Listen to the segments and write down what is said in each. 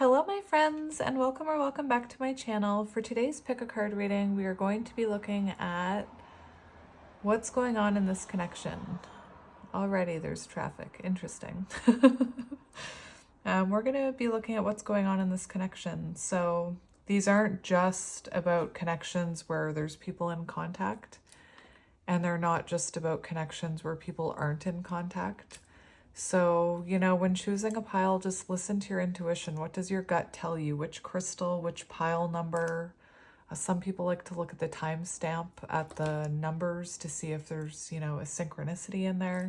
Hello my friends, and welcome or welcome back to my channel. For today's pick a card reading, we are going to be looking at what's going on in this connection. Already there's traffic. Interesting. We're going to be looking at what's going on in this connection. So these aren't just about connections where there's people in contact, and they're not just about connections where people aren't in contact. So, when choosing a pile, just listen to your intuition. What does your gut tell you? Which crystal, which pile number? Some people like to look at the timestamp at the numbers to see if there's, a synchronicity in there.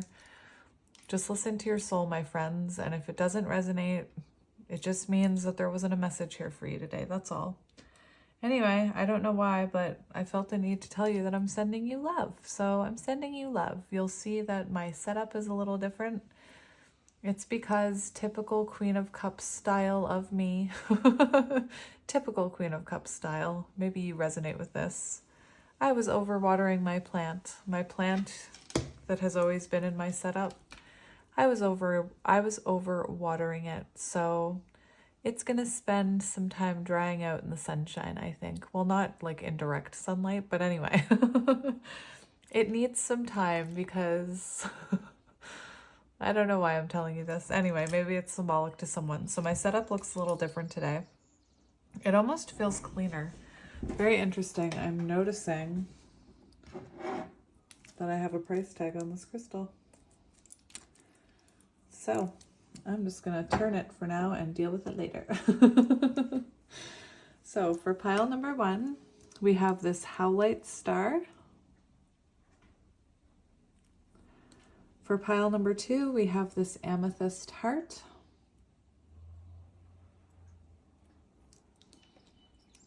Just listen to your soul, my friends. And if it doesn't resonate, it just means that there wasn't a message here for you today. That's all. Anyway, I don't know why, but I felt the need to tell you that I'm sending you love. So I'm sending you love. You'll see that my setup is a little different. It's because typical Queen of Cups style of me, typical Queen of Cups style, maybe you resonate with this. I was overwatering my plant that has always been in my setup. I was over watering it, so it's gonna spend some time drying out in the sunshine, I think. Well, not like in direct sunlight, but anyway. It needs some time because I don't know why I'm telling you this. Anyway, maybe it's symbolic to someone. So my setup looks a little different today. It almost feels cleaner. Very interesting. I'm noticing that I have a price tag on this crystal. So I'm just going to turn it for now and deal with it later. So for pile number 1, we have this Howlite Star. For pile number 2, we have this Amethyst Heart.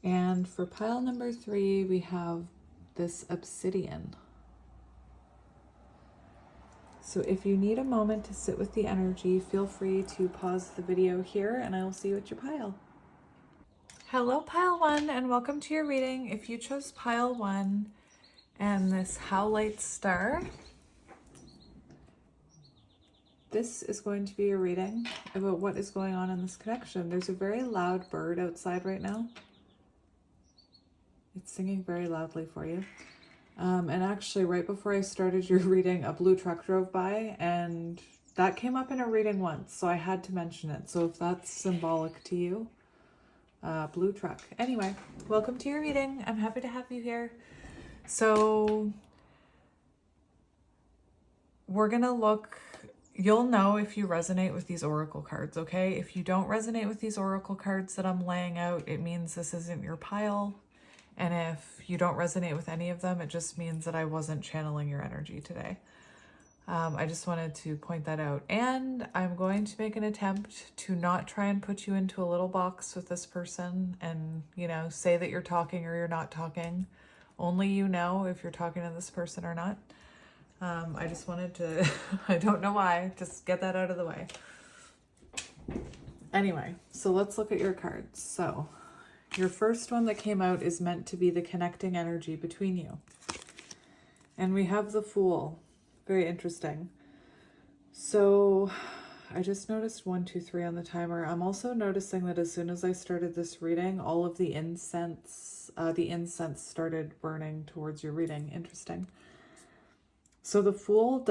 And for pile number 3, we have this Obsidian. So if you need a moment to sit with the energy, feel free to pause the video here and I will see you at your pile. Hello pile 1 and welcome to your reading. If you chose pile 1 and this Howlite Star, this is going to be a reading about what is going on in this connection. There's a very loud bird outside right now. It's singing very loudly for you. And actually, right before I started your reading, a blue truck drove by, and that came up in a reading once, so I had to mention it. So if that's symbolic to you, blue truck. Anyway, welcome to your reading. I'm happy to have you here. So we're going to look... You'll know if you resonate with these oracle cards, okay? If you don't resonate with these oracle cards that I'm laying out, it means this isn't your pile. And if you don't resonate with any of them, it just means that I wasn't channeling your energy today. I just wanted to point that out. And I'm going to make an attempt to not try and put you into a little box with this person and, say that you're talking or you're not talking. Only you know if you're talking to this person or not. I just wanted to, I don't know why, just get that out of the way. Anyway, so let's look at your cards. So your first one that came out is meant to be the connecting energy between you. And we have the Fool. Very interesting. So I just noticed 1, 2, 3 on the timer. I'm also noticing that as soon as I started this reading, all of the incense started burning towards your reading. Interesting. So the Fool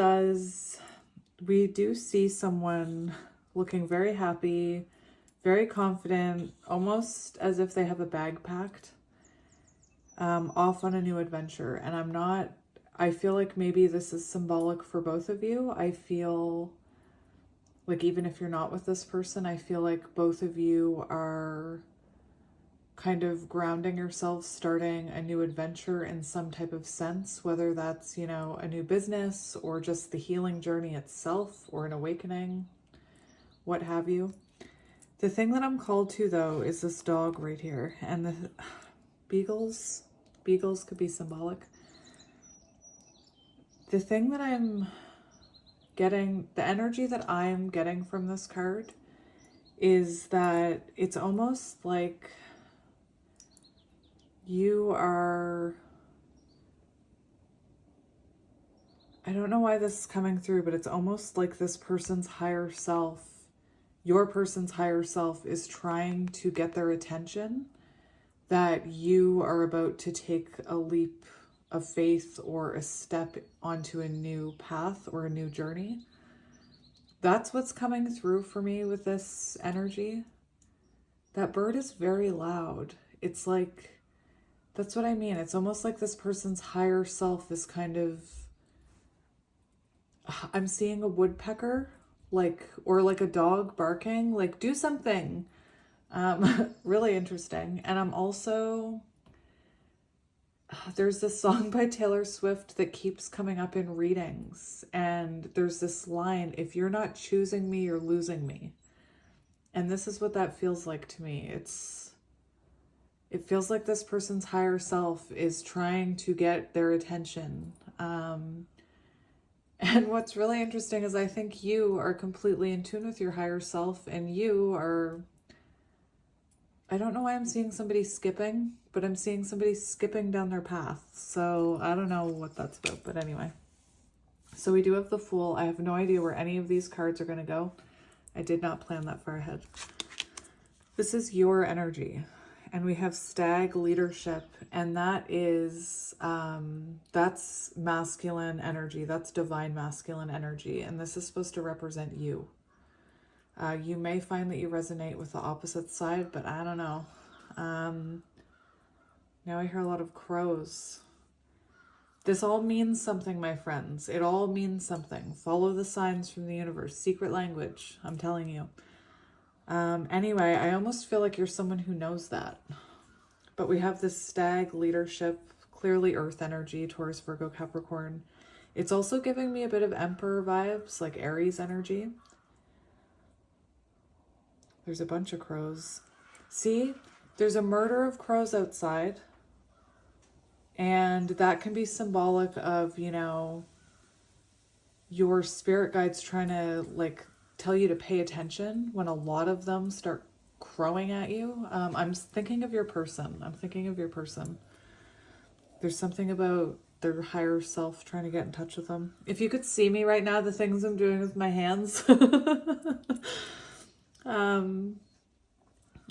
we do see someone looking very happy, very confident, almost as if they have a bag packed, off on a new adventure. And I feel like maybe this is symbolic for both of you. I feel like even if you're not with this person, I feel like both of you are kind of grounding yourselves, starting a new adventure in some type of sense, whether that's, a new business or just the healing journey itself or an awakening, what have you. The thing that I'm called to, though, is this dog right here. And the beagles could be symbolic. The thing that I'm getting, the energy that I'm getting from this card is that it's almost like you are, I don't know why this is coming through, but it's almost like this person's higher self your person's higher self is trying to get their attention that you are about to take a leap of faith or a step onto a new path or a new journey. That's what's coming through for me with this energy. That bird is very loud. It's like, that's what I mean. It's almost like this person's higher self is kind of, I'm seeing a woodpecker, like, or like a dog barking, like, do something. Really interesting. And I'm also, there's this song by Taylor Swift that keeps coming up in readings. And there's this line, if you're not choosing me, you're losing me. And this is what that feels like to me. It feels like this person's higher self is trying to get their attention. And what's really interesting is I think you are completely in tune with your higher self, and you are, I don't know why I'm seeing somebody skipping, but I'm seeing somebody skipping down their path. So I don't know what that's about, but anyway. So we do have the Fool. I have no idea where any of these cards are going to go. I did not plan that far ahead. This is your energy. And we have Stag, Leadership, and that is, that's masculine energy. That's divine masculine energy. And this is supposed to represent you. You may find that you resonate with the opposite side, but I don't know. Now I hear a lot of crows. This all means something, my friends. It all means something. Follow the signs from the universe. Secret language, I'm telling you. Anyway, I almost feel like you're someone who knows that. But we have this Stag, Leadership, clearly Earth energy, Taurus, Virgo, Capricorn. It's also giving me a bit of Emperor vibes, like Aries energy. There's a bunch of crows. See, there's a murder of crows outside. And that can be symbolic of, you know, your spirit guides trying to, like, tell you to pay attention when a lot of them start crowing at you. I'm thinking of your person. There's something about their higher self trying to get in touch with them. If you could see me right now, the things I'm doing with my hands.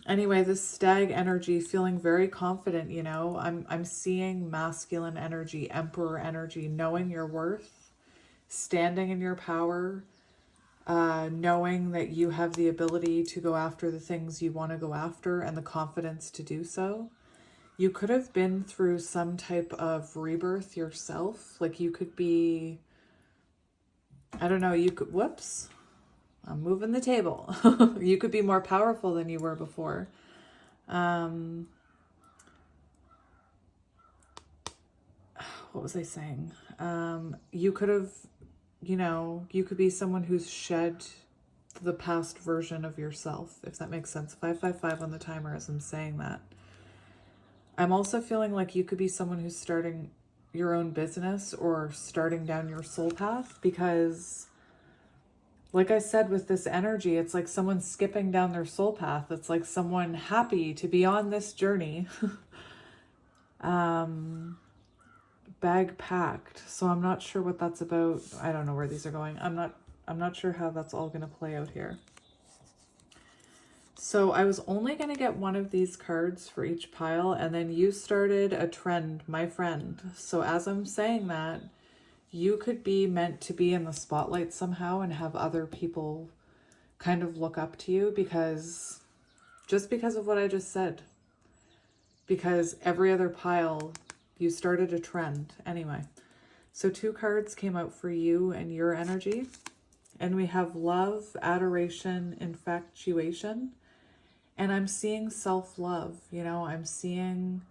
Anyway, this Stag energy, feeling very confident, you know. I'm seeing masculine energy, Emperor energy, knowing your worth, standing in your power, knowing that you have the ability to go after the things you want to go after and the confidence to do so. You could have been through some type of rebirth yourself. Like you could be, I don't know, you could, whoops, I'm moving the table. You could be more powerful than you were before. What was I saying? You could have, you know, you could be someone who's shed the past version of yourself, if that makes sense. 555 on the timer as I'm saying that. I'm also feeling like you could be someone who's starting your own business or starting down your soul path, because like I said, with this energy, it's like someone skipping down their soul path. It's like someone happy to be on this journey. Bag packed. So I'm not sure what that's about. I don't know where these are going. I'm not sure how that's all going to play out here. So I was only going to get one of these cards for each pile, and then you started a trend, my friend. So as I'm saying that, you could be meant to be in the spotlight somehow and have other people kind of look up to you because of what I just said. Because every other pile, you started a trend. Anyway, so 2 cards came out for you and your energy. And we have love, adoration, infatuation. And I'm seeing self-love. You know, I'm seeing...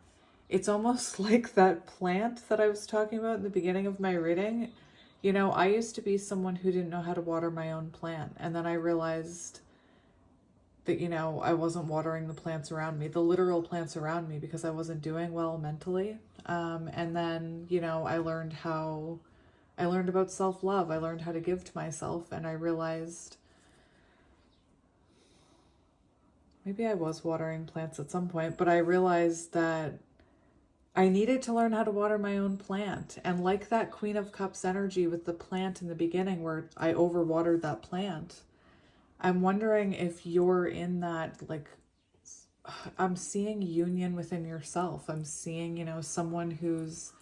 It's almost like that plant that I was talking about in the beginning of my reading. You know, I used to be someone who didn't know how to water my own plant. And then I realized that, you know, I wasn't watering the plants around me, the literal plants around me, because I wasn't doing well mentally. And then, you know, I learned about self-love. I learned how to give to myself. And I realized maybe I was watering plants at some point, but I realized that I needed to learn how to water my own plant. And like that Queen of Cups energy with the plant in the beginning where I overwatered that plant, I'm wondering if you're in that, like, I'm seeing union within yourself. I'm seeing, you know, someone who's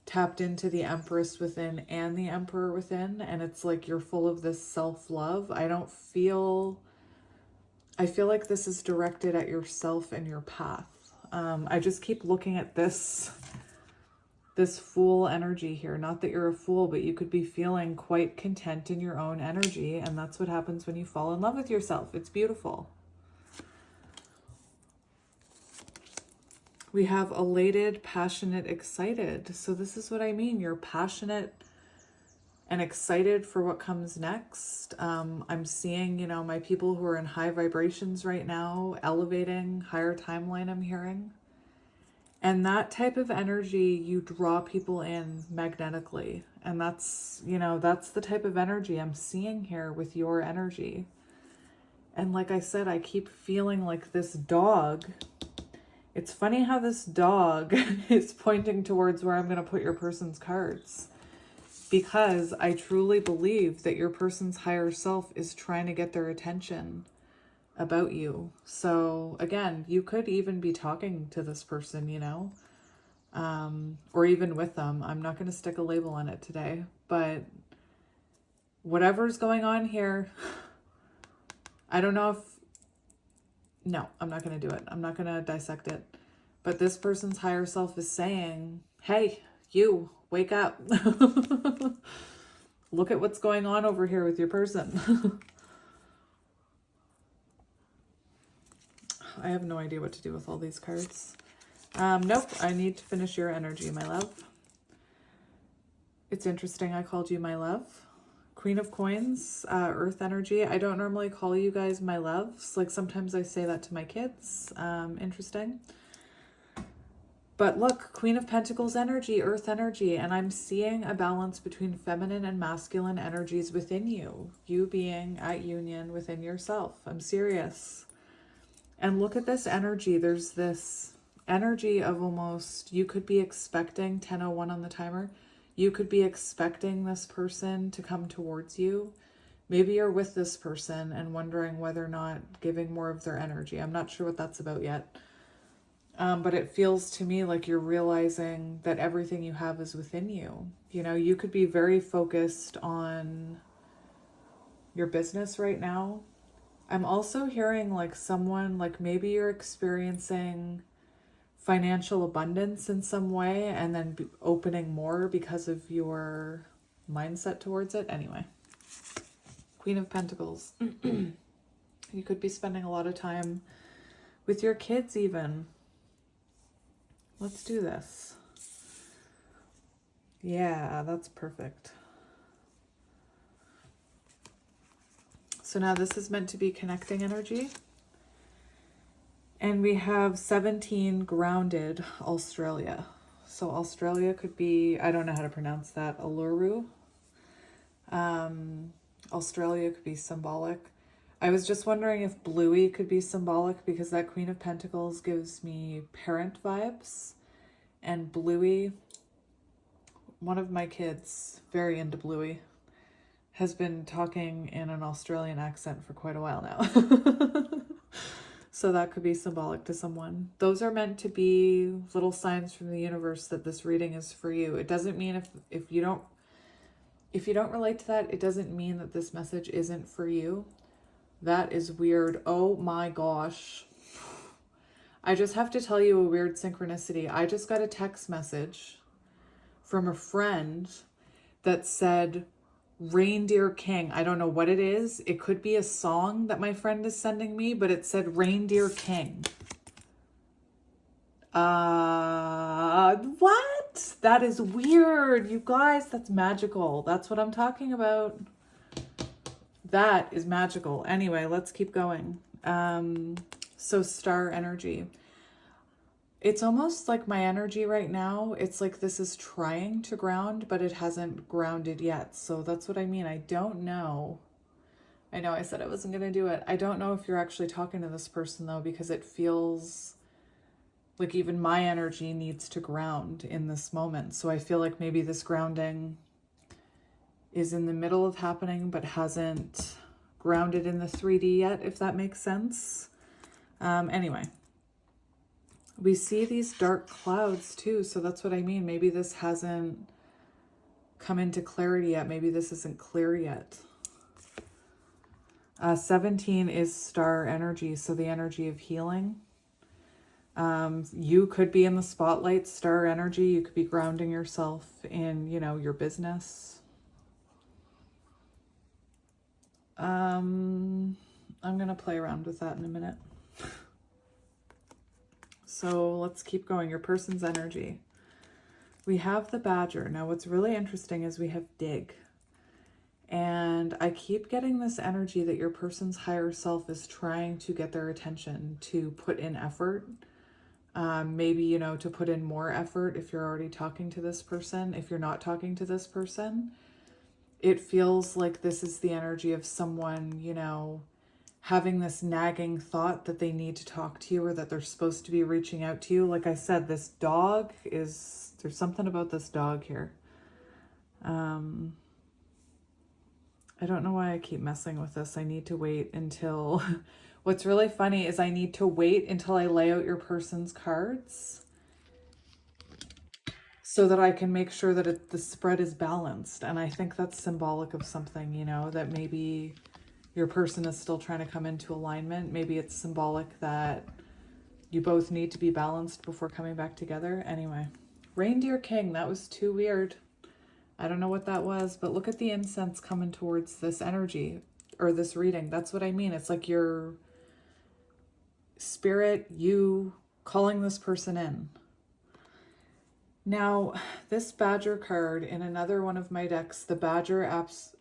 tapped into the Empress within and the Emperor within, and it's like you're full of this self-love. I feel like this is directed at yourself and your path. I just keep looking at this Fool energy here. Not that you're a fool, but you could be feeling quite content in your own energy, and that's what happens when you fall in love with yourself. It's beautiful. We have elated, passionate, excited. So this is what I mean. You're passionate and excited for what comes next. I'm seeing, you know, my people who are in high vibrations right now, elevating, higher timeline I'm hearing. And that type of energy, you draw people in magnetically. And that's, you know, that's the type of energy I'm seeing here with your energy. And like I said, I keep feeling like this dog. It's funny how this dog is pointing towards where I'm going to put your person's cards. Because I truly believe that your person's higher self is trying to get their attention about you. So again, you could even be talking to this person, you know, or even with them. I'm not going to stick a label on it today, but whatever's going on here, I don't know if, no, I'm not going to do it. I'm not going to dissect it. But this person's higher self is saying, hey, you, wake up. Look at what's going on over here with your person. I have no idea what to do with all these cards. Nope, I need to finish your energy, my love. It's interesting I called you my love. Queen of Coins, Earth energy. I don't normally call you guys my loves. Like sometimes I say that to my kids. Interesting. But look, Queen of Pentacles energy, Earth energy, and I'm seeing a balance between feminine and masculine energies within you. You being at union within yourself. I'm serious. And look at this energy. There's this energy of almost, you could be expecting, 10:01 on the timer, you could be expecting this person to come towards you. Maybe you're with this person and wondering whether or not giving more of their energy. I'm not sure what that's about yet. But it feels to me like you're realizing that everything you have is within you. You know, you could be very focused on your business right now. I'm also hearing like someone, like maybe you're experiencing financial abundance in some way and then opening more because of your mindset towards it. Anyway, Queen of Pentacles. You could be spending a lot of time with your kids even. Let's do this. Yeah, that's perfect. So now this is meant to be connecting energy. And we have 17 grounded Australia. So Australia could be, I don't know how to pronounce that, Uluru. Australia could be symbolic. I was just wondering if Bluey could be symbolic because that Queen of Pentacles gives me parent vibes. And Bluey, one of my kids, very into Bluey, has been talking in an Australian accent for quite a while now. So that could be symbolic to someone. Those are meant to be little signs from the universe that this reading is for you. It doesn't mean if you don't relate to that, it doesn't mean that this message isn't for you. That is weird. Oh my gosh. I just have to tell you a weird synchronicity. I just got a text message from a friend that said, Reindeer King. I don't know what it is. It could be a song that my friend is sending me, but it said Reindeer King. What? That is weird. You guys, that's magical. That's what I'm talking about. That is magical. Anyway, let's keep going. So star energy. It's almost like my energy right now, it's like this is trying to ground, but it hasn't grounded yet. So that's what I mean. I don't know. I know I said I wasn't going to do it. I don't know if you're actually talking to this person though, because it feels like even my energy needs to ground in this moment. So I feel like maybe this grounding is in the middle of happening, but hasn't grounded in the 3D yet, if that makes sense. Anyway, we see these dark clouds too. So that's what I mean. Maybe this hasn't come into clarity yet. Maybe this isn't clear yet. 17 is star energy. So the energy of healing. You could be in the spotlight, star energy. You could be grounding yourself in, you know, your business. I'm going to play around with that in a minute. So let's keep going. Your person's energy. We have the badger. Now what's really interesting is we have dig. And I keep getting this energy that your person's higher self is trying to get their attention, to put in effort. Maybe, you know, to put in more effort if you're already talking to this person. If you're not talking to this person, it feels like this is the energy of someone, you know, having this nagging thought that they need to talk to you or that they're supposed to be reaching out to you. Like I said, this dog is, there's something about this dog here. I don't know why I keep messing with this. I need to wait until, what's really funny is I need to wait until I lay out your person's cards so that I can make sure that the spread is balanced. And I think that's symbolic of something, you know, that maybe your person is still trying to come into alignment. Maybe it's symbolic that you both need to be balanced before coming back together. Anyway, reindeer king, that was too weird. I don't know what that was, but look at the incense coming towards this energy or this reading. That's what I mean. It's like your spirit, you calling this person in. Now, this badger card in another one of my decks, the badger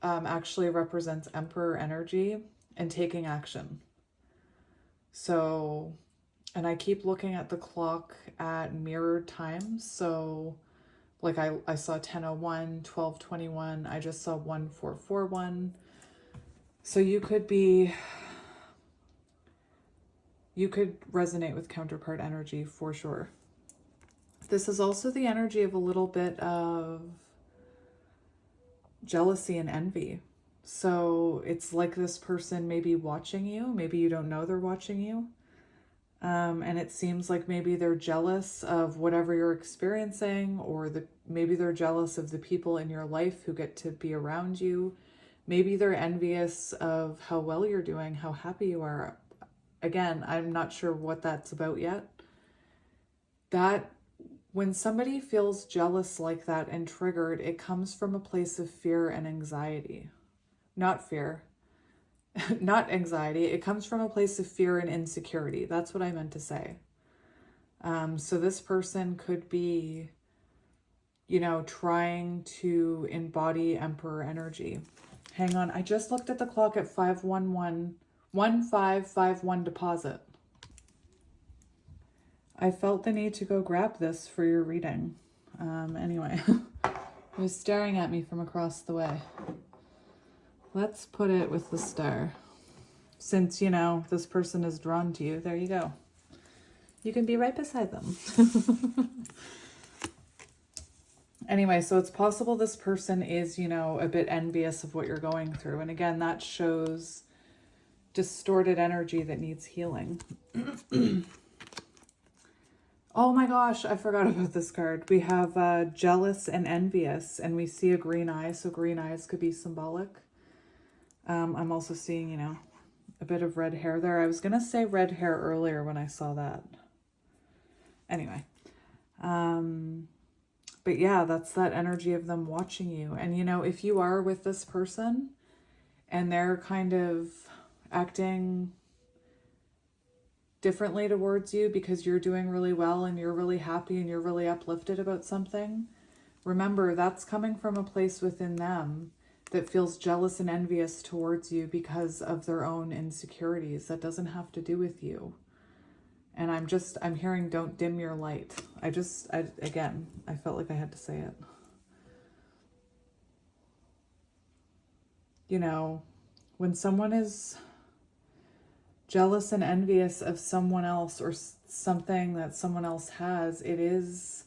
actually represents emperor energy and taking action. So, and I keep looking at the clock at mirrored times. So, like I saw 10:01, 12:21. I just saw 1441. So you could resonate with counterpart energy for sure. This is also the energy of a little bit of jealousy and envy. So it's like this person may be watching you. Maybe you don't know they're watching you. And it seems like maybe they're jealous of whatever you're experiencing, or maybe they're jealous of the people in your life who get to be around you. Maybe they're envious of how well you're doing, how happy you are. Again, I'm not sure what that's about yet. That when somebody feels jealous like that and triggered, it comes from a place of fear and anxiety. Not fear, not anxiety. It comes from a place of fear and insecurity. That's what I meant to say. So this person could be, you know, trying to embody emperor energy. Hang on. I just looked at the clock at 1551 deposit. I felt the need to go grab this for your reading. Anyway, it was staring at me from across the way. Let's put it with the star. Since, you know, this person is drawn to you, there you go. You can be right beside them. Anyway, so it's possible this person is, you know, a bit envious of what you're going through. And again, that shows distorted energy that needs healing. Oh my gosh, I forgot about this card. We have jealous and envious, and we see a green eye. So green eyes could be symbolic. I'm also seeing, you know, a bit of red hair there. I was going to say red hair earlier when I saw that. Anyway. But yeah, that's that energy of them watching you. And, you know, if you are with this person and they're kind of acting differently towards you because you're doing really well and you're really happy and you're really uplifted about something, remember that's coming from a place within them that feels jealous and envious towards you because of their own insecurities. That doesn't have to do with you. And I'm hearing don't dim your light. Again, I felt like I had to say it. You know, when someone is jealous and envious of someone else or something that someone else has, it is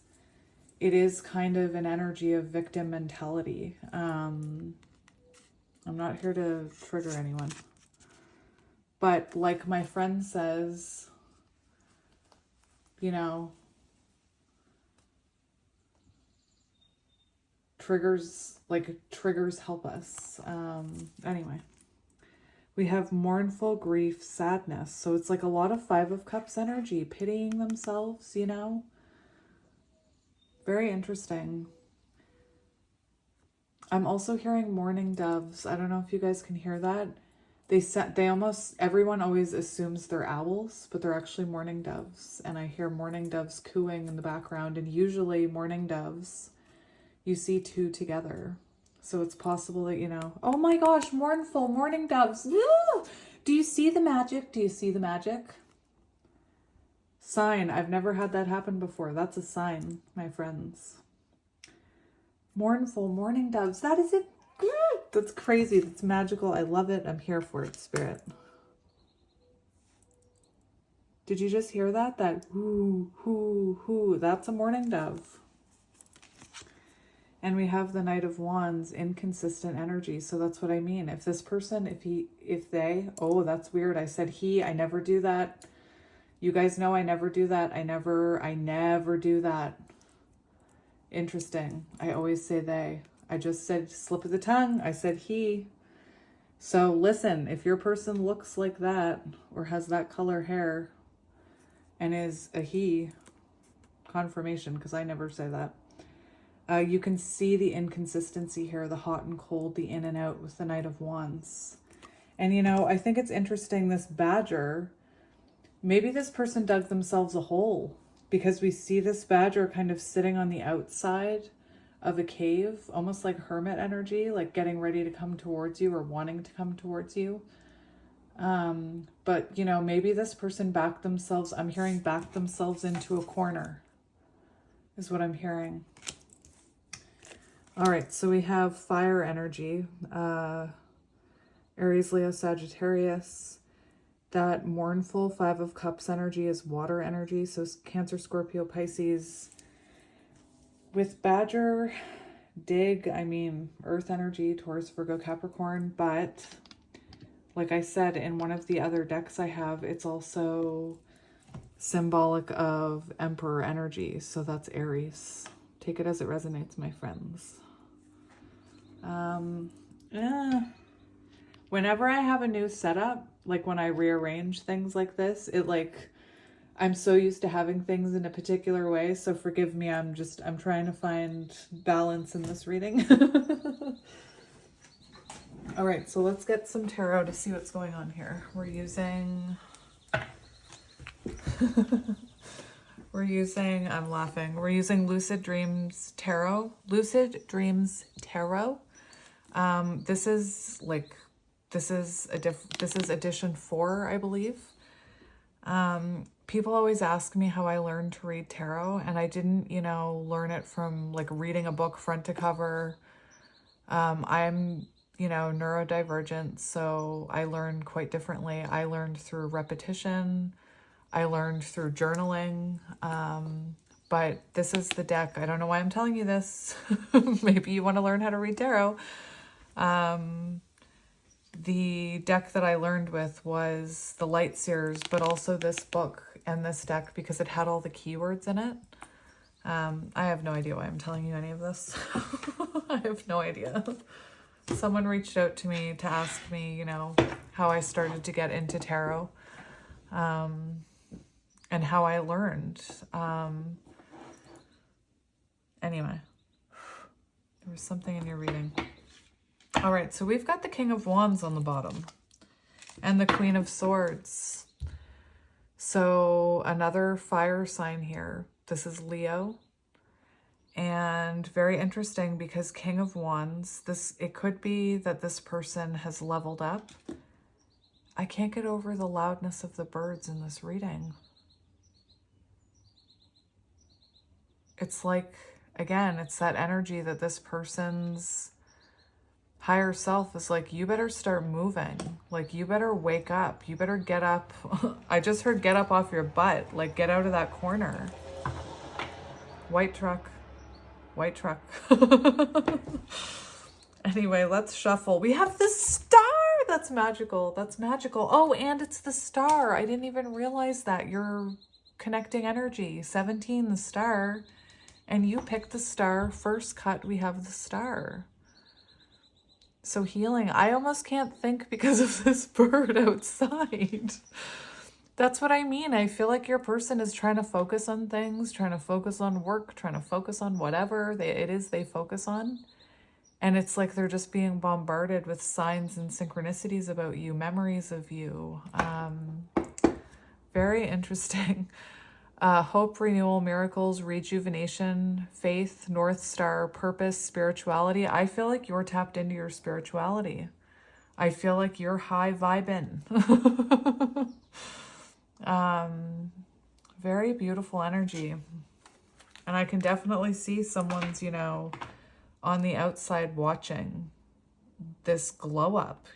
kind of an energy of victim mentality. I'm not here to trigger anyone. But like my friend says, you know, triggers help us. Anyway, we have mournful, grief, sadness. So it's like a lot of Five of Cups energy, pitying themselves, you know. Very interesting. I'm also hearing mourning doves. I don't know if you guys can hear that. Everyone always assumes they're owls, but they're actually mourning doves. And I hear mourning doves cooing in the background. And usually mourning doves, you see two together. So it's possible that, you know, oh my gosh, mournful, mourning doves. Woo! Do you see the magic? Do you see the magic? Sign. I've never had that happen before. That's a sign, my friends. Mournful, mourning doves. That is it. That's crazy. That's magical. I love it. I'm here for it, Spirit. Did you just hear that? That whoo, whoo, whoo. That's a mourning dove. And we have the Knight of Wands, inconsistent energy. So that's what I mean. If this person, if they, oh, that's weird. I said he, I never do that. You guys know I never do that. I never do that. Interesting. I always say they. I just said slip of the tongue. I said he. So listen, if your person looks like that or has that color hair and is a he, confirmation, because I never say that. You can see the inconsistency here, the hot and cold, the in and out with the Knight of Wands. And you know, I think it's interesting, this badger, maybe this person dug themselves a hole, because we see this badger kind of sitting on the outside of a cave, almost like hermit energy, like getting ready to come towards you or wanting to come towards you. But you know, maybe this person backed themselves, I'm hearing backed themselves into a corner, is what I'm hearing. All right, so we have fire energy, Aries, Leo, Sagittarius. That mournful Five of Cups energy is water energy, so Cancer, Scorpio, Pisces. With Badger, dig, I mean earth energy, Taurus, Virgo, Capricorn, but like I said, in one of the other decks I have, it's also symbolic of Emperor energy, so that's Aries. Take it as it resonates, my friends. Whenever I have a new setup, like when I rearrange things like this, I'm so used to having things in a particular way, so forgive me, I'm trying to find balance in this reading. All right, so let's get some tarot to see what's going on here. We're using I'm laughing. We're using Lucid Dreams Tarot. Lucid Dreams Tarot. This is edition 4, I believe. People always ask me how I learned to read tarot, and I didn't, learn it from like reading a book front to cover. I'm, neurodivergent, so I learned quite differently. I learned through repetition. I learned through journaling. But this is the deck. I don't know why I'm telling you this. Maybe you want to learn how to read tarot. The deck that I learned with was the Light Seers, but also this book and this deck because it had all the keywords in it. I have no idea why I'm telling you any of this. I have no idea. Someone reached out to me to ask me, how I started to get into tarot, and how I learned. Anyway, there was something in your reading. All right, so we've got the King of Wands on the bottom and the Queen of Swords. So another fire sign here. This is Leo. And very interesting because King of Wands, it could be that this person has leveled up. I can't get over the loudness of the birds in this reading. It's like, again, it's that energy that this person's higher self is like, you better start moving. Like, you better wake up. You better get up. I just heard get up off your butt. Like, get out of that corner. White truck. White truck. Anyway, let's shuffle. We have the Star. That's magical. That's magical. Oh, and it's the star. I didn't even realize that. You're connecting energy. 17, the star. And you picked the star. First cut, we have the star. So healing. I almost can't think because of this bird outside. That's what I mean. I feel like your person is trying to focus on things, trying to focus on work, trying to focus on whatever it is they focus on. And it's like they're just being bombarded with signs and synchronicities about you, memories of you. Very interesting. Hope, renewal, miracles, rejuvenation, faith, North Star, purpose, spirituality. I feel like you're tapped into your spirituality. I feel like you're high vibing. Very beautiful energy. And I can definitely see someone's, on the outside watching this glow up,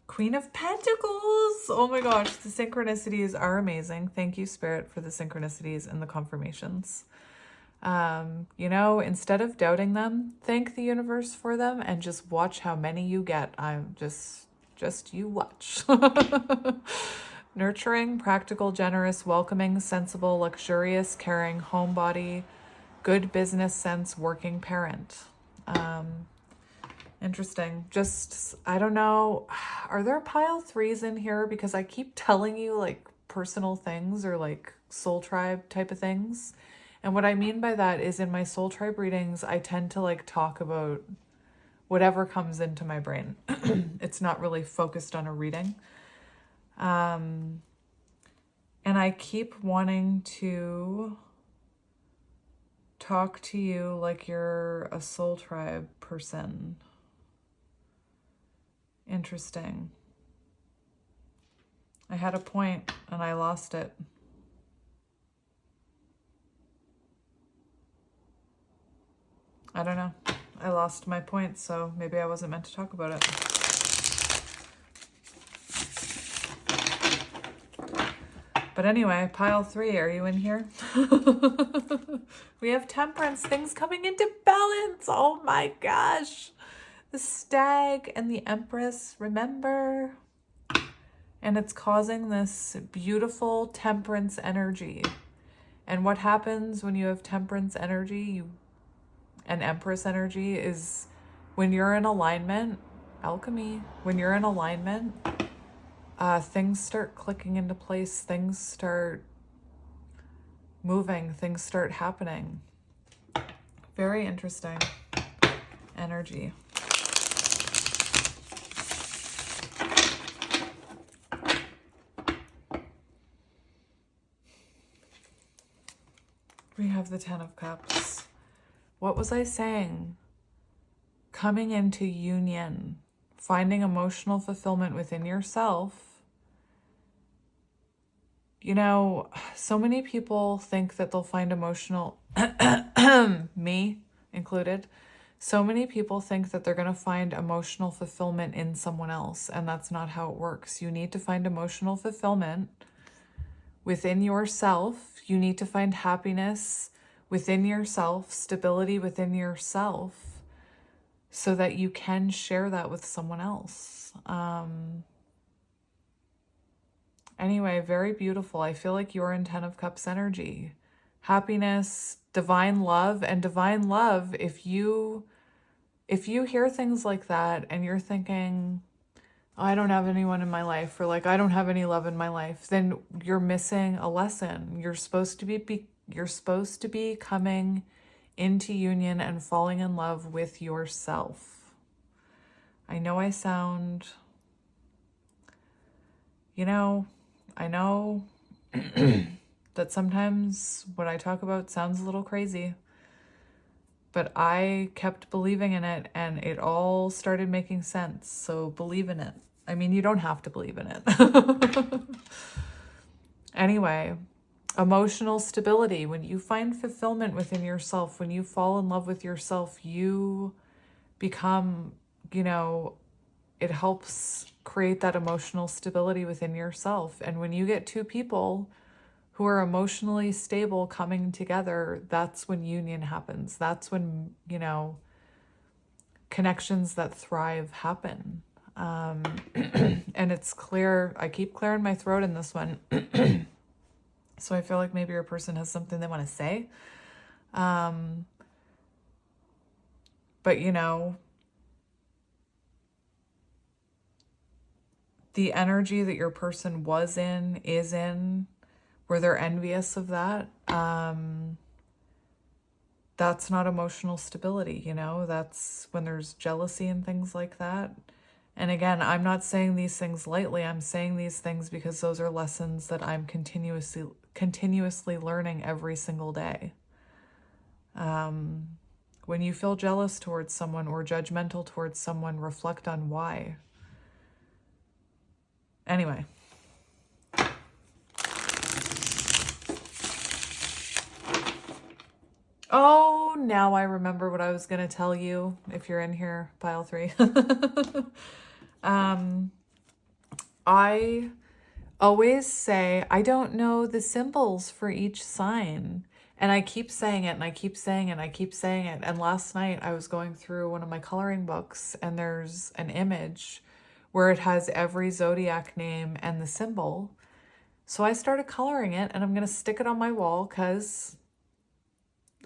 Queen of Pentacles. Oh my gosh, the synchronicities are amazing. Thank you, Spirit, for the synchronicities and the confirmations. Instead of doubting them, thank the universe for them and just watch how many you get. I'm just you watch. Nurturing, practical, generous, welcoming, sensible, luxurious, caring, homebody, good business sense, working parent. Interesting. Just, I don't know. Are there pile threes in here? Because I keep telling you like personal things or like soul tribe type of things. And what I mean by that is in my soul tribe readings, I tend to like talk about whatever comes into my brain. It's not really focused on a reading. And I keep wanting to talk to you like you're a soul tribe person. Interesting. I had a point and I lost it. I don't know. I lost my point, so maybe I wasn't meant to talk about it. But anyway, pile three, are you in here? We have temperance, things coming into balance. Oh my gosh. The stag and the empress, remember? And it's causing this beautiful temperance energy. And what happens when you have temperance energy and empress energy is when you're in alignment, alchemy, when you're in alignment, things start clicking into place, things start moving, things start happening. Very interesting energy. We have the 10 of Cups. What was I saying? Coming into union, finding emotional fulfillment within yourself. So many people think that they'll find emotional, me included, so many people think that they're going to find emotional fulfillment in someone else, and that's not how it works. You need to find emotional fulfillment within yourself. You need to find happiness within yourself, stability within yourself, so that you can share that with someone else. Anyway, very beautiful. I feel like you're in 10 of Cups energy. Happiness, divine love, and divine love, if you hear things like that and you're thinking, oh, I don't have anyone in my life, or like, I don't have any love in my life, then you're missing a lesson. You're supposed to be coming into union and falling in love with yourself. I know I sound, I know that sometimes what I talk about sounds a little crazy, but I kept believing in it and it all started making sense. So believe in it. I mean, you don't have to believe in it. Anyway, emotional stability. When you find fulfillment within yourself, when you fall in love with yourself, you become, it helps create that emotional stability within yourself. And when you get two people who are emotionally stable coming together, that's when union happens. That's when, you know, connections that thrive happen. And it's clear, I keep clearing my throat in this one. So I feel like maybe your person has something they want to say. But, you know, the energy that your person was in, is in, where they're envious of that, that's not emotional stability, you know? That's when there's jealousy and things like that. And again, I'm not saying these things lightly. I'm saying these things because those are lessons that I'm continuously learning every single day. When you feel jealous towards someone or judgmental towards someone, reflect on why. Anyway. Oh, now I remember what I was going to tell you if you're in here, pile 3. I always say, I don't know the symbols for each sign. And I keep saying it and I keep saying it and I keep saying it. And last night I was going through one of my coloring books and there's an image where it has every zodiac name and the symbol. So I started coloring it and I'm going to stick it on my wall because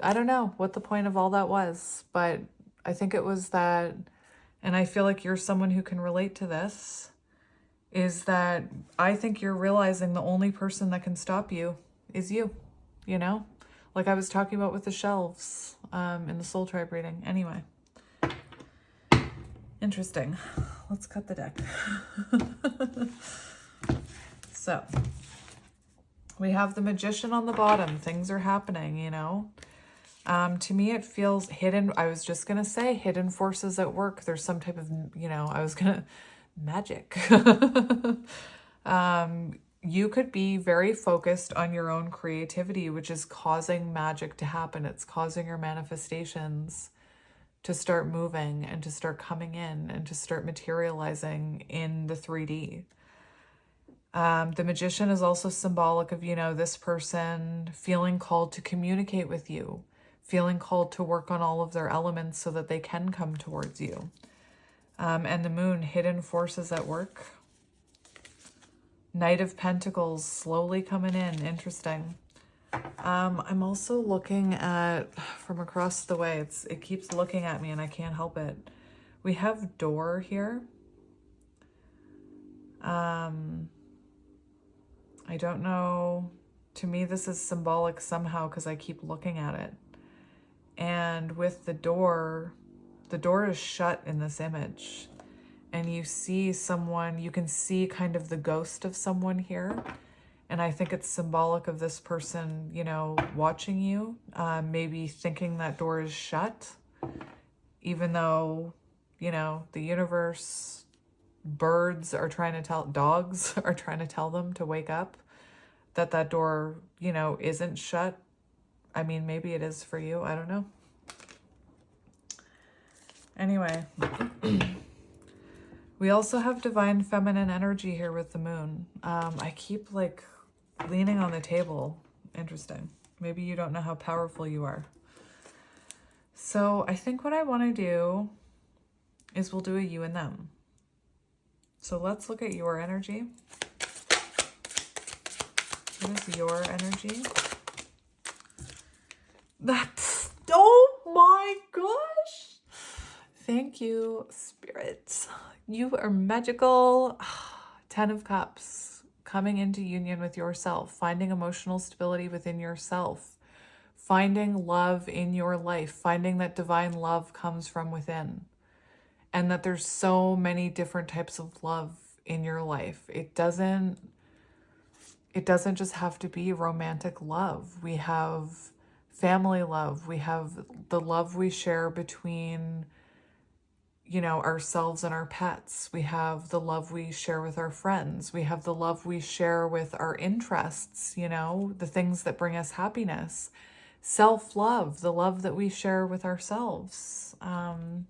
I don't know what the point of all that was, but I think it was that, and I feel like you're someone who can relate to this, is that I think you're realizing the only person that can stop you is you, you know? Like I was talking about with the shelves in the Soul Tribe reading. Anyway. Interesting. Let's cut the deck. So, we have the Magician on the bottom. Things are happening, you know? To me, it feels hidden. I was just going to say hidden forces at work. There's some type of, you know, I was going to, magic. You could be very focused on your own creativity, which is causing magic to happen. It's causing your manifestations to start moving and to start coming in and to start materializing in the 3D. The Magician is also symbolic of, you know, this person feeling called to communicate with you, feeling called to work on all of their elements so that they can come towards you. And the Moon, hidden forces at work. Knight of Pentacles slowly coming in. Interesting. I'm also looking at, from across the way, it keeps looking at me and I can't help it. We have door here. I don't know. To me, this is symbolic somehow because I keep looking at it. And with the door is shut in this image. And you see someone, you can see kind of the ghost of someone here. And I think it's symbolic of this person, you know, watching you, maybe thinking that door is shut, even though, you know, the universe, birds are trying to tell, dogs are trying to tell them to wake up, that door, you know, isn't shut. I mean, maybe it is for you. I don't know. Anyway. We also have divine feminine energy here with the Moon. I keep like leaning on the table. Interesting. Maybe you don't know how powerful you are. So I think what I want to do is we'll do a you and them. So let's look at your energy. What is your energy? That's, oh my gosh. Thank you, Spirit. You are magical. 10 of Cups, coming into union with yourself, finding emotional stability within yourself, finding love in your life, finding that divine love comes from within, and that there's so many different types of love in your life. It doesn't just have to be romantic love. We have family love. We have the love we share between, you know, ourselves and our pets. We have the love we share with our friends. We have the love we share with our interests, you know, the things that bring us happiness. Self-love, the love that we share with ourselves.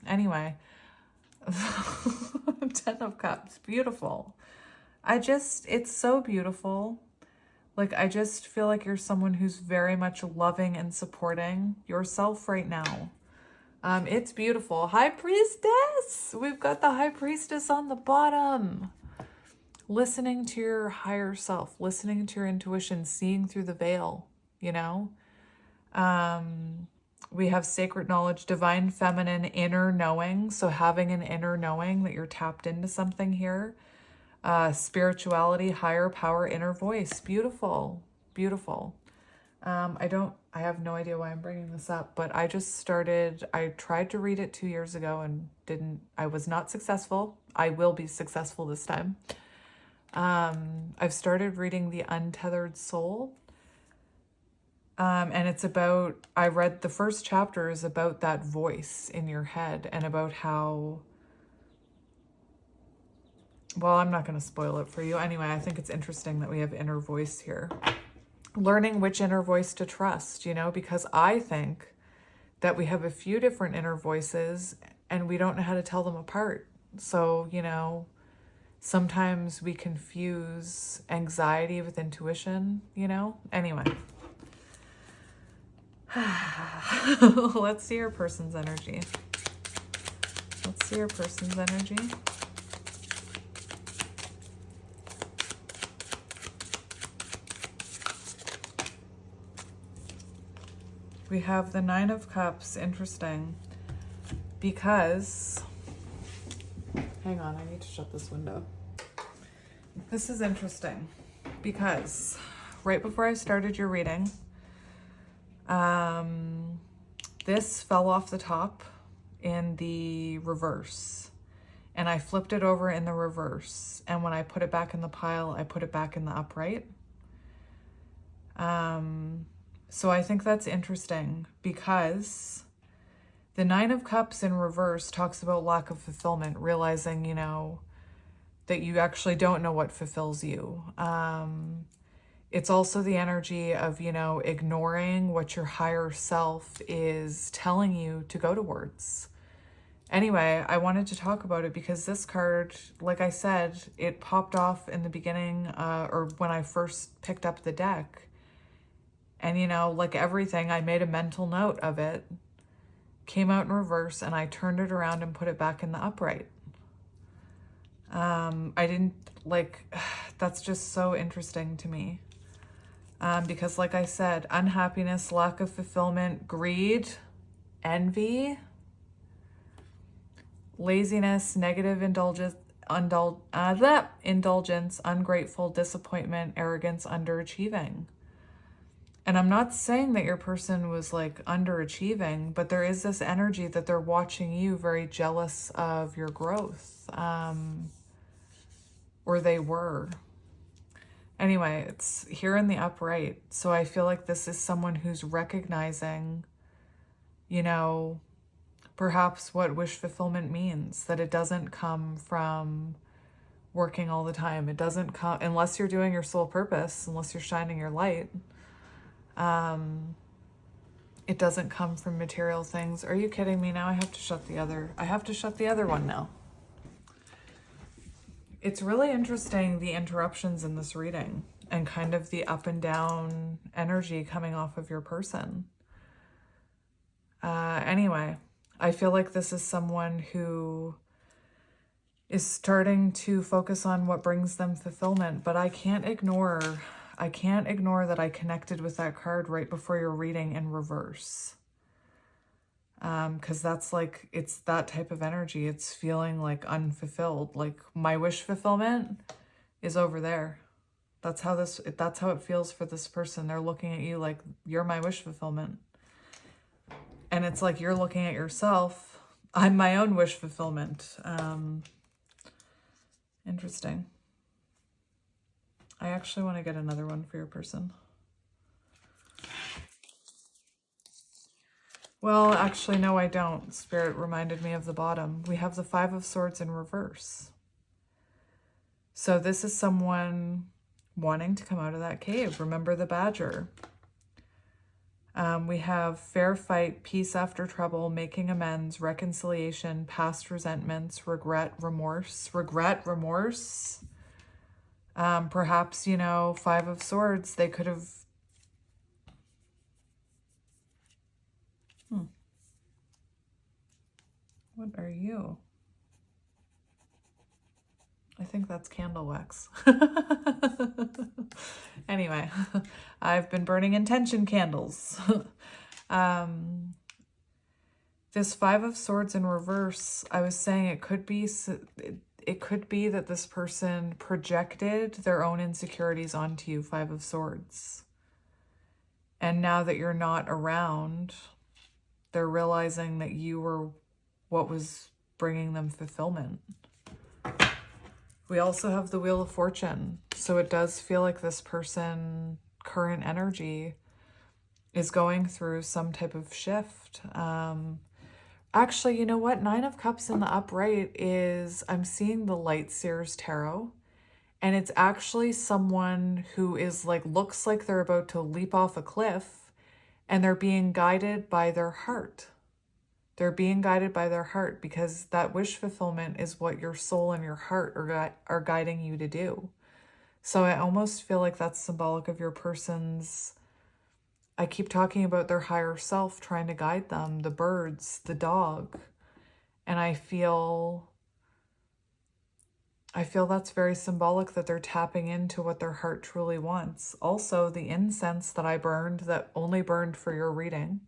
Anyway, 10 of Cups, beautiful. It's so beautiful. Like, I just feel like you're someone who's very much loving and supporting yourself right now. It's beautiful. High Priestess! We've got the High Priestess on the bottom. Listening to your higher self, listening to your intuition, seeing through the veil, you know? We have sacred knowledge, divine feminine, inner knowing. So having an inner knowing that you're tapped into something here. Spirituality, higher power, inner voice. Beautiful, beautiful. I have no idea why I'm bringing this up, but I tried to read it 2 years ago and I was not successful. I will be successful this time. I've started reading The Untethered Soul. And I read the first chapter is about that voice in your head and about how, well, I'm not going to spoil it for you. Anyway, I think it's interesting that we have inner voice here. Learning which inner voice to trust, you know, because I think that we have a few different inner voices and we don't know how to tell them apart. So, you know, sometimes we confuse anxiety with intuition, you know? Anyway. Let's see your person's energy. Let's see your person's energy. We have the Nine of Cups. Interesting. Because, hang on, I need to shut this window. This is interesting because right before I started your reading, this fell off the top in the reverse and I flipped it over in the reverse. And when I put it back in the pile, I put it back in the upright. So I think that's interesting because the Nine of Cups in reverse talks about lack of fulfillment, realizing, you know, that you actually don't know what fulfills you. It's also the energy of, you know, ignoring what your higher self is telling you to go towards. Anyway, I wanted to talk about it because this card, like I said, it popped off in the beginning or when I first picked up the deck. And, you know, like everything, I made a mental note of it, came out in reverse, and I turned it around and put it back in the upright. I didn't, like, that's just so interesting to me. Because, like I said, unhappiness, lack of fulfillment, greed, envy, laziness, negative indulgence, ungrateful, disappointment, arrogance, underachieving. And I'm not saying that your person was like underachieving, but there is this energy that they're watching you, very jealous of your growth. Or they were. Anyway, it's here in the upright. So I feel like this is someone who's recognizing, you know, perhaps what wish fulfillment means, that it doesn't come from working all the time. It doesn't come, unless you're doing your soul purpose, unless you're shining your light. It doesn't come from material things. Are you kidding me? Now I have to shut the other one now. It's really interesting, the interruptions in this reading and kind of the up and down energy coming off of your person. Anyway, I feel like this is someone who is starting to focus on what brings them fulfillment, but I can't ignore that I connected with that card right before your reading in reverse. Because that's like, it's that type of energy. It's feeling like unfulfilled. Like my wish fulfillment is over there. That's how it feels for this person. They're looking at you like, you're my wish fulfillment. And it's like, you're looking at yourself. I'm my own wish fulfillment. Interesting. I actually want to get another one for your person. Well, actually, no, I don't. Spirit reminded me of the bottom. We have the Five of Swords in reverse. So this is someone wanting to come out of that cave. Remember the badger. We have fair fight, peace after trouble, making amends, reconciliation, past resentments, regret, remorse. Perhaps, you know, Five of Swords, they could have... What are you? I think that's candle wax. Anyway, I've been burning intention candles. This Five of Swords in reverse, I was saying it could be that this person projected their own insecurities onto you, Five of Swords. And now that you're not around, they're realizing that you were what was bringing them fulfillment. We also have the Wheel of Fortune. So it does feel like this person, current energy, is going through some type of shift. Actually, you know what? Nine of Cups in the upright is, I'm seeing the Light Seers Tarot. And it's actually someone who is like, looks like they're about to leap off a cliff, and they're being guided by their heart. They're being guided by their heart, because that wish fulfillment is what your soul and your heart are guiding you to do. So I almost feel like that's symbolic of your person's, I keep talking about their higher self trying to guide them, the birds, the dog. And I feel that's very symbolic, that they're tapping into what their heart truly wants. Also, the incense that I burned, that only burned for your reading,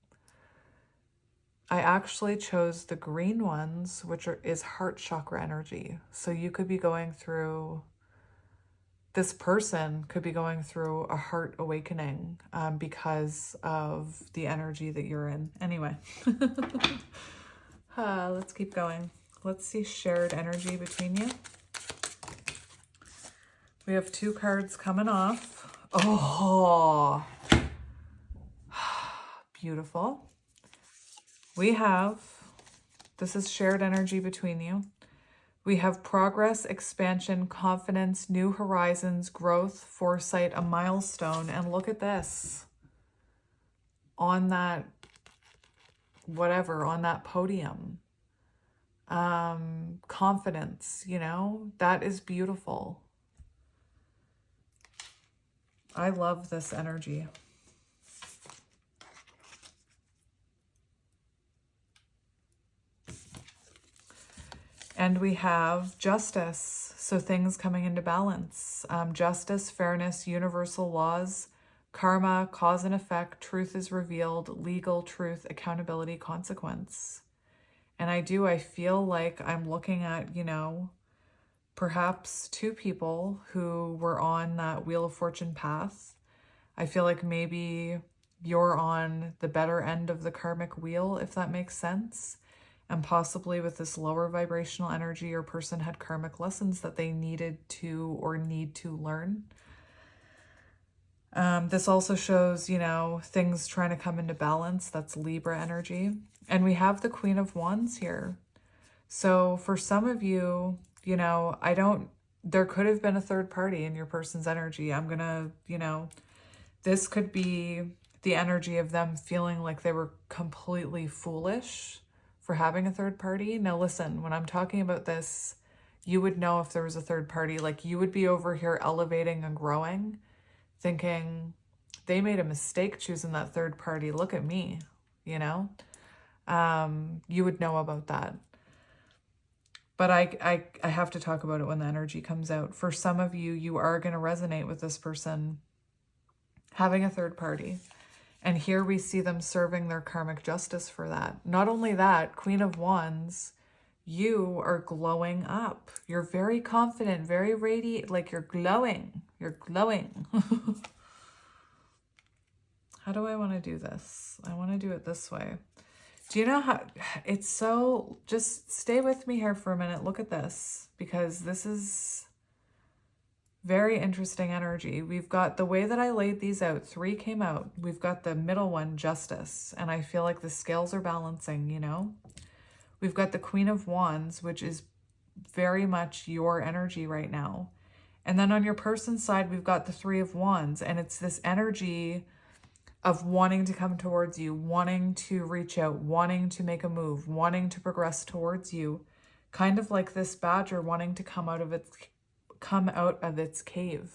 I actually chose the green ones, which is heart chakra energy. So you could be going through, this person could be going through a heart awakening because of the energy that you're in. Anyway, let's keep going. Let's see shared energy between you. We have two cards coming off. Oh, beautiful. We have, this is shared energy between you. We have progress, expansion, confidence, new horizons, growth, foresight, a milestone. And look at this. On that, whatever, on that podium. Confidence, you know, that is beautiful. I love this energy. And we have justice, so things coming into balance. Justice, fairness, universal laws, karma, cause and effect, truth is revealed, legal truth, accountability, consequence. And I feel like I'm looking at, you know, perhaps two people who were on that Wheel of Fortune path. I feel like maybe you're on the better end of the karmic wheel, if that makes sense. And possibly with this lower vibrational energy, your person had karmic lessons that they needed to or need to learn. This also shows, you know, things trying to come into balance. That's Libra energy. And we have the Queen of Wands here. So for some of you, you know, there could have been a third party in your person's energy. I'm going to, you know, this could be the energy of them feeling like they were completely foolish for having a third party. Now listen, when I'm talking about this, you would know if there was a third party. Like, you would be over here elevating and growing, thinking they made a mistake choosing that third party. Look at me, you know? You would know about that. But I have to talk about it when the energy comes out. For some of you, you are going to resonate with this person having a third party. And here we see them serving their karmic justice for that. Not only that, Queen of Wands, you are glowing up. You're very confident, very radiant, like you're glowing. You're glowing. How do I want to do this? I want to do it this way. Do you know how it's so, just stay with me here for a minute. Look at this, because this is very interesting energy. We've got the way that I laid these out, 3 came out. We've got the middle one, justice. And I feel like the scales are balancing, you know? We've got the Queen of Wands, which is very much your energy right now. And then on your person's side, we've got the 3 of Wands. And it's this energy of wanting to come towards you, wanting to reach out, wanting to make a move, wanting to progress towards you. Kind of like this badger wanting to come out of its come out of its cave.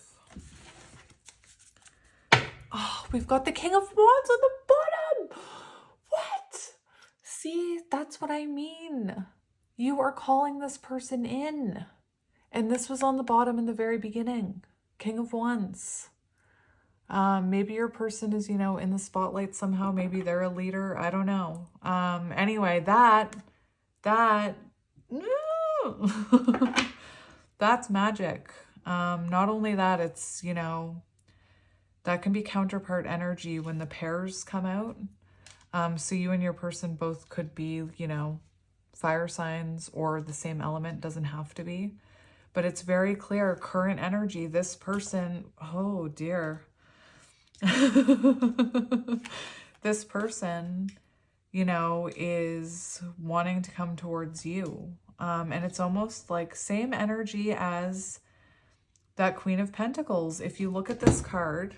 Oh, we've got the King of Wands on the bottom. What? See, that's what I mean. You are calling this person in. And this was on the bottom in the very beginning. King of Wands. Maybe your person is, you know, in the spotlight somehow. Maybe they're a leader. I don't know. Anyway, that, that's magic. Not only that, it's, you know, that can be counterpart energy when the pairs come out. So you and your person both could be, you know, fire signs or the same element, doesn't have to be. But it's very clear, current energy, this person, oh dear. This person, you know, is wanting to come towards you. And it's almost like same energy as that Queen of Pentacles. If you look at this card,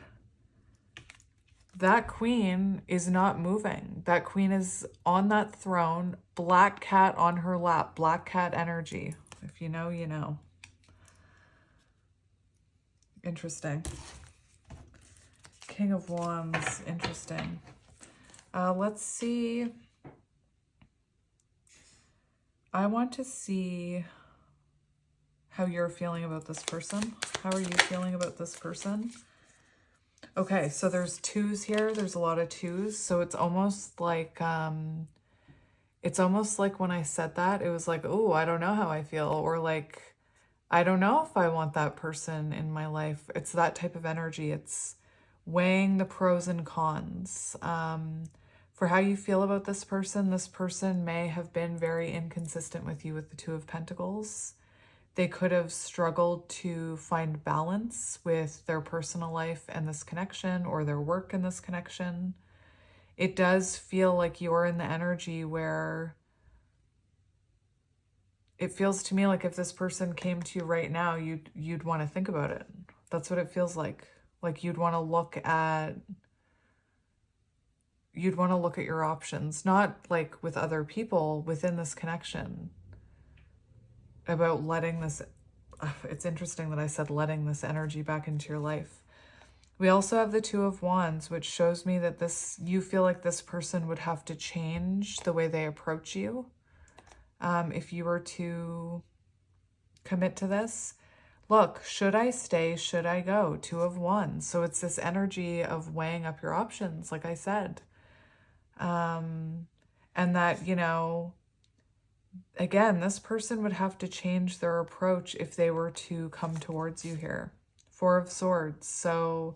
that queen is not moving. That queen is on that throne, black cat on her lap, black cat energy. If you know, you know. Interesting. King of Wands, interesting. Let's see. I want to see how you're feeling about this person. How are you feeling about this person? Okay, so there's twos here. There's a lot of twos. So it's almost like when I said that, it was like, oh, I don't know how I feel. Or like, I don't know if I want that person in my life. It's that type of energy. It's weighing the pros and cons. For how you feel about this person may have been very inconsistent with you with the Two of Pentacles. They could have struggled to find balance with their personal life and this connection, or their work and this connection. It does feel like you're in the energy where it feels to me like if this person came to you right now, you'd want to think about it. That's what it feels like. Like you'd want to look at your options, not like with other people within this connection, about letting this, it's interesting that I said letting this energy back into your life. We also have the Two of Wands, which shows me that you feel like this person would have to change the way they approach you. If you were to commit to this, look, should I stay? Should I go? Two of Wands. So it's this energy of weighing up your options, like I said. And that, you know, again, this person would have to change their approach if they were to come towards you here. Four of Swords. So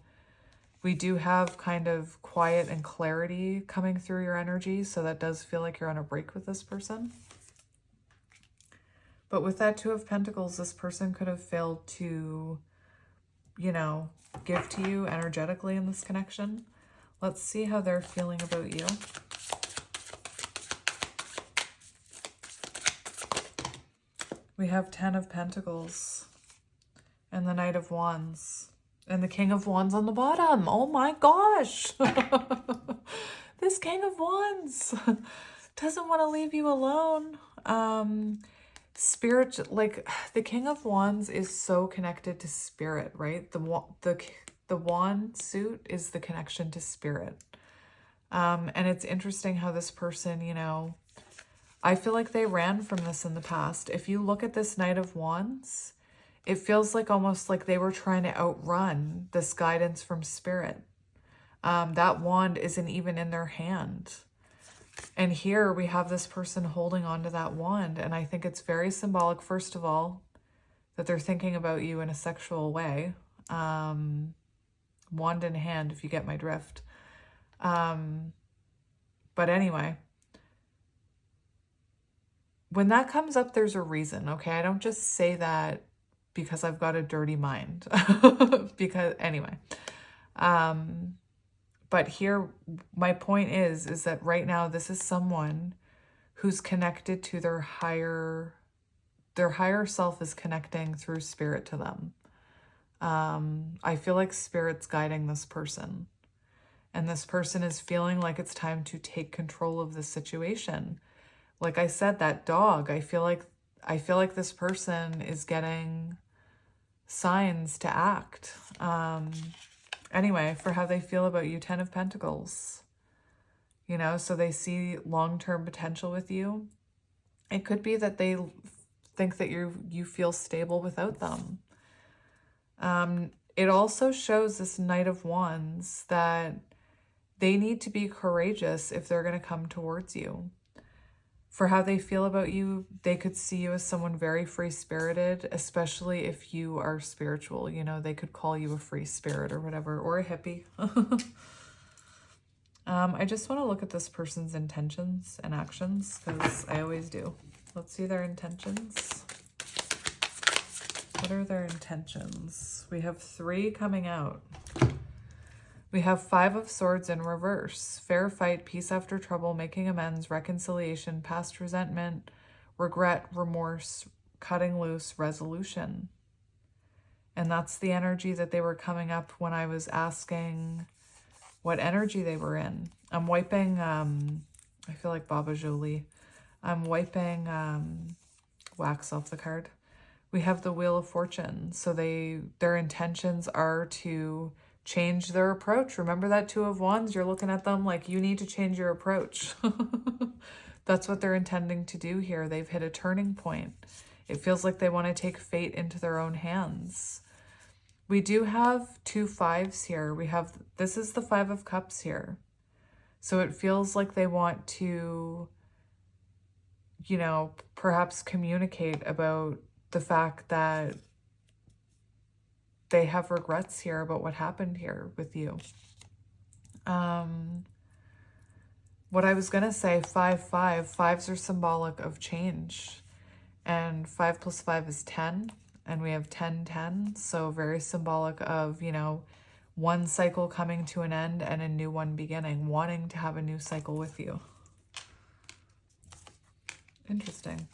we do have kind of quiet and clarity coming through your energy. So that does feel like you're on a break with this person. But with that Two of Pentacles, this person could have failed to, you know, give to you energetically in this connection. Let's see how they're feeling about you. We have Ten of Pentacles and the Knight of Wands and the King of Wands on the bottom. Oh my gosh. This King of Wands doesn't want to leave you alone. Spirit, like the King of Wands is so connected to spirit, right? The wand suit is the connection to spirit. And it's interesting how this person, you know, I feel like they ran from this in the past. If you look at this Knight of Wands, it feels like almost like they were trying to outrun this guidance from spirit. That wand isn't even in their hand. And here we have this person holding on to that wand. And I think it's very symbolic, first of all, that they're thinking about you in a sexual way. Wand in hand, if you get my drift. But anyway, when that comes up, there's a reason, okay? I don't just say that because I've got a dirty mind. Because anyway, but here, my point is that right now, this is someone who's connected to their higher self is connecting through spirit to them. I feel like spirit's guiding this person. And this person is feeling like it's time to take control of the situation. Like I said, that dog, I feel like this person is getting signs to act. Anyway, for how they feel about you, 10 of Pentacles. You know, so they see long-term potential with you. It could be that they think that you feel stable without them. It also shows this Knight of Wands that they need to be courageous if they're going to come towards you. For how they feel about you, they could see you as someone very free-spirited, especially if you are spiritual. You know, they could call you a free spirit or whatever, or a hippie. I just want to look at this person's intentions and actions, because I always do. Let's see their intentions. What are their intentions? We have 3 coming out. We have 5 of Swords in reverse. Fair fight, peace after trouble, making amends, reconciliation, past resentment, regret, remorse, cutting loose, resolution. And that's the energy that they were coming up when I was asking what energy they were in. I'm wiping, I feel like Baba Jolie. I'm wiping wax off the card. We have the Wheel of Fortune. So their intentions are to change their approach. Remember that 2 of Wands? You're looking at them like you need to change your approach. That's what they're intending to do here. They've hit a turning point. It feels like they want to take fate into their own hands. We do have 2 5s here. This is the 5 of Cups here. So it feels like they want to, you know, perhaps communicate about the fact that they have regrets here about what happened here with you. What I was going to say, 5-5. 5s are symbolic of change. And 5 plus 5 is 10. And we have 10-10. So very symbolic of, you know, one cycle coming to an end and a new one beginning. Wanting to have a new cycle with you. Interesting.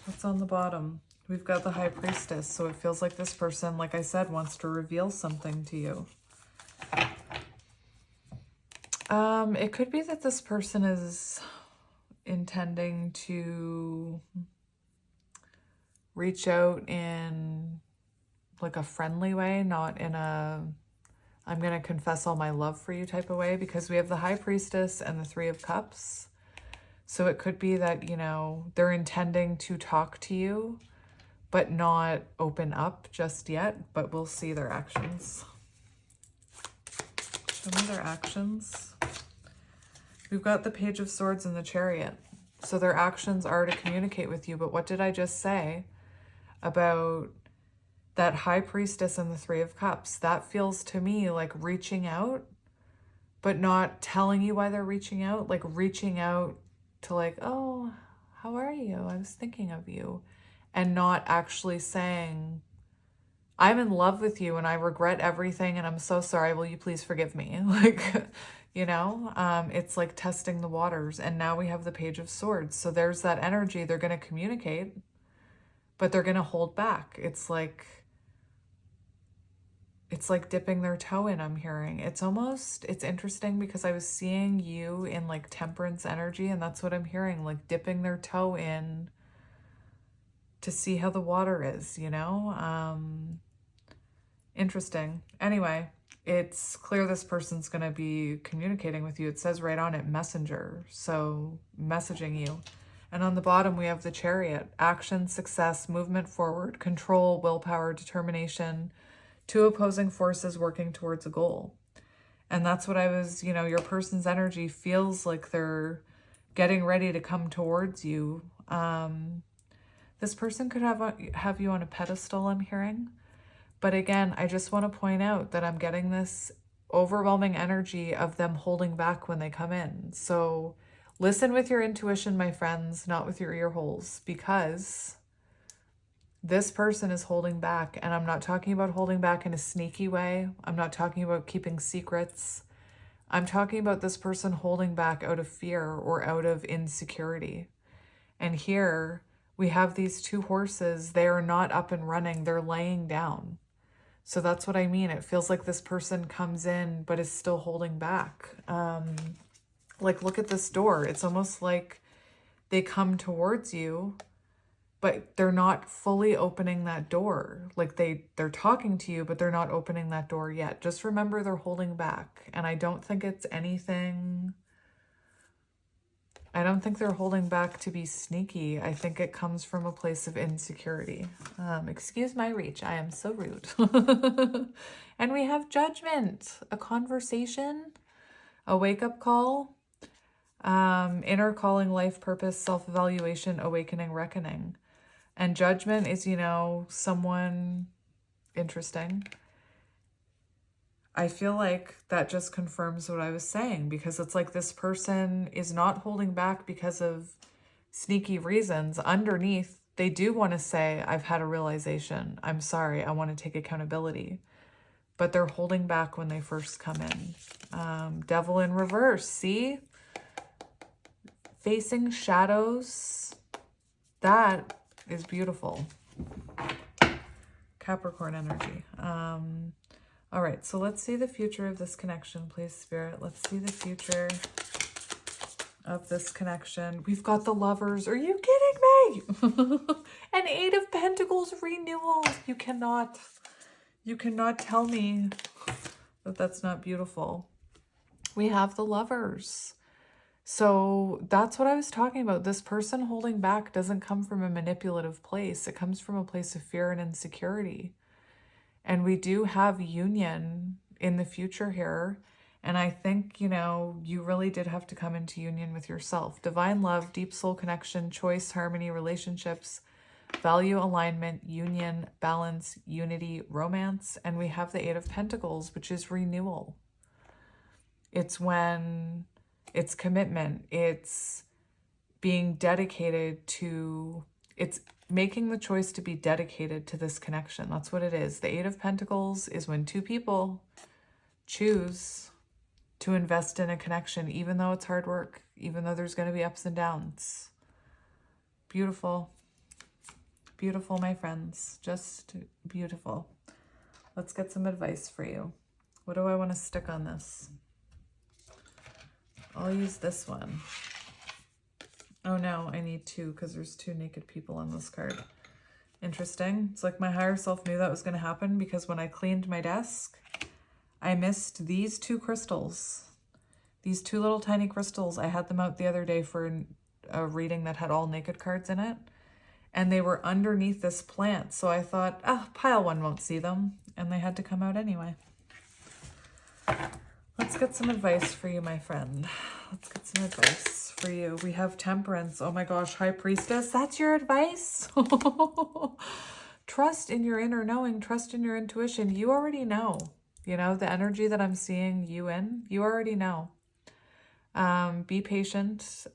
What's on the bottom? We've got the High Priestess, so it feels like this person, like I said, wants to reveal something to you. It could be that this person is intending to reach out in like a friendly way, not in a I'm going to confess all my love for you type of way, because we have the High Priestess and the 3 of Cups. So it could be that, you know, they're intending to talk to you, but not open up just yet, but we'll see their actions. Show me their actions. We've got the Page of Swords and the Chariot. So their actions are to communicate with you, but what did I just say about that High Priestess and the 3 of Cups? That feels to me like reaching out, but not telling you why they're reaching out, like reaching out to like, oh, how are you? I was thinking of you. And not actually saying, I'm in love with you and I regret everything and I'm so sorry. Will you please forgive me? Like, you know, it's like testing the waters. And now we have the Page of Swords. So there's that energy. They're going to communicate, but they're going to hold back. It's like dipping their toe in, I'm hearing. It's interesting because I was seeing you in like Temperance energy, and that's what I'm hearing, like dipping their toe in to see how the water is, you know? Interesting. Anyway, it's clear this person's going to be communicating with you. It says right on it, messenger. So messaging you. And on the bottom, we have the Chariot. Action, success, movement forward, control, willpower, determination, 2 opposing forces working towards a goal. And that's what I was, you know, your person's energy feels like they're getting ready to come towards you. This person could have you on a pedestal, I'm hearing. But again, I just want to point out that I'm getting this overwhelming energy of them holding back when they come in. So listen with your intuition, my friends, not with your ear holes, because this person is holding back. And I'm not talking about holding back in a sneaky way. I'm not talking about keeping secrets. I'm talking about this person holding back out of fear or out of insecurity. And here we have these 2 horses. They are not up and running. They're laying down. So that's what I mean. It feels like this person comes in, but is still holding back. Like, look at this door. It's almost like they come towards you, but they're not fully opening that door. Like they're talking to you, but they're not opening that door yet. Just remember they're holding back. And I don't think it's anything. I don't think they're holding back to be sneaky. I think it comes from a place of insecurity. Excuse my reach. I am so rude. And we have judgment, a conversation, a wake-up call, inner calling, life purpose, self-evaluation, awakening, reckoning. And judgment is, you know, someone interesting. I feel like that just confirms what I was saying, because it's like this person is not holding back because of sneaky reasons. Underneath, they do want to say, I've had a realization. I'm sorry. I want to take accountability. But they're holding back when they first come in. Devil in reverse. See? Facing shadows. That is beautiful. Capricorn energy. All right, so let's see the future of this connection, please, Spirit. Let's see the future of this connection. We've got the Lovers. Are you kidding me? An Eight of Pentacles renewal. You cannot tell me that that's not beautiful. We have the Lovers. So that's what I was talking about. This person holding back doesn't come from a manipulative place. It comes from a place of fear and insecurity. And we do have union in the future here. And I think, you know, you really did have to come into union with yourself. Divine love, deep soul connection, choice, harmony, relationships, value alignment, union, balance, unity, romance. And we have the Eight of Pentacles, which is renewal. It's when it's commitment. It's being dedicated to, it's making the choice to be dedicated to this connection. That's what it is. The Eight of Pentacles is when two people choose to invest in a connection, even though it's hard work, even though there's going to be ups and downs. Beautiful. Beautiful, my friends. Just beautiful. Let's get some advice for you. What do I want to stick on this? I'll use this one. Oh no, I need two because there's two naked people on this card. Interesting. It's like my higher self knew that was going to happen, because when I cleaned my desk, I missed these two crystals. These two little tiny crystals. I had them out the other day for a reading that had all naked cards in it. And they were underneath this plant. So I thought, pile one won't see them. And they had to come out anyway. Let's get some advice for you, my friend. Let's get some advice for you. We have Temperance. Oh my gosh, High Priestess. That's your advice? Trust in your inner knowing. Trust in your intuition. You already know. You know, the energy that I'm seeing you in, you already know. Be patient.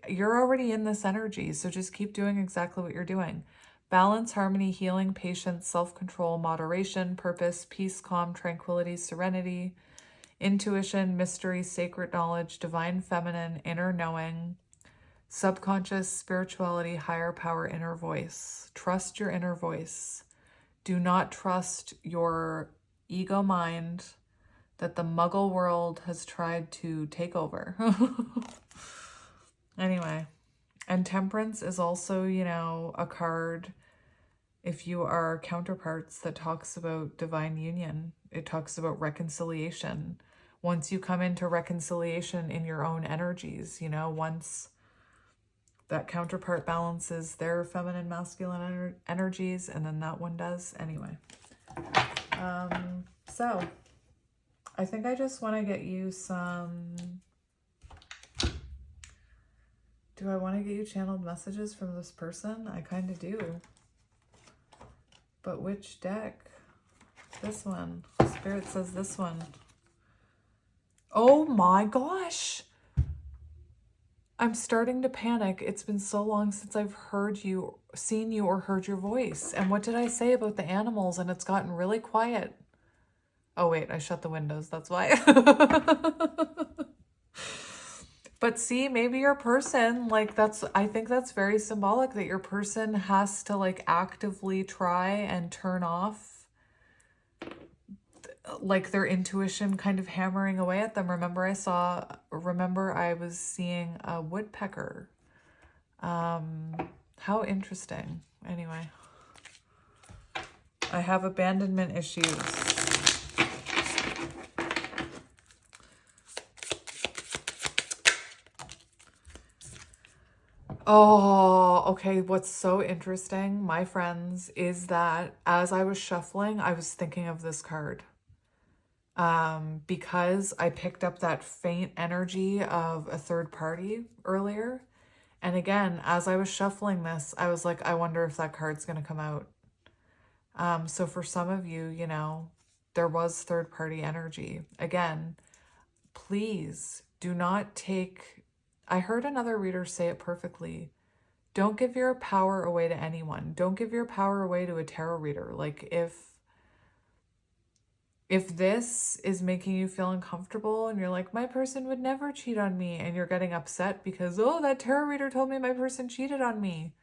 You're already in this energy, so just keep doing exactly what you're doing. Balance, harmony, healing, patience, self-control, moderation, purpose, peace, calm, tranquility, serenity, intuition, mystery, sacred knowledge, divine feminine, inner knowing, subconscious, spirituality, higher power, inner voice. Trust your inner voice. Do not trust your ego mind that the muggle world has tried to take over. Anyway, and Temperance is also, you know, a card, if you are counterparts, that talks about divine union. It talks about reconciliation. Once you come into reconciliation in your own energies, you know, once that counterpart balances their feminine, masculine energies, and then that one does. Anyway, so I think I just want to get you some... Do I want to get you channeled messages from this person? I kind of do. But which deck? This one. Spirit says this one. Oh my gosh. I'm starting to panic. It's been so long since I've heard you, seen you, or heard your voice. And what did I say about the animals? And it's gotten really quiet. Oh wait, I shut the windows. That's why. But see, maybe your person, like I think that's very symbolic that your person has to like actively try and turn off like their intuition kind of hammering away at them. Remember I was seeing a woodpecker How interesting. Anyway, I have abandonment issues. Oh, okay. What's so interesting, my friends, is that as I was shuffling, I was thinking of this card. Because I picked up that faint energy of a third party earlier. And again, as I was shuffling this, I was like, I wonder if that card's going to come out. So for some of you, you know, there was third party energy. Again, please do not take, I heard another reader say it perfectly. Don't give your power away to anyone. Don't give your power away to a tarot reader. Like if this is making you feel uncomfortable and you're like, my person would never cheat on me, and you're getting upset because, oh, that tarot reader told me my person cheated on me,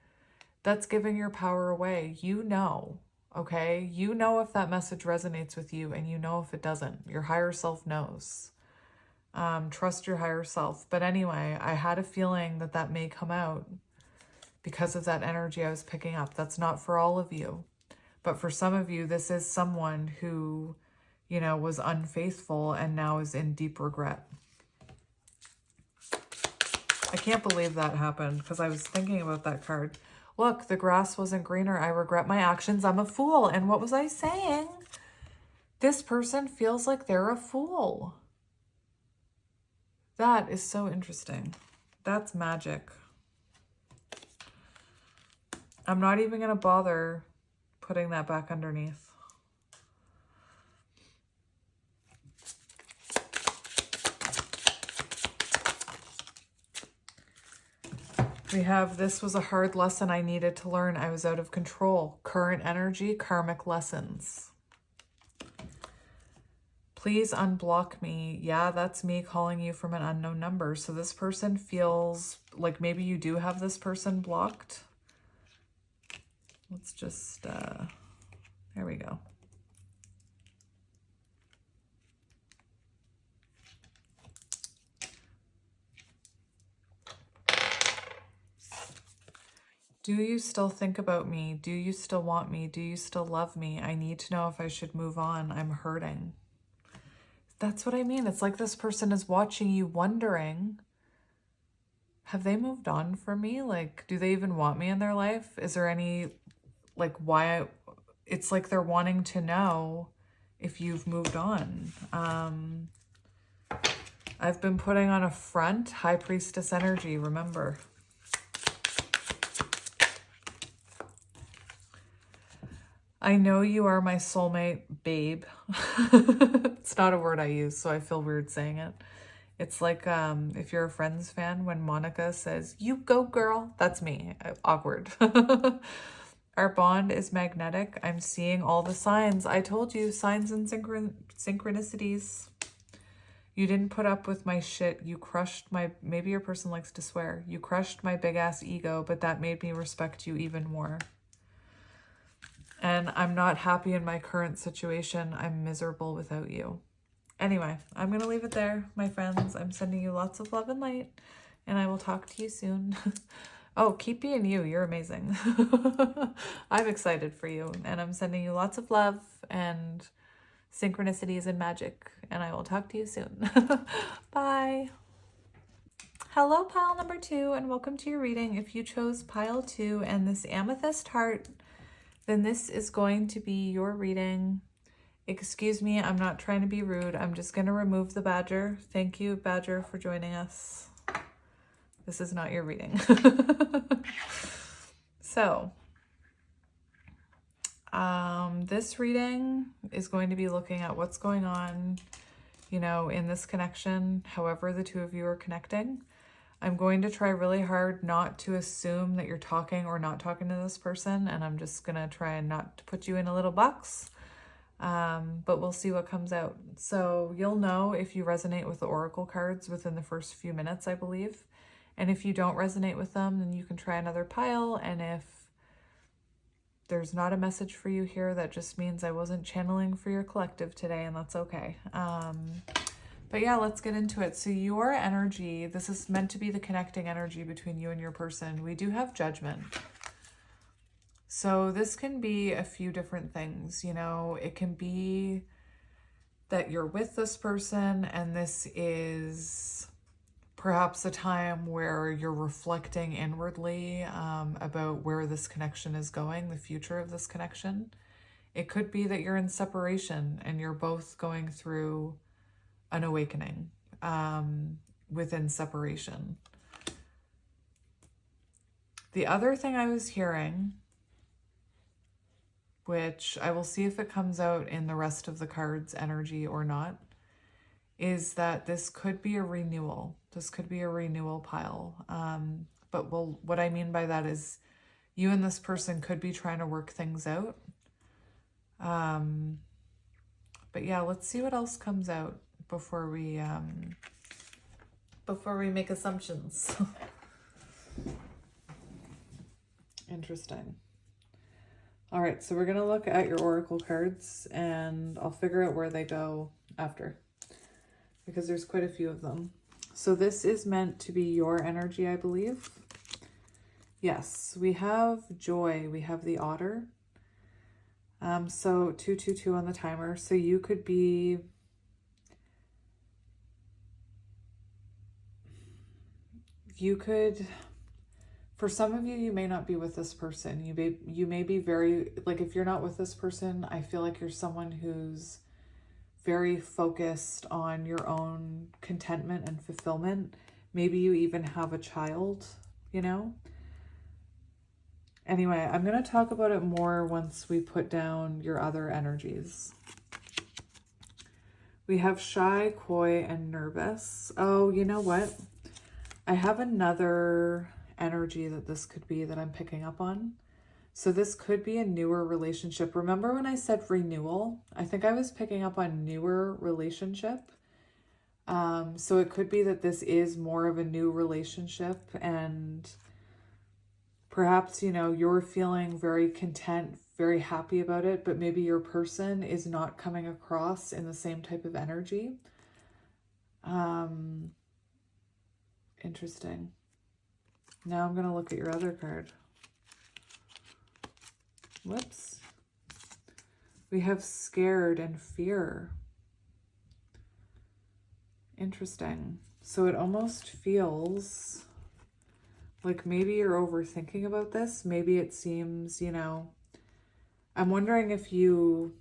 that's giving your power away. You know, okay? You know if that message resonates with you, and you know if it doesn't. Your higher self knows. Trust your higher self. But anyway, I had a feeling that that may come out because of that energy I was picking up. That's not for all of you. But for some of you, this is someone who, you know, was unfaithful and now is in deep regret. I can't believe that happened because I was thinking about that card. Look, the grass wasn't greener. I regret my actions. I'm a fool. And what was I saying? This person feels like they're a fool. That is so interesting. That's magic. I'm not even going to bother putting that back underneath. We have, this was a hard lesson I needed to learn. I was out of control. Current energy, karmic lessons. Please unblock me. Yeah, that's me calling you from an unknown number. So this person feels like maybe you do have this person blocked. Let's just, there we go. Do you still think about me? Do you still want me? Do you still love me? I need to know if I should move on. I'm hurting. That's what I mean. It's like this person is watching you wondering, have they moved on from me? Like, do they even want me in their life? Is there any, like, why? It's like they're wanting to know if you've moved on. I've been putting on a front, High Priestess energy, remember. I know you are my soulmate, babe. It's not a word I use, so I feel weird saying it. It's like if you're a Friends fan, when Monica says, you go girl, that's me. Awkward. Our bond is magnetic. I'm seeing all the signs. I told you, signs and synchronicities. You didn't put up with my shit. You crushed my, maybe your person likes to swear. You crushed my big ass ego, but that made me respect you even more. And I'm not happy in my current situation. I'm miserable without you. Anyway, I'm going to leave it there, my friends. I'm sending you lots of love and light, and I will talk to you soon. Oh, keep being you. You're amazing. I'm excited for you, and I'm sending you lots of love and synchronicities and magic, and I will talk to you soon. Bye. Hello, pile number 2, and welcome to your reading. If you chose pile 2 and this amethyst heart, then this is going to be your reading. Excuse me, I'm not trying to be rude. I'm just going to remove the badger. Thank you, badger, for joining us. This is not your reading. So, this reading is going to be looking at what's going on, you know, in this connection, however the two of you are connecting. I'm going to try really hard not to assume that you're talking or not talking to this person, and I'm just going to try and not to put you in a little box, but we'll see what comes out. So you'll know if you resonate with the oracle cards within the first few minutes, I believe. And if you don't resonate with them, then you can try another pile, and if there's not a message for you here, that just means I wasn't channeling for your collective today, and that's okay. But yeah, let's get into it. So your energy, this is meant to be the connecting energy between you and your person. We do have Judgment. So this can be a few different things. You know, it can be that you're with this person and this is perhaps a time where you're reflecting inwardly about where this connection is going, the future of this connection. It could be that you're in separation and you're both going through an awakening within separation. The other thing I was hearing, which I will see if it comes out in the rest of the cards' energy or not, is that this could be a renewal. This could be a renewal pile. But what I mean by that is you and this person could be trying to work things out. But yeah, let's see what else comes out before we make assumptions. Interesting. All right, so we're going to look at your oracle cards and I'll figure out where they go after, because there's quite a few of them. So this is meant to be your energy, I believe. Yes, we have joy. We have the otter. So 222 on the timer. So you could be for some of you, you may not be with this person. You may be very, like, if you're not with this person, I feel like you're someone who's very focused on your own contentment and fulfillment. Maybe you even have a child, you know? Anyway, I'm going to talk about it more once we put down your other energies. We have shy, coy, and nervous. Oh, you know what? I have another energy that this could be that I'm picking up on. So this could be a newer relationship. Remember when I said renewal? I think I was picking up on newer relationship. So it could be that this is more of a new relationship and perhaps, you know, you're feeling very content, very happy about it, but maybe your person is not coming across in the same type of energy. Interesting. Now I'm going to look at your other card. Whoops. We have scared and fear. Interesting. So it almost feels like maybe you're overthinking about this. Maybe it seems, you know, I'm wondering if you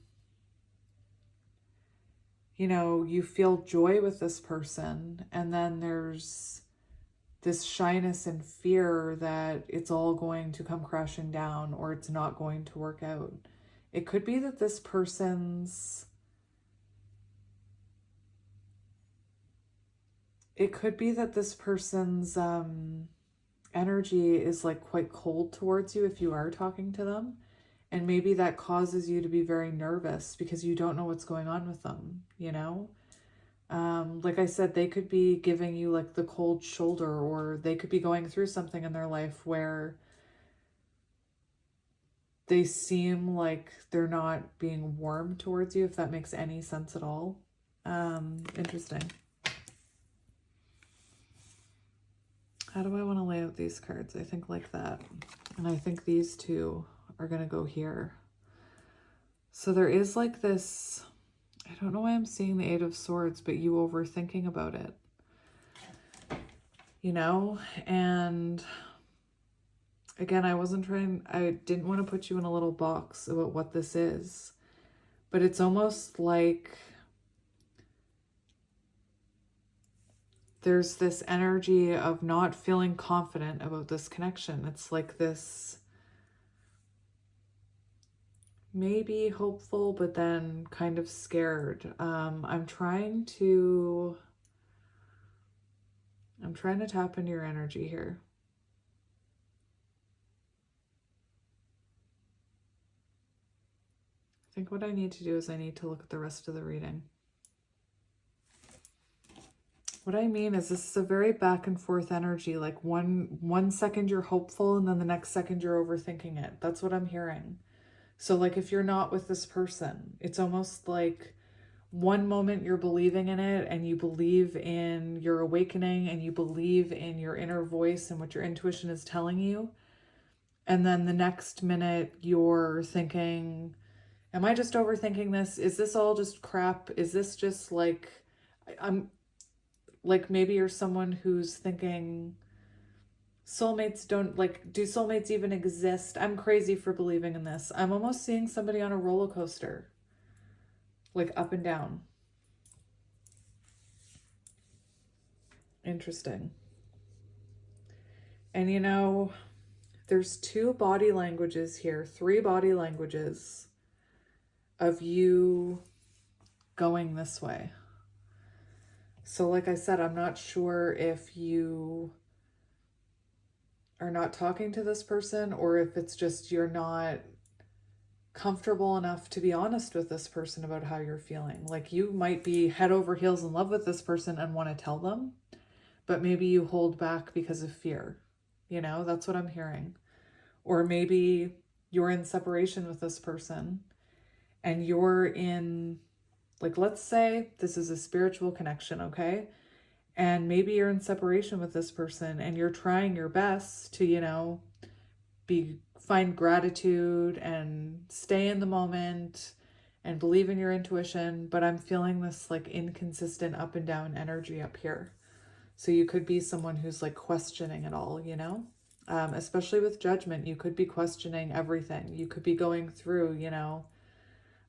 feel joy with this person and then there's this shyness and fear that it's all going to come crashing down or it's not going to work out. It could be that this person's energy is like quite cold towards you if you are talking to them. And maybe that causes you to be very nervous because you don't know what's going on with them, you know? Like I said, they could be giving you like the cold shoulder, or they could be going through something in their life where they seem like they're not being warm towards you, if that makes any sense at all. Interesting. How do I want to lay out these cards? I think like that. And I think these two are going to go here. So there is like this, I don't know why I'm seeing the Eight of Swords, but you overthinking about it, you know? And again, I didn't want to put you in a little box about what this is, but it's almost like there's this energy of not feeling confident about this connection. It's like this maybe hopeful, but then kind of scared. I'm trying to tap into your energy here. I think what I need to do is I need to look at the rest of the reading. What I mean is this is a very back and forth energy. Like one second you're hopeful and then the next second you're overthinking it. That's what I'm hearing. So like if you're not with this person, it's almost like one moment you're believing in it and you believe in your awakening and you believe in your inner voice and what your intuition is telling you. And then the next minute you're thinking, am I just overthinking this? Is this all just crap? Is this just like, I'm like, maybe you're someone who's thinking soulmates don't, like, do soulmates even exist? I'm crazy for believing in this. I'm almost seeing somebody on a roller coaster, like up and down. Interesting. And you know, there's 2 body languages here, 3 body languages of you going this way. So like I said, I'm not sure if you are not talking to this person or if it's just you're not comfortable enough to be honest with this person about how you're feeling. Like you might be head over heels in love with this person and want to tell them, but maybe you hold back because of fear. You know, that's what I'm hearing. Or maybe you're in separation with this person and you're in, like, let's say this is a spiritual connection, okay? And maybe you're in separation with this person and you're trying your best to, you know, find gratitude and stay in the moment and believe in your intuition, but I'm feeling this like inconsistent up and down energy up here. So you could be someone who's like questioning it all, you know? Especially with judgment, you could be questioning everything. You could be going through, you know,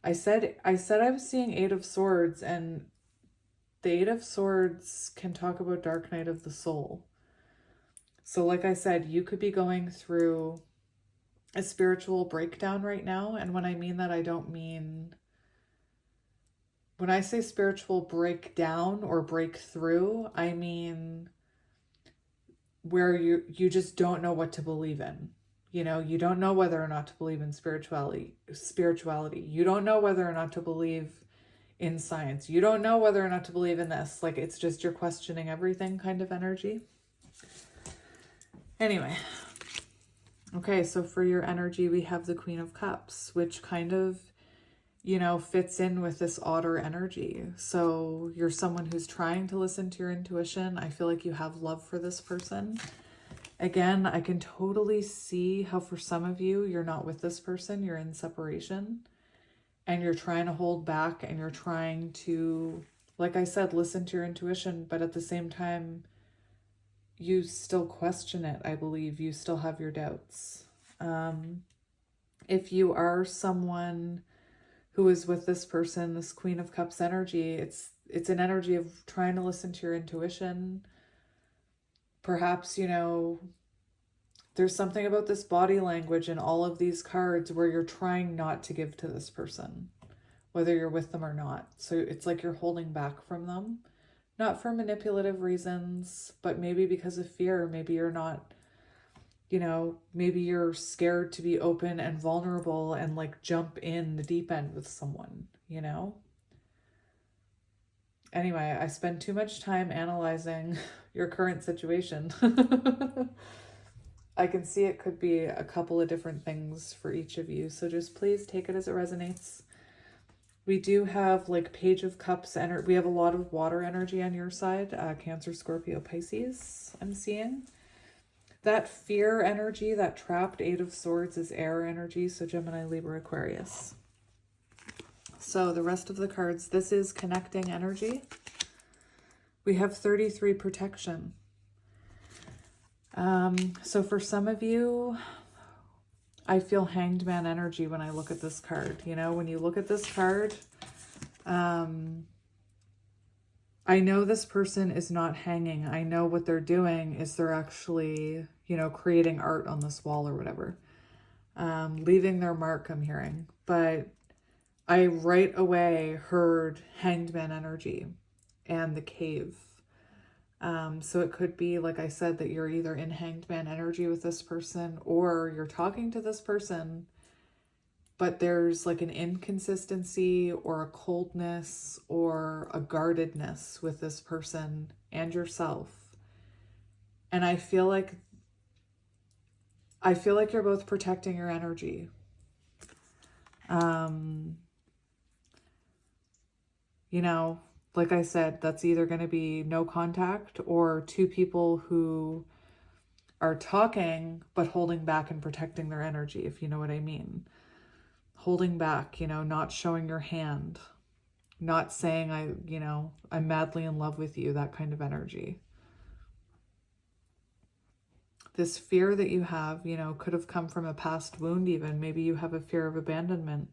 I said I was seeing 8 of Swords, and the 8 of Swords can talk about dark night of the soul. So like I said, you could be going through a spiritual breakdown right now. And when I mean that, I don't mean, when I say spiritual breakdown or breakthrough, I mean where you just don't know what to believe in. You know, you don't know whether or not to believe in spirituality. You don't know whether or not to believe in science. You don't know whether or not to believe in this. Like, it's just you're questioning everything kind of energy. Anyway. Okay, so for your energy, we have the Queen of Cups, which kind of, you know, fits in with this otter energy. So you're someone who's trying to listen to your intuition. I feel like you have love for this person. Again, I can totally see how for some of you, you're not with this person, you're in separation and you're trying to hold back and you're trying to, like I said, listen to your intuition, but at the same time, you still question it, I believe. You still have your doubts. If you are someone who is with this person, this Queen of Cups energy, it's an energy of trying to listen to your intuition. Perhaps, you know, there's something about this body language and all of these cards where you're trying not to give to this person, whether you're with them or not. So it's like you're holding back from them. Not for manipulative reasons, but maybe because of fear. Maybe you're not, you know, maybe you're scared to be open and vulnerable and like jump in the deep end with someone, you know? Anyway, I spend too much time analyzing your current situation. I can see it could be a couple of different things for each of you. So just please take it as it resonates. We do have like Page of Cups energy. We have a lot of water energy on your side. Cancer, Scorpio, Pisces, I'm seeing. That fear energy, that trapped 8 of Swords is air energy. So Gemini, Libra, Aquarius. So the rest of the cards, this is connecting energy. We have 33 protection. So for some of you, I feel Hanged Man energy when I look at this card. You know, when you look at this card, I know this person is not hanging. I know what they're doing is they're actually, you know, creating art on this wall or whatever. Leaving their mark, I'm hearing. But I right away heard Hanged Man energy and the cave. So it could be, like I said, that you're either in Hanged Man energy with this person or you're talking to this person, but there's like an inconsistency or a coldness or a guardedness with this person and yourself. And I feel like you're both protecting your energy. You know, like I said, that's either going to be no contact or two people who are talking but holding back and protecting their energy, if you know what I mean. Holding back, you know, not showing your hand, not saying I'm madly in love with you, that kind of energy. This fear that you have, you know, could have come from a past wound even. Maybe you have a fear of abandonment.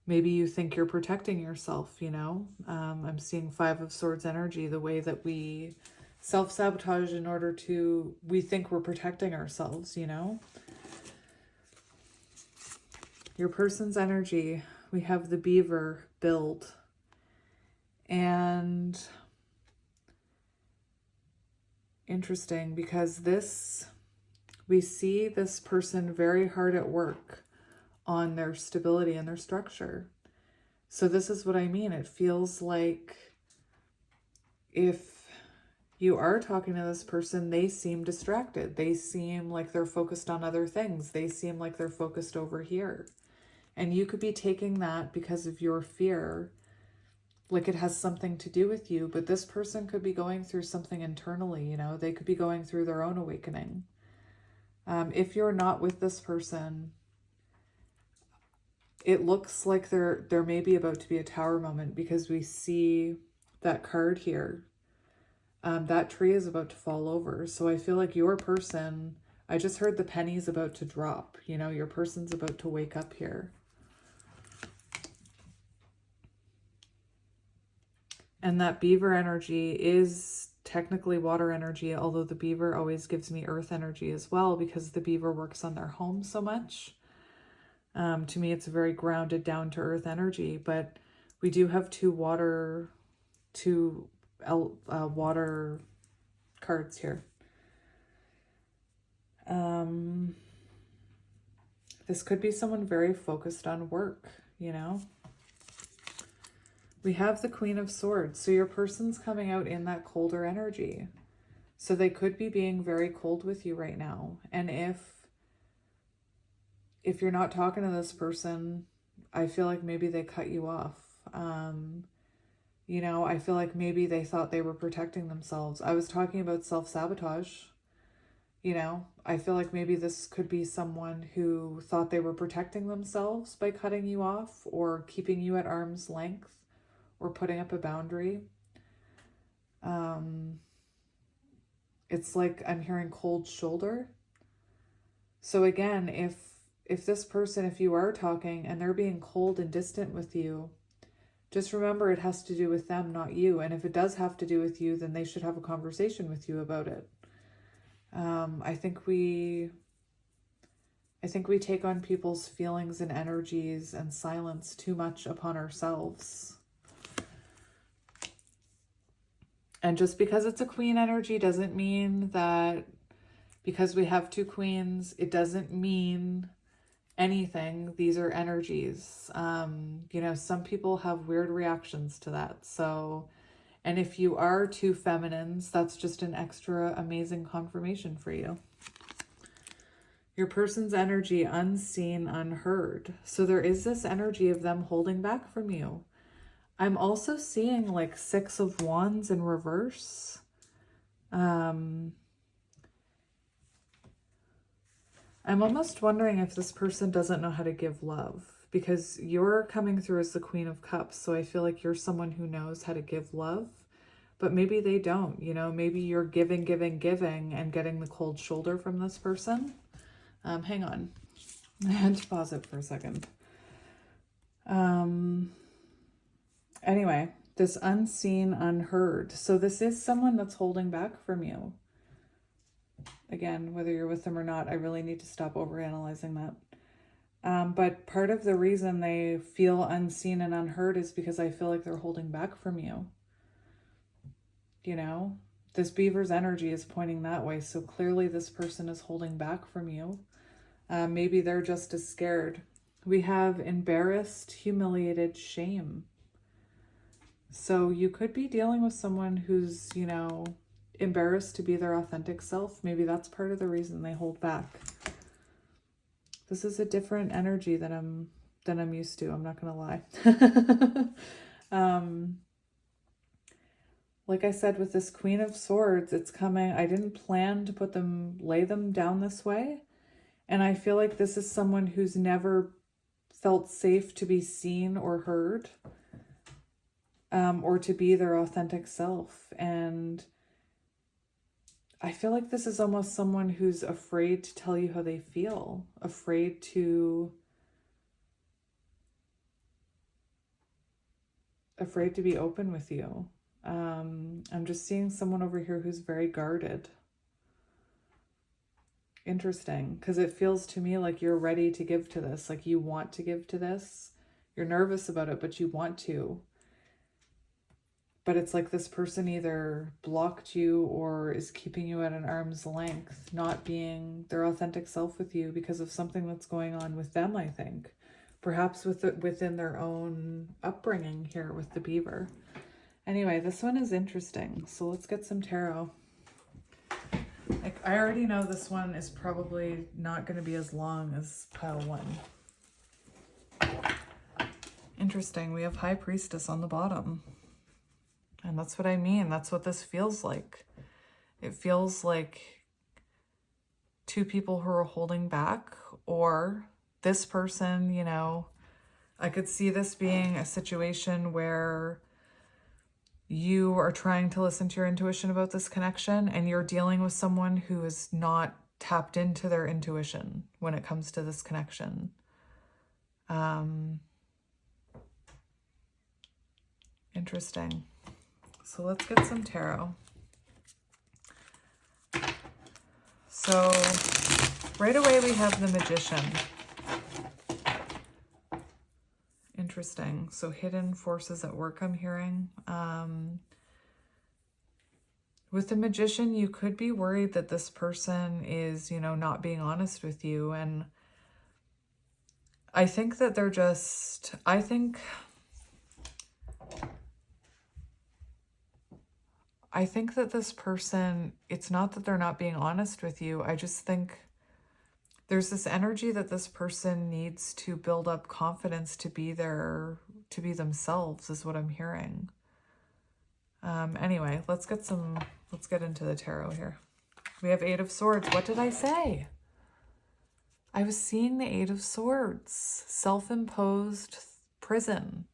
Maybe you think you're protecting yourself, you know. I'm seeing Five of Swords energy, the way that we self-sabotage in order to, we think we're protecting ourselves, you know. Your person's energy, we have the beaver build. And interesting, because this, we see this person very hard at work on their stability and their structure. So this is what I mean. It feels like if you are talking to this person, they seem distracted. They seem like they're focused on other things. They seem like they're focused over here. And you could be taking that because of your fear, like it has something to do with you, but this person could be going through something internally, you know, they could be going through their own awakening. If you're not with this person, it looks like there may be about to be a tower moment, because we see that card here. That tree is about to fall over. So I feel like your person, I just heard the pennies about to drop, you know, your person's about to wake up here. And that beaver energy is technically water energy, although the beaver always gives me earth energy as well, because the beaver works on their home so much. To me, it's a very grounded, down to earth energy, but we do have two water cards here. This could be someone very focused on work, you know. We have the Queen of Swords. So your person's coming out in that colder energy. So they could be being very cold with you right now. And if you're not talking to this person, I feel like maybe they cut you off. You know, I feel like maybe they thought they were protecting themselves. I was talking about self-sabotage. You know, I feel like maybe this could be someone who thought they were protecting themselves by cutting you off or keeping you at arm's length, or putting up a boundary. It's like I'm hearing cold shoulder. So again, if this person, if you are talking and they're being cold and distant with you, just remember it has to do with them, not you. And if it does have to do with you, then they should have a conversation with you about it. I think we take on people's feelings and energies and silence too much upon ourselves. And just because it's a queen energy doesn't mean that, because we have two queens, it doesn't mean anything. These are energies. You know, some people have weird reactions to that. So, and if you are two feminines, that's just an extra amazing confirmation for you. Your person's energy, unseen, unheard. So there is this energy of them holding back from you. I'm also seeing like Six of Wands in reverse. I'm almost wondering if this person doesn't know how to give love, because you're coming through as the Queen of Cups. So I feel like you're someone who knows how to give love, but maybe they don't, you know, maybe you're giving and getting the cold shoulder from this person. Hang on. I had to pause it for a second. Anyway, this unseen, unheard. So this is someone that's holding back from you. Again, whether you're with them or not, I really need to stop overanalyzing that. But part of the reason they feel unseen and unheard is because I feel like they're holding back from you. You know, this beaver's energy is pointing that way. So clearly this person is holding back from you. Maybe they're just as scared. We have embarrassed, humiliated, shame. So you could be dealing with someone who's, you know, embarrassed to be their authentic self. Maybe that's part of the reason they hold back. This is a different energy than I'm used to. I'm not going to lie. Like I said, with this Queen of Swords, it's coming. I didn't plan to lay them down this way. And I feel like this is someone who's never felt safe to be seen or heard, or to be their authentic self. And I feel like this is almost someone who's afraid to tell you how they feel, afraid to be open with you. I'm just seeing someone over here who's very guarded. Interesting, because it feels to me like you're ready to give to this, like you want to give to this. You're nervous about it, but you want to. But it's like this person either blocked you or is keeping you at an arm's length, not being their authentic self with you because of something that's going on with them, I think. Perhaps within their own upbringing here with the beaver. Anyway, this one is interesting. So let's get some tarot. Like, I already know this one is probably not going to be as long as pile 1. Interesting. We have High Priestess on the bottom. And that's what I mean. That's what this feels like. It feels like 2 people who are holding back, or this person, you know, I could see this being a situation where you are trying to listen to your intuition about this connection and you're dealing with someone who is not tapped into their intuition when it comes to this connection. Interesting. So let's get some tarot. So right away we have the Magician. Interesting. So hidden forces at work, I'm hearing. With the Magician, you could be worried that this person is, you know, not being honest with you. And I think that they're just, I think that this person, it's not that they're not being honest with you. I just think there's this energy that this person needs to build up confidence to be themselves, is what I'm hearing. Anyway, let's get into the tarot here. We have 8 of Swords. What did I say? I was seeing the 8 of Swords. Self-imposed prison.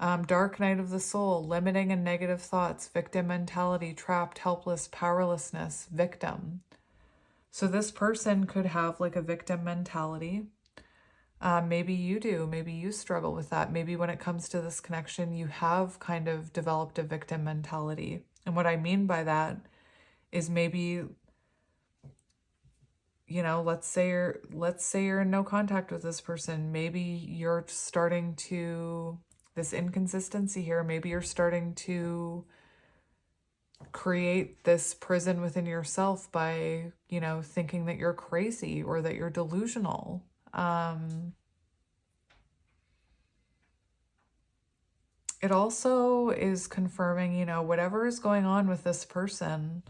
Dark night of the soul, limiting and negative thoughts, victim mentality, trapped, helpless, powerlessness, victim. So this person could have like a victim mentality. Maybe you do. Maybe you struggle with that. Maybe when it comes to this connection, you have kind of developed a victim mentality. And what I mean by that is maybe, you know, let's say you're in no contact with this person. Maybe you're starting to, this inconsistency here, maybe you're starting to create this prison within yourself by, you know, thinking that you're crazy or that you're delusional. It also is confirming, you know, whatever is going on with this person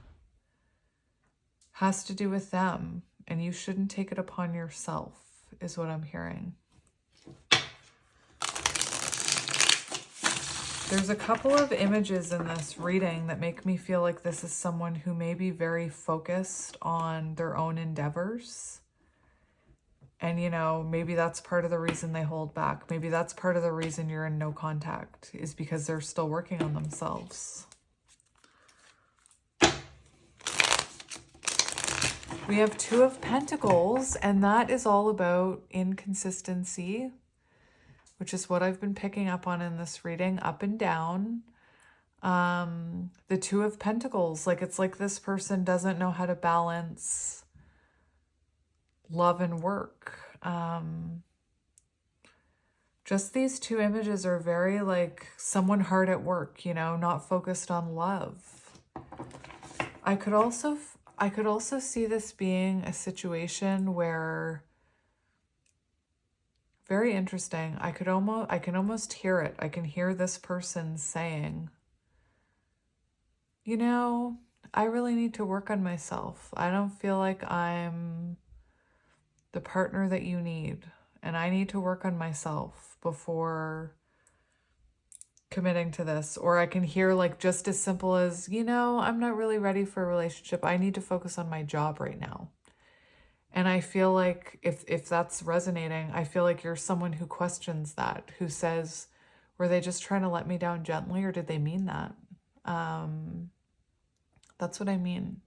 has to do with them, and you shouldn't take it upon yourself, is what I'm hearing. There's a couple of images in this reading that make me feel like this is someone who may be very focused on their own endeavors. And, you know, maybe that's part of the reason they hold back. Maybe that's part of the reason you're in no contact, is because they're still working on themselves. We have 2 of Pentacles, and that is all about inconsistency, which is what I've been picking up on in this reading, up and down. The 2 of Pentacles, like it's like this person doesn't know how to balance love and work. Just these 2 images are very like someone hard at work, you know, not focused on love. I could also see this being a situation where, very interesting, I can almost hear it. I can hear this person saying, you know, I really need to work on myself. I don't feel like I'm the partner that you need, and I need to work on myself before committing to this. Or I can hear like just as simple as, you know, I'm not really ready for a relationship. I need to focus on my job right now. And I feel like if that's resonating, I feel like you're someone who questions that, who says, were they just trying to let me down gently, or did they mean that? That's what I mean.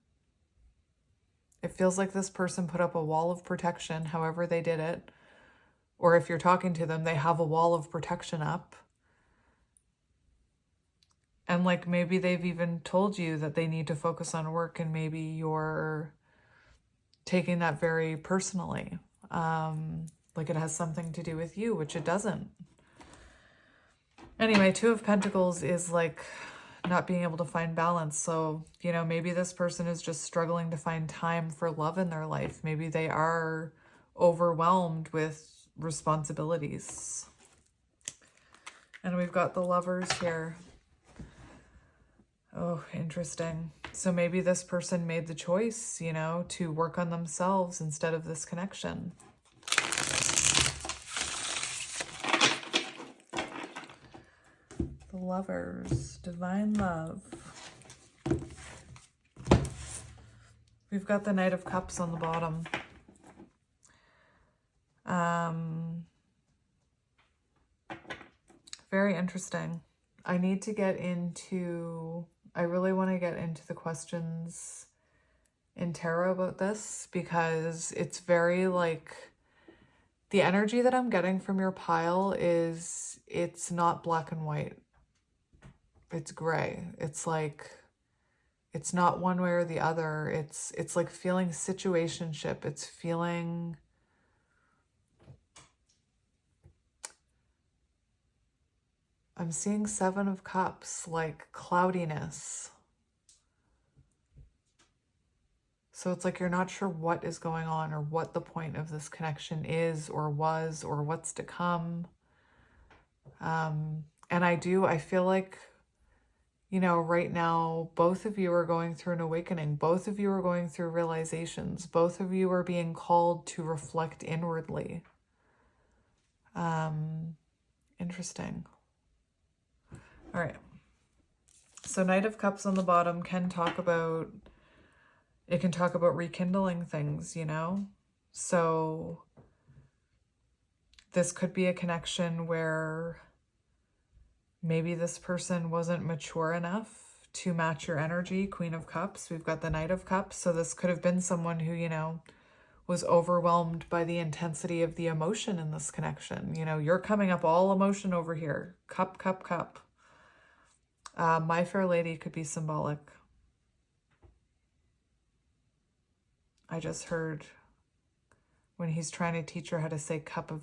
It feels like this person put up a wall of protection, however they did it. Or if you're talking to them, they have a wall of protection up. And like maybe they've even told you that they need to focus on work, and maybe you're taking that very personally. Like it has something to do with you, which it doesn't. Anyway, Two of Pentacles is like not being able to find balance. So, you know, maybe this person is just struggling to find time for love in their life. Maybe they are overwhelmed with responsibilities. And we've got the Lovers here. Oh, interesting. So maybe this person made the choice, you know, to work on themselves instead of this connection. The Lovers, divine love. We've got the Knight of Cups on the bottom. Very interesting. I need to get into, I really want to get into the questions in tarot about this, because it's very like, the energy that I'm getting from your pile is, it's not black and white. It's gray. It's like, it's not one way or the other. It's like feeling situationship. It's feeling, I'm seeing Seven of Cups, like cloudiness. So it's like you're not sure what is going on, or what the point of this connection is, or was, or what's to come. And I feel like, you know, right now, both of you are going through an awakening. Both of you are going through realizations. Both of you are being called to reflect inwardly. Interesting. All right. So Knight of Cups on the bottom can talk about, it can talk about rekindling things, you know? So this could be a connection where maybe this person wasn't mature enough to match your energy. Queen of Cups. We've got the Knight of Cups. So this could have been someone who, you know, was overwhelmed by the intensity of the emotion in this connection. You know, you're coming up all emotion over here. Cup, cup, cup. My Fair Lady could be symbolic. I just heard when he's trying to teach her how to say cup of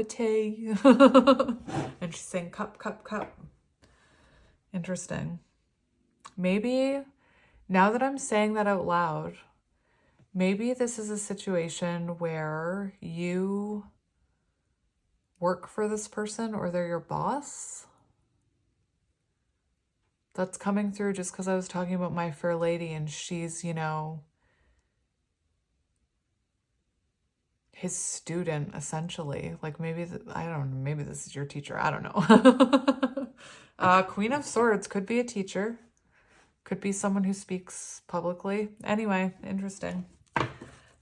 tea. And she's saying cup, cup, cup. Interesting. Maybe now that I'm saying that out loud, maybe this is a situation where you work for this person, or they're your boss. That's coming through just because I was talking about My Fair Lady, and she's, you know, his student, essentially. Like maybe, I don't know, maybe this is your teacher. I don't know. Queen of Swords could be a teacher. Could be someone who speaks publicly. Anyway, interesting.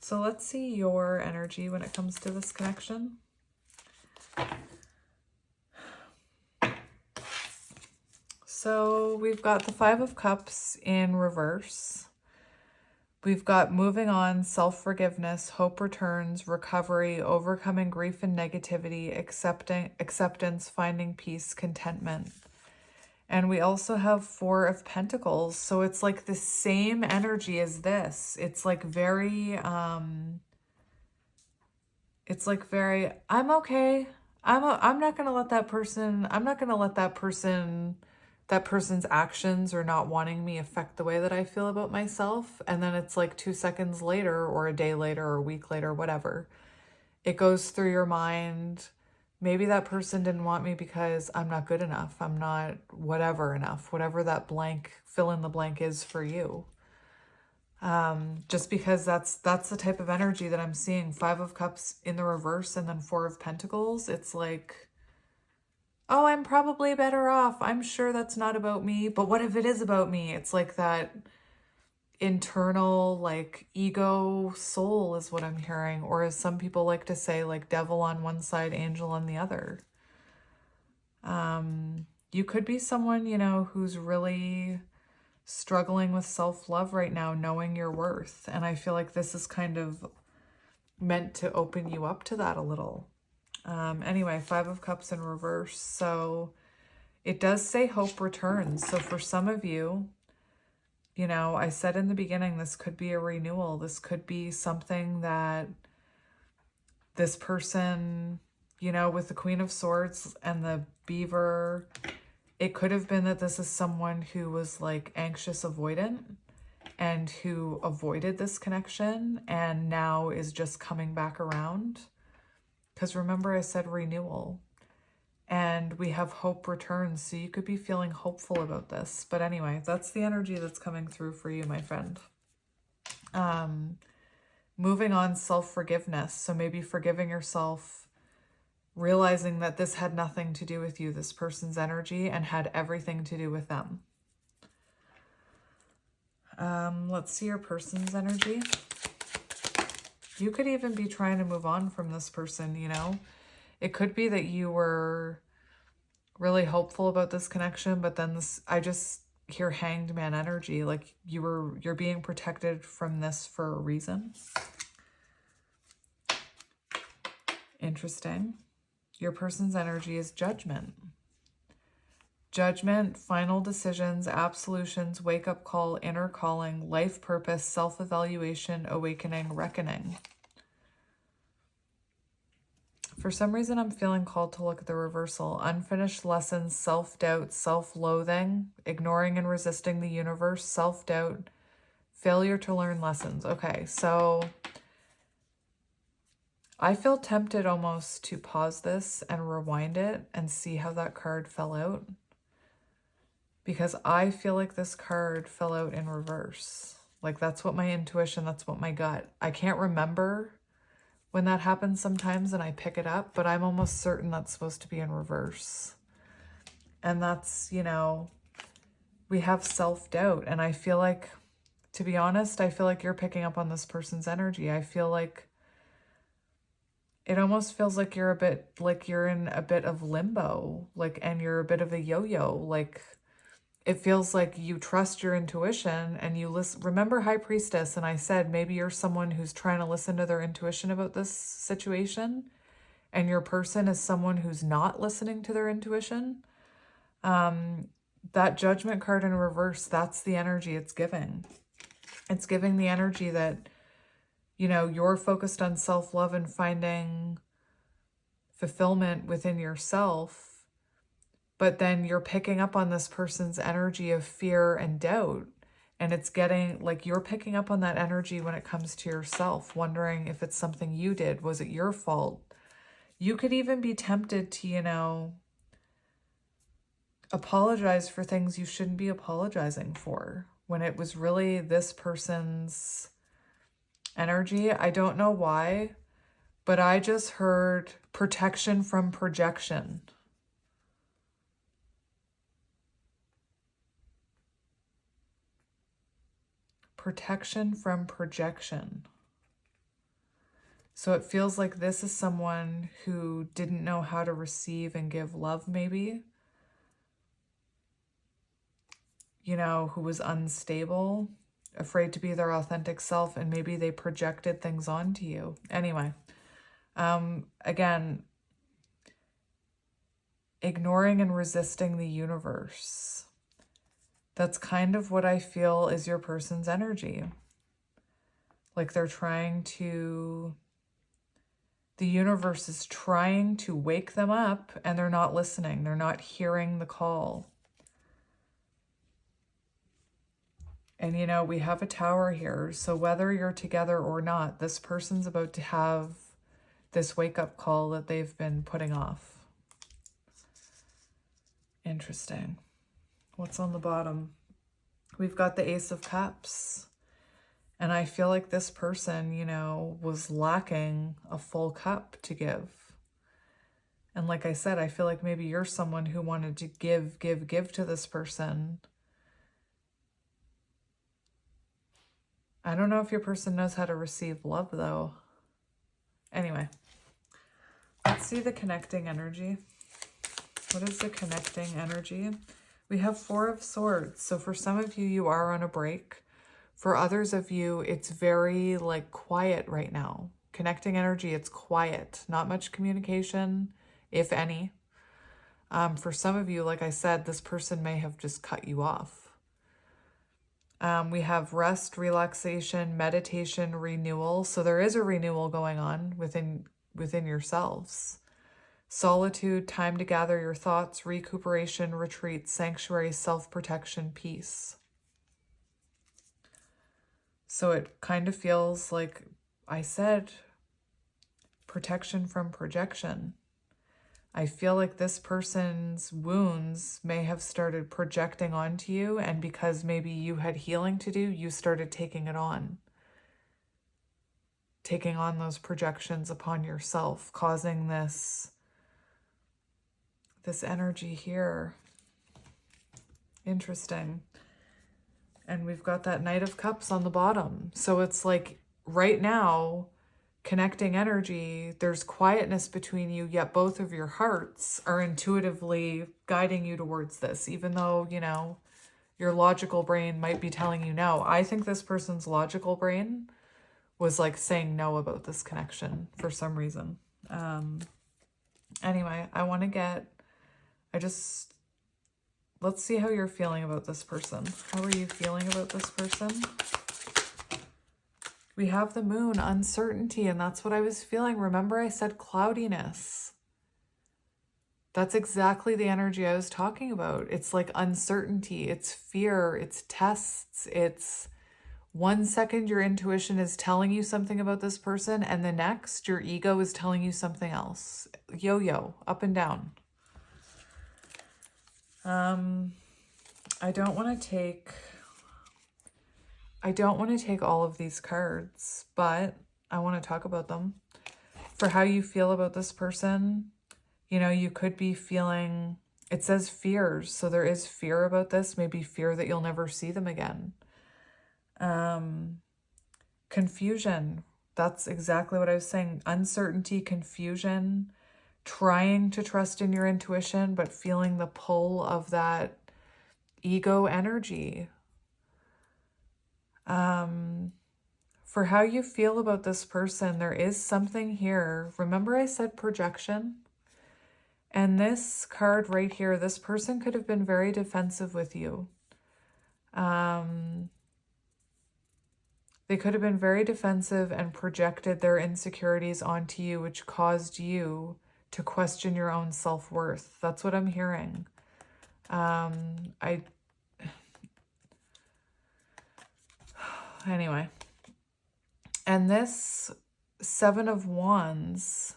So let's see your energy when it comes to this connection. So we've got the Five of Cups in reverse. We've got moving on, self-forgiveness, hope returns, recovery, overcoming grief and negativity, acceptance, finding peace, contentment. And we also have Four of Pentacles. So it's like the same energy as this. It's like very, I'm okay. I'm not going to let that person, that person's actions or not wanting me affect the way that I feel about myself. And then it's like 2 seconds later, or a day later, or a week later, whatever, it goes through your mind. Maybe that person didn't want me because I'm not good enough. I'm not whatever enough, whatever that blank, fill in the blank is for you. Just because that's the type of energy that I'm seeing. Five of Cups in the reverse, and then Four of Pentacles. It's like oh, I'm probably better off. I'm sure that's not about me. But what if it is about me? It's like that internal, like, ego soul is what I'm hearing. Or as some people like to say, like, devil on one side, angel on the other. You could be someone, you know, who's really struggling with self-love right now, knowing your worth. And I feel like this is kind of meant to open you up to that a little. Anyway, Five of Cups in reverse. So it does say hope returns. So for some of you, you know, I said in the beginning, this could be a renewal. This could be something that this person, you know, with the Queen of Swords and the beaver, it could have been that this is someone who was like anxious avoidant and who avoided this connection and now is just coming back around. Because remember, I said renewal. And we have hope returns, so you could be feeling hopeful about this. But anyway, that's the energy that's coming through for you, my friend. Moving on, self-forgiveness. So maybe forgiving yourself, realizing that this had nothing to do with you, this person's energy, and had everything to do with them. Let's see your person's energy. You could even be trying to move on from this person, you know? It could be that you were really hopeful about this connection, but then I just hear Hanged Man energy, like you're being protected from this for a reason. Interesting. Your person's energy is Judgment. Judgment, final decisions, absolutions, wake-up call, inner calling, life purpose, self-evaluation, awakening, reckoning. For some reason, I'm feeling called to look at the reversal. Unfinished lessons, self-doubt, self-loathing, ignoring and resisting the universe, self-doubt, failure to learn lessons. Okay, so I feel tempted almost to pause this and rewind it and see how that card fell out. Because I feel like this card fell out in reverse. Like that's what my intuition, that's what my gut. I can't remember when that happens sometimes and I pick it up, but I'm almost certain that's supposed to be in reverse. And that's, you know, we have self-doubt. And I feel like, to be honest, I feel like you're picking up on this person's energy. I feel like it almost feels like you're in a bit of limbo, like, and you're a bit of a yo-yo. Like, it feels like you trust your intuition and you listen. Remember High Priestess, and I said maybe you're someone who's trying to listen to their intuition about this situation, and your person is someone who's not listening to their intuition. That Judgment card in reverse, that's the energy it's giving. It's giving the energy that, you know, you're focused on self-love and finding fulfillment within yourself. But then you're picking up on this person's energy of fear and doubt. And it's getting, like, you're picking up on that energy when it comes to yourself, wondering if it's something you did. Was it your fault? You could even be tempted to, you know, apologize for things you shouldn't be apologizing for, when it was really this person's energy. I don't know why, but I just heard protection from projection. Protection from projection. So it feels like this is someone who didn't know how to receive and give love, maybe. You know, who was unstable, afraid to be their authentic self, and maybe they projected things onto you. Anyway, again, ignoring and resisting the universe. That's kind of what I feel is your person's energy. Like they're trying to, the universe is trying to wake them up and they're not listening. They're not hearing the call. And, you know, we have a Tower here. So whether you're together or not, this person's about to have this wake-up call that they've been putting off. Interesting. What's on the bottom? We've got the Ace of Cups. And I feel like this person, you know, was lacking a full cup to give. And like I said, I feel like maybe you're someone who wanted to give to this person. I don't know if your person knows how to receive love, though. Anyway, let's see the connecting energy. What is the connecting energy? We have Four of Swords. So for some of you, you are on a break. For others of you, it's very like quiet right now. Connecting energy, it's quiet. Not much communication, if any. For some of you, like I said, this person may have just cut you off. We have rest, relaxation, meditation, renewal. So there is a renewal going on within yourselves. Solitude, time to gather your thoughts, recuperation, retreat, sanctuary, self-protection, peace. So it kind of feels like I said, protection from projection. I feel like this person's wounds may have started projecting onto you, and because maybe you had healing to do, you started taking it on. Taking on those projections upon yourself, causing this energy here. Interesting. And we've got that Knight of Cups on the bottom. So it's like right now, connecting energy, there's quietness between you, yet both of your hearts are intuitively guiding you towards this, even though, you know, your logical brain might be telling you no. I think this person's logical brain was like saying no about this connection for some reason. Anyway, let's see how you're feeling about this person. How are you feeling about this person? We have the Moon, uncertainty, and that's what I was feeling. Remember I said cloudiness. That's exactly the energy I was talking about. It's like uncertainty, it's fear, it's tests, it's 1 second your intuition is telling you something about this person, and the next your ego is telling you something else. Yo-yo, up and down. I don't want to take all of these cards, but I want to talk about them. For how you feel about this person, you know, you could be feeling, it says fears, so there is fear about this, maybe fear that you'll never see them again. Confusion, that's exactly what I was saying. Uncertainty, confusion, trying to trust in your intuition, but feeling the pull of that ego energy. For how you feel about this person, there is something here. Remember I said projection? And this card right here, this person could have been very defensive with you. They could have been very defensive and projected their insecurities onto you, which caused you to question your own self-worth. That's what I'm hearing. Anyway. And this Seven of Wands,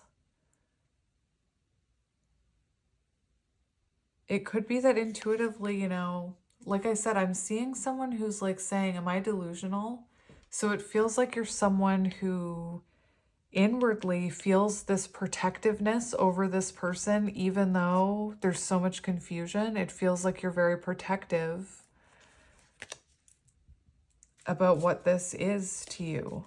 it could be that intuitively, you know, like I said, I'm seeing someone who's like saying, am I delusional? So it feels like you're someone who inwardly feels this protectiveness over this person, even though there's so much confusion. It feels like you're very protective about what this is to you.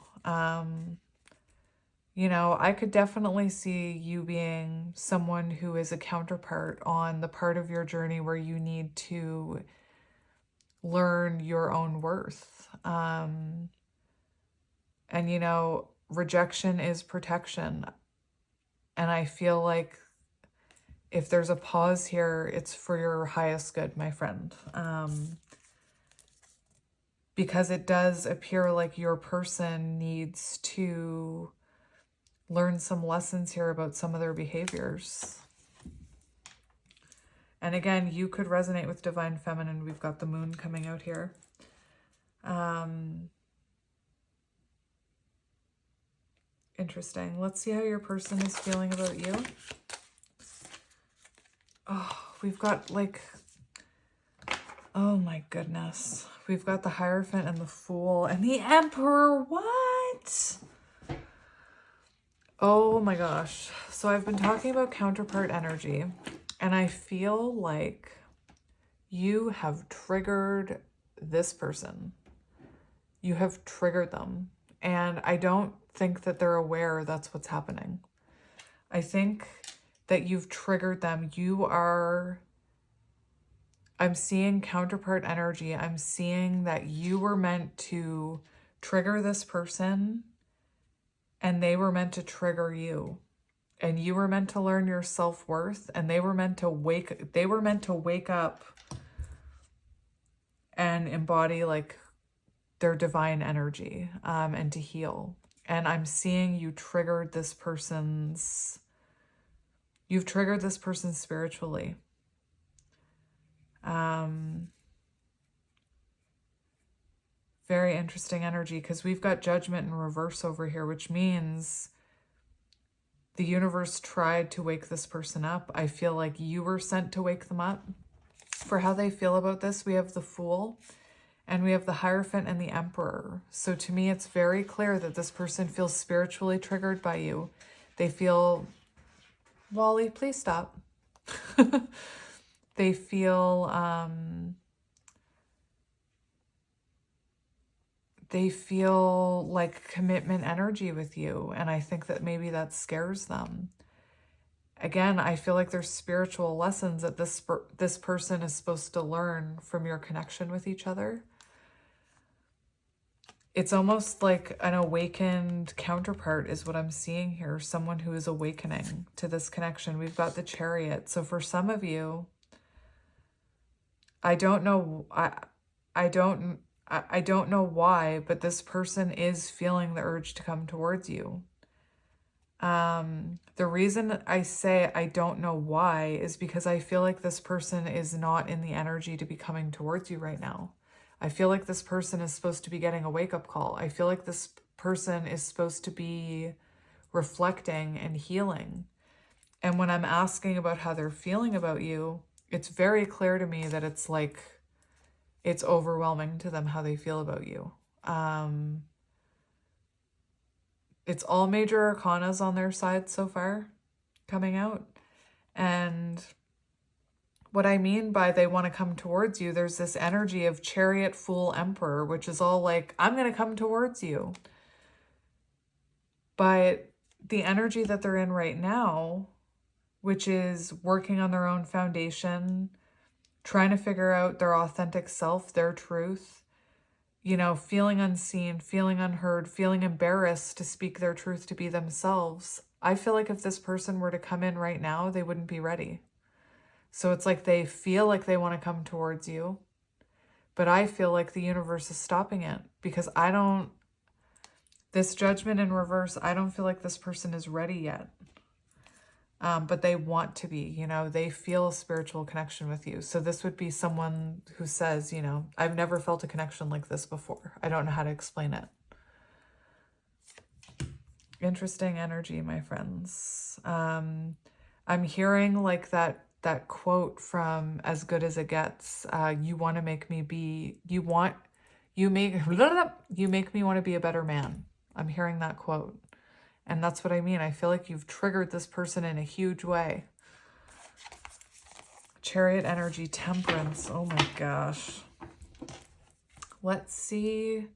You know, I could definitely see you being someone who is a counterpart on the part of your journey where you need to learn your own worth. And, you know, rejection is protection. And I feel like if there's a pause here, it's for your highest good, my friend. Because it does appear like your person needs to learn some lessons here about some of their behaviors. And again, you could resonate with Divine Feminine. We've got the Moon coming out here. Interesting. Let's see how your person is feeling about you. Oh, we've got like, oh my goodness. We've got the Hierophant and the Fool and the Emperor. What? Oh my gosh. So I've been talking about counterpart energy, and I feel like you have triggered this person. You have triggered them. And I don't think that they're aware that's what's happening. I think that you've triggered them. I'm seeing counterpart energy. I'm seeing that you were meant to trigger this person and they were meant to trigger you. And you were meant to learn your self-worth, and they were meant to wake up and embody like their divine energy, and to heal. And I'm seeing you've triggered this person spiritually. Very interesting energy, because we've got judgment in reverse over here, which means the universe tried to wake this person up. I feel like you were sent to wake them up. For how they feel about this, we have the Fool, and we have the Hierophant and the Emperor. So to me, it's very clear that this person feels spiritually triggered by you. They feel, Wally, please stop. They feel like commitment energy with you. And I think that maybe that scares them. Again, I feel like there's spiritual lessons that this person is supposed to learn from your connection with each other. It's almost like an awakened counterpart is what I'm seeing here. Someone who is awakening to this connection. We've got the Chariot. So for some of you, I don't know why, but this person is feeling the urge to come towards you. The reason I say I don't know why is because I feel like this person is not in the energy to be coming towards you right now. I feel like this person is supposed to be getting a wake-up call. I feel like this person is supposed to be reflecting and healing. And when I'm asking about how they're feeling about you, it's very clear to me that it's like, it's overwhelming to them how they feel about you. It's all major arcanas on their side so far coming out. And what I mean by they want to come towards you, there's this energy of Chariot, Fool, Emperor, which is all like, I'm going to come towards you. But the energy that they're in right now, which is working on their own foundation, trying to figure out their authentic self, their truth, feeling unseen, feeling unheard, feeling embarrassed to speak their truth, to be themselves. I feel like if this person were to come in right now, they wouldn't be ready. So it's like they feel like they want to come towards you, but I feel like the universe is stopping it because this judgment in reverse, I don't feel like this person is ready yet. But they want to be, they feel a spiritual connection with you. So this would be someone who says, I've never felt a connection like this before. I don't know how to explain it. Interesting energy, my friends. I'm hearing like that quote from As Good as It Gets. You make me want to be a better man. I'm hearing that quote. And that's what I mean. I feel like you've triggered this person in a huge way. Chariot energy, Temperance. Oh my gosh. Let's see.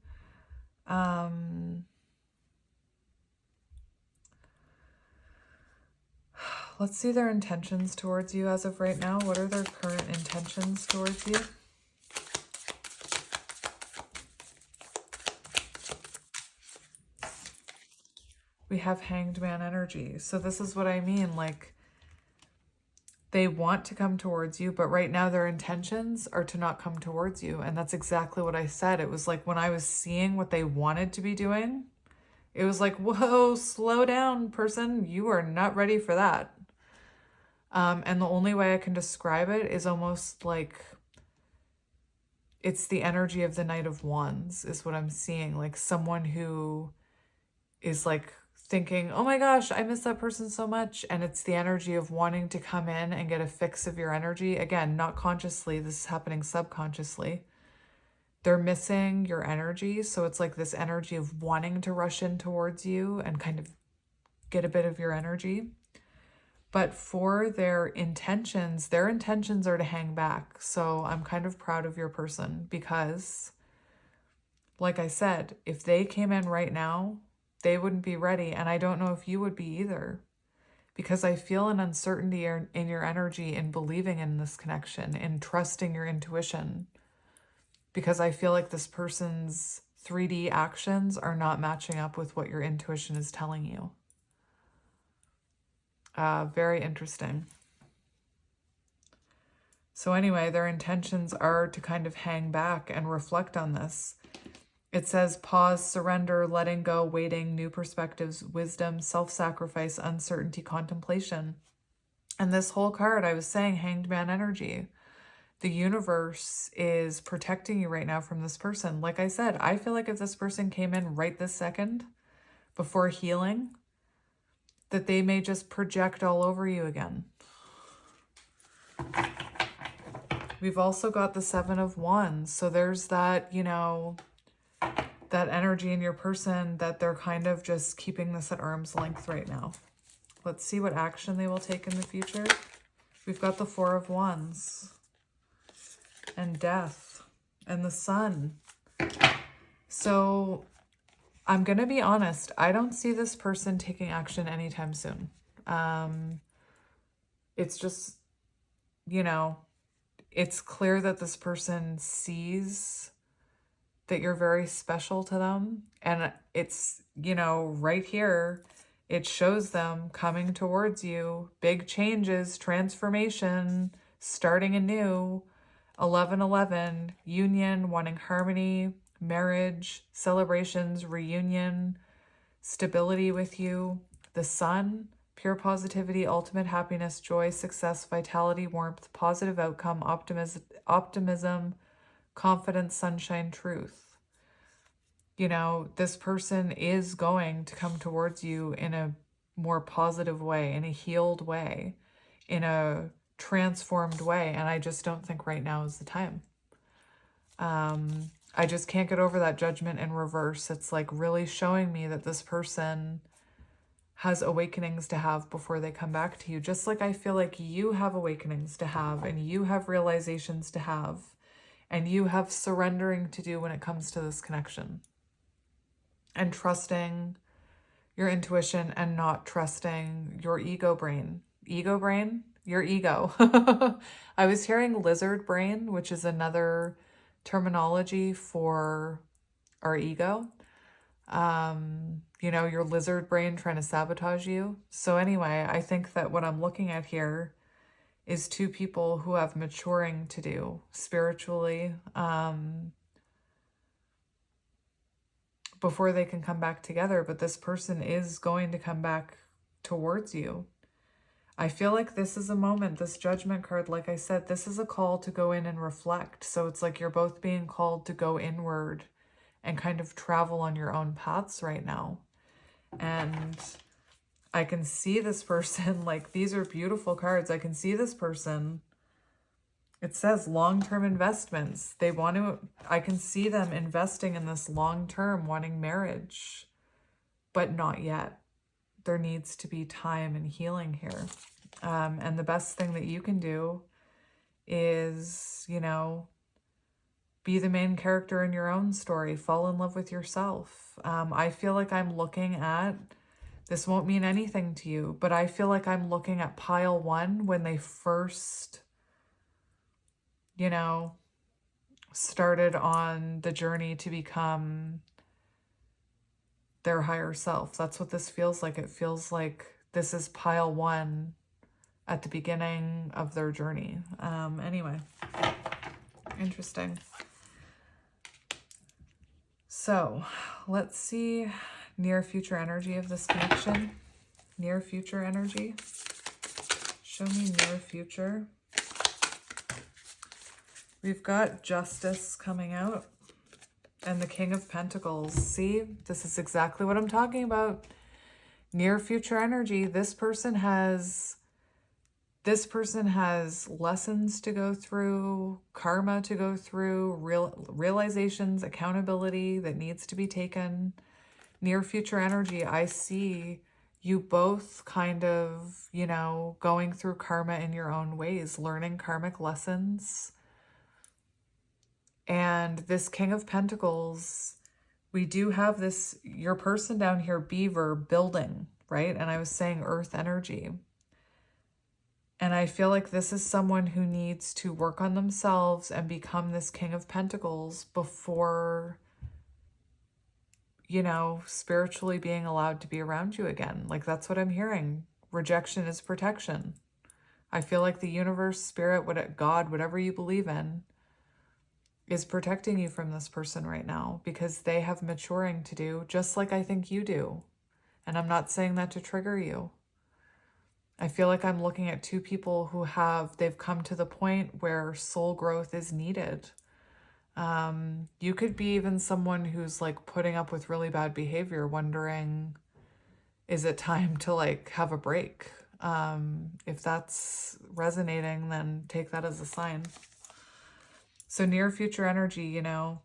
Let's see their intentions towards you as of right now. What are their current intentions towards you? We have Hanged Man energy. So this is what I mean. Like, they want to come towards you, but right now their intentions are to not come towards you. And that's exactly what I said. It was like when I was seeing what they wanted to be doing, it was like, whoa, slow down, person. You are not ready for that. And the only way I can describe it is almost like it's the energy of the Knight of Wands is what I'm seeing. Like someone who is like thinking, oh my gosh, I miss that person so much. And it's the energy of wanting to come in and get a fix of your energy. Again, not consciously, this is happening subconsciously. They're missing your energy. So it's like this energy of wanting to rush in towards you and kind of get a bit of your energy. But for their intentions are to hang back. So I'm kind of proud of your person because, like I said, if they came in right now, they wouldn't be ready. And I don't know if you would be either, because I feel an uncertainty in your energy in believing in this connection, in trusting your intuition, because I feel like this person's 3D actions are not matching up with what your intuition is telling you. Very interesting. So anyway, their intentions are to kind of hang back and reflect on this. It says pause, surrender, letting go, waiting, new perspectives, wisdom, self-sacrifice, uncertainty, contemplation. And this whole card, I was saying, Hanged Man energy. The universe is protecting you right now from this person. Like I said, I feel like if this person came in right this second before healing, that they may just project all over you again. We've also got the 7 of Wands. So there's that, you know, that energy in your person that they're kind of just keeping this at arm's length right now. Let's see what action they will take in the future. We've got the 4 of Wands and Death and the Sun. So I'm going to be honest. I don't see this person taking action anytime soon. It's just, you know, it's clear that this person sees that you're very special to them. And it's, you know, right here, it shows them coming towards you. Big changes, transformation, starting anew. 11-11, union, wanting harmony, marriage, celebrations, reunion, stability with you. The Sun, pure positivity, ultimate happiness, joy, success, vitality, warmth, positive outcome, optimism, confidence, sunshine, truth. You know, this person is going to come towards you in a more positive way, in a healed way, in a transformed way. And I just don't think right now is the time. I just can't get over that Judgment in reverse. It's like really showing me that this person has awakenings to have before they come back to you. Just like I feel like you have awakenings to have, and you have realizations to have, and you have surrendering to do when it comes to this connection. And trusting your intuition and not trusting your ego brain. Ego brain? Your ego. I was hearing lizard brain, which is another terminology for our ego. You know, your lizard brain trying to sabotage you. So anyway, I think that what I'm looking at here is two people who have maturing to do spiritually, before they can come back together. But this person is going to come back towards you. I feel like this is a moment, this Judgment card, like I said, this is a call to go in and reflect. So it's like you're both being called to go inward and kind of travel on your own paths right now. And I can see this person, like these are beautiful cards. I can see this person. It says long-term investments. They want to, I can see them investing in this long-term, wanting marriage, but not yet. There needs to be time and healing here. And the best thing that you can do is, you know, be the main character in your own story. Fall in love with yourself. I feel like I'm looking at, this won't mean anything to you, but I feel like I'm looking at pile 1 when they first, you know, started on the journey to become their higher self. That's what this feels like. It feels like this is pile 1 at the beginning of their journey. Anyway, interesting. So let's see near future energy of this connection. Near future energy. Show me near future. We've got Justice coming out. And the King of Pentacles. See, this is exactly what I'm talking about. Near future energy. This person has lessons to go through, karma to go through, realizations, accountability that needs to be taken. Near future energy, I see you both kind of, you know, going through karma in your own ways, learning karmic lessons. And this King of Pentacles, we do have this, your person down here, Beaver, building, right? And I was saying earth energy. And I feel like this is someone who needs to work on themselves and become this King of Pentacles before, you know, spiritually being allowed to be around you again. Like, that's what I'm hearing. Rejection is protection. I feel like the universe, spirit, God, whatever you believe in, is protecting you from this person right now because they have maturing to do, just like I think you do. And I'm not saying that to trigger you. I feel like I'm looking at two people who they've come to the point where soul growth is needed. You could be even someone who's like putting up with really bad behavior, wondering, is it time to like have a break? If that's resonating, then take that as a sign. So near future energy, you know,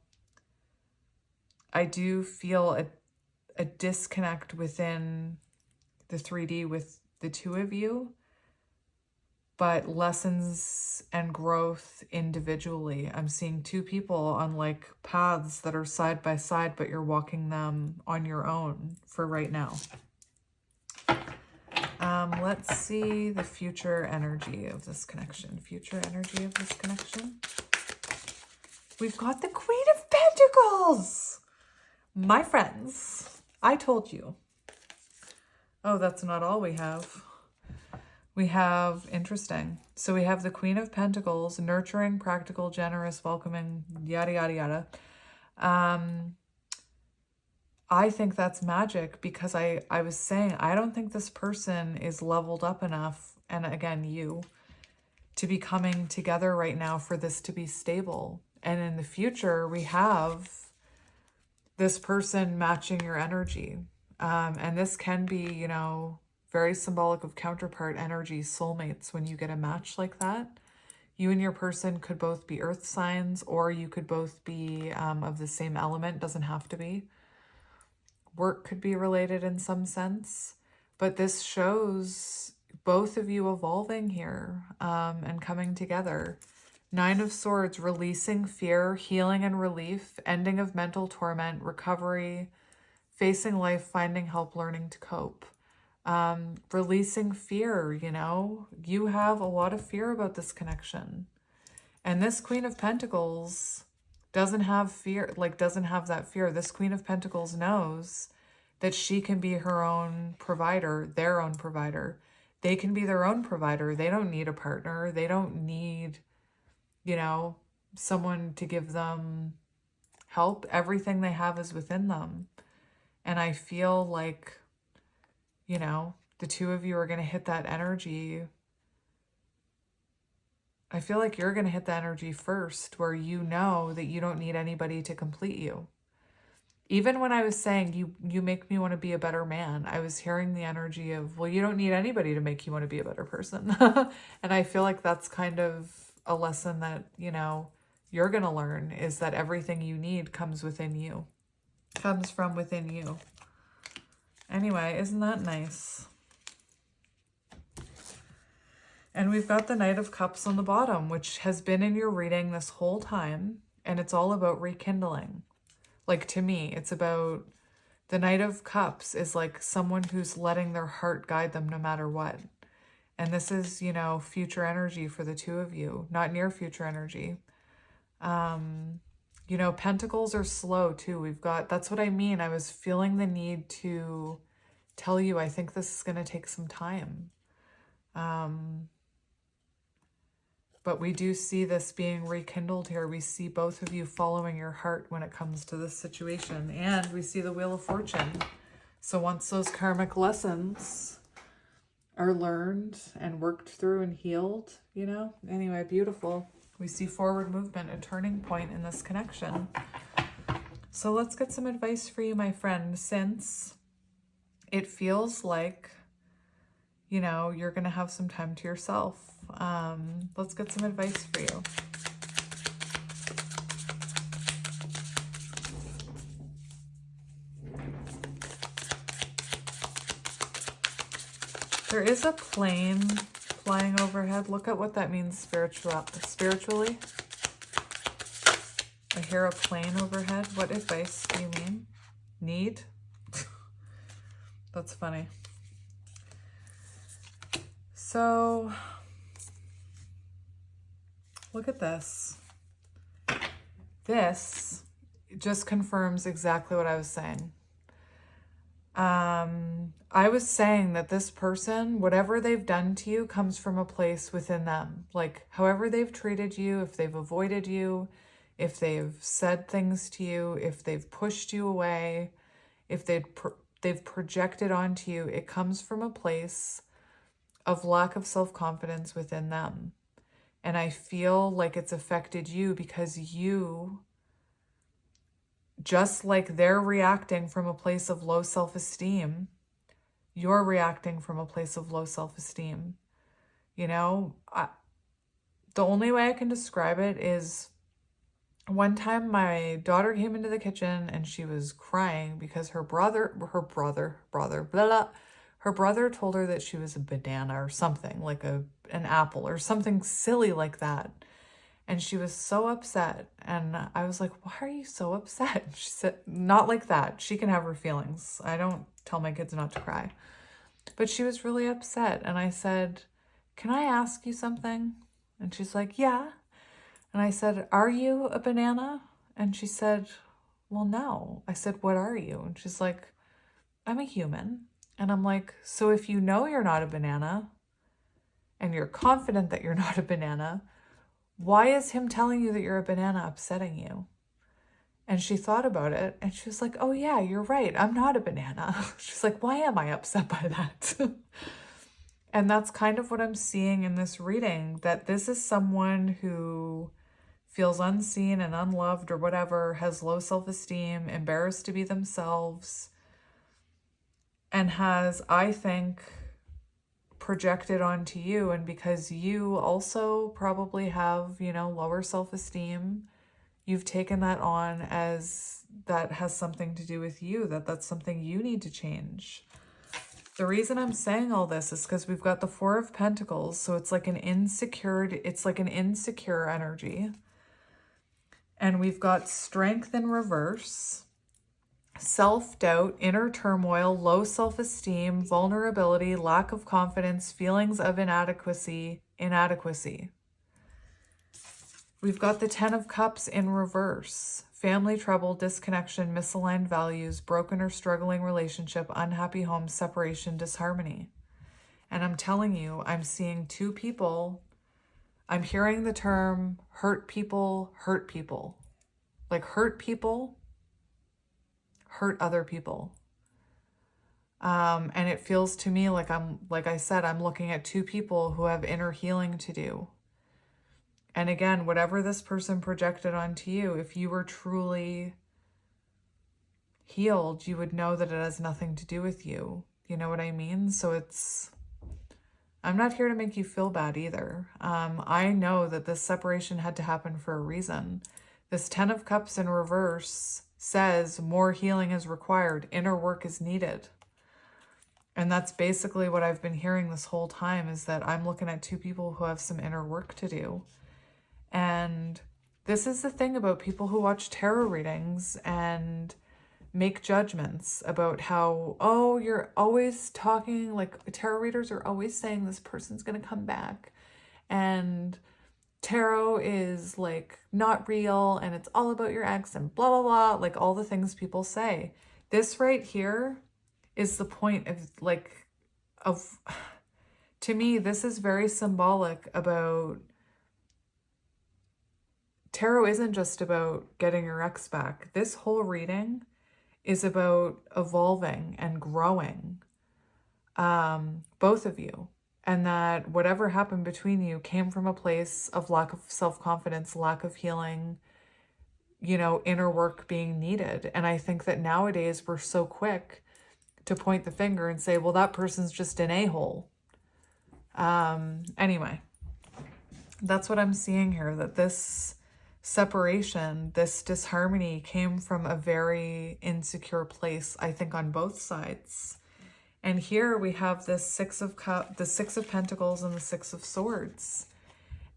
I do feel a disconnect within the 3D with the two of you, but lessons and growth individually. I'm seeing two people on like paths that are side by side, but you're walking them on your own for right now. Let's see the future energy of this connection. Future energy of this connection. We've got the Queen of Pentacles. My friends, I told you. Oh, that's not all we have. We have, interesting. So we have the Queen of Pentacles, nurturing, practical, generous, welcoming, yada, yada, yada. I think that's magic because I was saying, I don't think this person is leveled up enough, and again, you, to be coming together right now for this to be stable. And in the future, we have this person matching your energy. And this can be, you know, very symbolic of counterpart energy, soulmates. When you get a match like that, you and your person could both be earth signs, or you could both be of the same element. Doesn't have to be. Work could be related in some sense, but this shows both of you evolving here and coming together. 9 of Swords, releasing fear, healing and relief, ending of mental torment, recovery, facing life, finding help, learning to cope. Releasing fear, you know, you have a lot of fear about this connection. And this Queen of Pentacles doesn't have fear, like doesn't have that fear. This Queen of Pentacles knows that she can be her own provider, their own provider. They can be their own provider. They don't need a partner. They don't need, you know, someone to give them help. Everything they have is within them. And I feel like, you know, the two of you are going to hit that energy. I feel like you're going to hit the energy first, where you know that you don't need anybody to complete you. Even when I was saying you make me want to be a better man, I was hearing the energy of, well, you don't need anybody to make you want to be a better person. And I feel like that's kind of a lesson that, you know, you're going to learn, is that everything you need comes within you, comes from within you. Anyway, isn't that nice? And we've got the Knight of Cups on the bottom, which has been in your reading this whole time. And it's all about rekindling. Like, to me, it's about, the Knight of Cups is like someone who's letting their heart guide them no matter what. And this is, you know, future energy for the two of you, not near future energy. You know, Pentacles are slow too. We've got, that's what I mean. I was feeling the need to tell you, I think this is going to take some time. But we do see this being rekindled here. We see both of you following your heart when it comes to this situation. And we see the Wheel of Fortune. So once those karmic lessons are learned and worked through and healed, you know, anyway, beautiful. We see forward movement, a turning point in this connection. So let's get some advice for you, my friend, since it feels like, you know, you're going to have some time to yourself. Let's get some advice for you. There is a plane flying overhead. Look at what that means spiritually. I hear a plane overhead. What advice do you mean? Need? That's funny. So, look at this. This just confirms exactly what I was saying. I was saying that this person, whatever they've done to you, comes from a place within them. Like, however they've treated you, if they've avoided you, if they've said things to you, if they've pushed you away, if they've projected onto you, it comes from a place of lack of self-confidence within them. And I feel like it's affected you because you, just like they're reacting from a place of low self-esteem, you're reacting from a place of low self-esteem. You know, the only way I can describe it is one time my daughter came into the kitchen and she was crying because her brother told her that she was a banana or something, like an apple or something silly like that. And she was so upset. And I was like, why are you so upset? She said, not like that. She can have her feelings. I don't tell my kids not to cry. But she was really upset. And I said, can I ask you something? And she's like, yeah. And I said, are you a banana? And she said, well, no. I said, what are you? And she's like, I'm a human. And I'm like, so if you know you're not a banana and you're confident that you're not a banana, why is him telling you that you're a banana upsetting you? And she thought about it and she was like, oh yeah, you're right. I'm not a banana. She's like, why am I upset by that? And that's kind of what I'm seeing in this reading, that this is someone who feels unseen and unloved or whatever, has low self-esteem, embarrassed to be themselves, and has, I think, projected onto you. And because you also probably have, you know, lower self-esteem, you've taken that on as that has something to do with you, that's something you need to change. The reason I'm saying all this is because we've got the Four of Pentacles, so it's like an insecure energy. And we've got Strength in reverse, self-doubt, inner turmoil, low self-esteem, vulnerability, lack of confidence, feelings of inadequacy. We've got the Ten of Cups in reverse, family trouble, disconnection, misaligned values, broken or struggling relationship, unhappy home, separation, disharmony. And I'm telling you, I'm seeing two people. I'm hearing the term hurt people. Like hurt people hurt other people. And it feels to me like I'm looking at two people who have inner healing to do. And again, whatever this person projected onto you, if you were truly healed, you would know that it has nothing to do with you. You know what I mean? So I'm not here to make you feel bad either. I know that this separation had to happen for a reason. This Ten of Cups in reverse says more healing is required. Inner work is needed. And that's basically what I've been hearing this whole time, is that I'm looking at two people who have some inner work to do. And this is the thing about people who watch tarot readings and make judgments about how, oh, you're always talking, like tarot readers are always saying this person's going to come back. And tarot is like not real and it's all about your ex and blah, blah, blah. Like all the things people say. This right here is the point of to me, this is very symbolic about tarot isn't just about getting your ex back. This whole reading is about evolving and growing, both of you. And that whatever happened between you came from a place of lack of self-confidence, lack of healing, you know, inner work being needed. And I think that nowadays we're so quick to point the finger and say, well, that person's just an a-hole. Anyway, that's what I'm seeing here, that this separation, this disharmony came from a very insecure place, I think, on both sides. And here we have this the Six of Pentacles and the Six of Swords.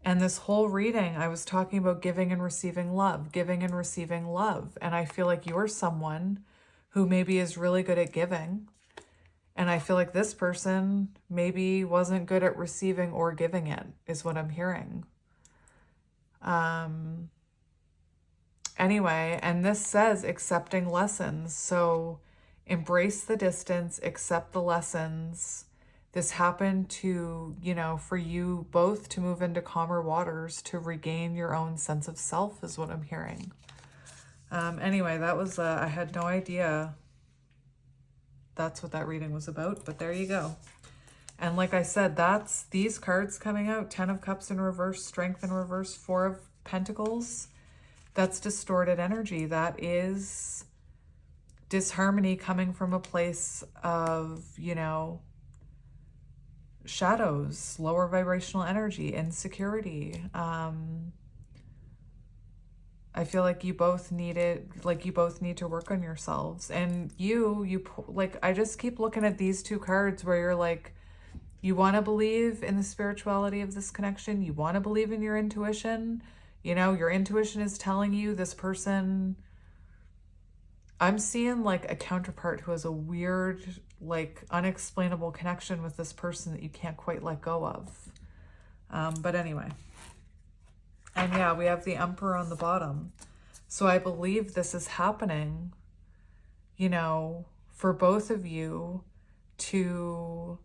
And this whole reading, I was talking about giving and receiving love, giving and receiving love. And I feel like you're someone who maybe is really good at giving. And I feel like this person maybe wasn't good at receiving or giving it, is what I'm hearing. Anyway, and this says accepting lessons. So embrace the distance, accept the lessons. This happened to, for you both to move into calmer waters, to regain your own sense of self is what I'm hearing. Anyway, that was, I had no idea that's what that reading was about, but there you go. And like I said, that's these cards coming out, 10 of Cups in reverse, Strength in reverse, 4 of Pentacles. That's distorted energy. That is disharmony coming from a place of, shadows, lower vibrational energy, insecurity. I feel like you both need to work on yourselves. And I just keep looking at these two cards where you're like, you want to believe in the spirituality of this connection. You want to believe in your intuition. Your intuition is telling you this person. I'm seeing like a counterpart who has a weird, like unexplainable connection with this person that you can't quite let go of. But anyway. And yeah, we have the Emperor on the bottom. So I believe this is happening, for both of you to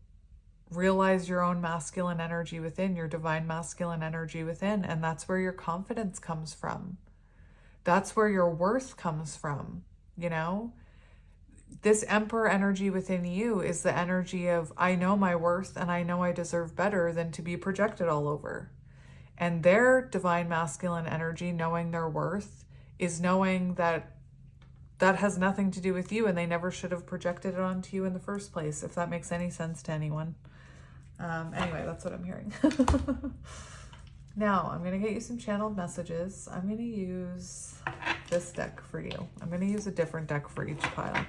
realize your own masculine energy within, your divine masculine energy within. And that's where your confidence comes from. That's where your worth comes from, This Emperor energy within you is the energy of, I know my worth and I know I deserve better than to be projected all over. And their divine masculine energy, knowing their worth, is knowing that that has nothing to do with you and they never should have projected it onto you in the first place, if that makes any sense to anyone. Anyway, that's what I'm hearing. Now, I'm going to get you some channeled messages. I'm going to use this deck for you. I'm going to use a different deck for each pile.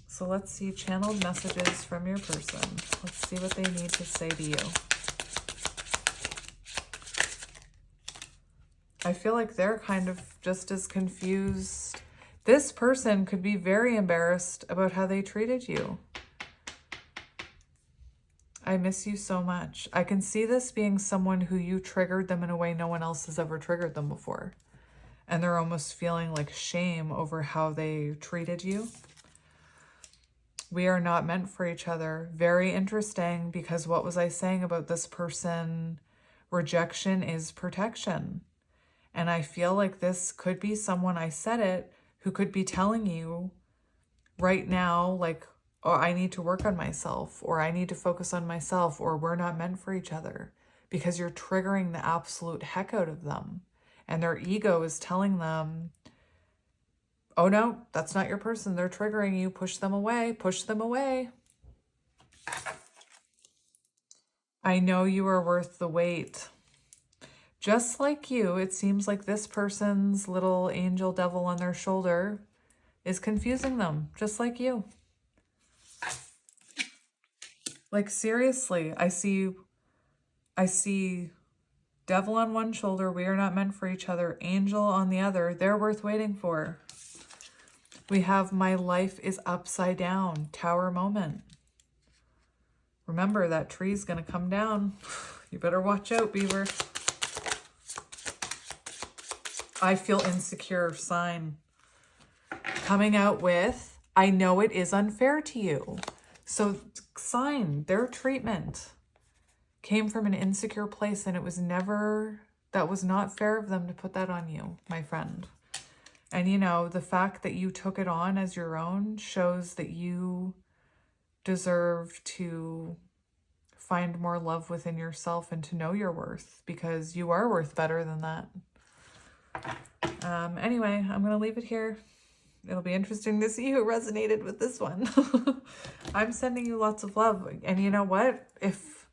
So let's see channeled messages from your person. Let's see what they need to say to you. I feel like they're kind of just as confused. This person could be very embarrassed about how they treated you. I miss you so much. I can see this being someone who you triggered them in a way no one else has ever triggered them before. And they're almost feeling like shame over how they treated you. We are not meant for each other. Very interesting, because what was I saying about this person? Rejection is protection. And I feel like this could be someone, I said it, who could be telling you right now, like, oh, I need to work on myself, or I need to focus on myself, or we're not meant for each other, because you're triggering the absolute heck out of them. And their ego is telling them, oh no, that's not your person. They're triggering you. Push them away. Push them away. I know you are worth the wait. Just like you, it seems like this person's little angel devil on their shoulder is confusing them, just like you. Like seriously, I see devil on one shoulder, we are not meant for each other, angel on the other, they're worth waiting for. We have my life is upside down, tower moment. Remember, that tree's gonna come down. You better watch out, Beaver. I feel insecure sign. Coming out with, I know it is unfair to you. So sign, their treatment came from an insecure place, and it was never, that was not fair of them to put that on you, my friend. And the fact that you took it on as your own shows that you deserve to find more love within yourself and to know your worth, because you are worth better than that. Anyway, I'm going to leave it here. It'll be interesting to see who resonated with this one. I'm sending you lots of love. And you know what? If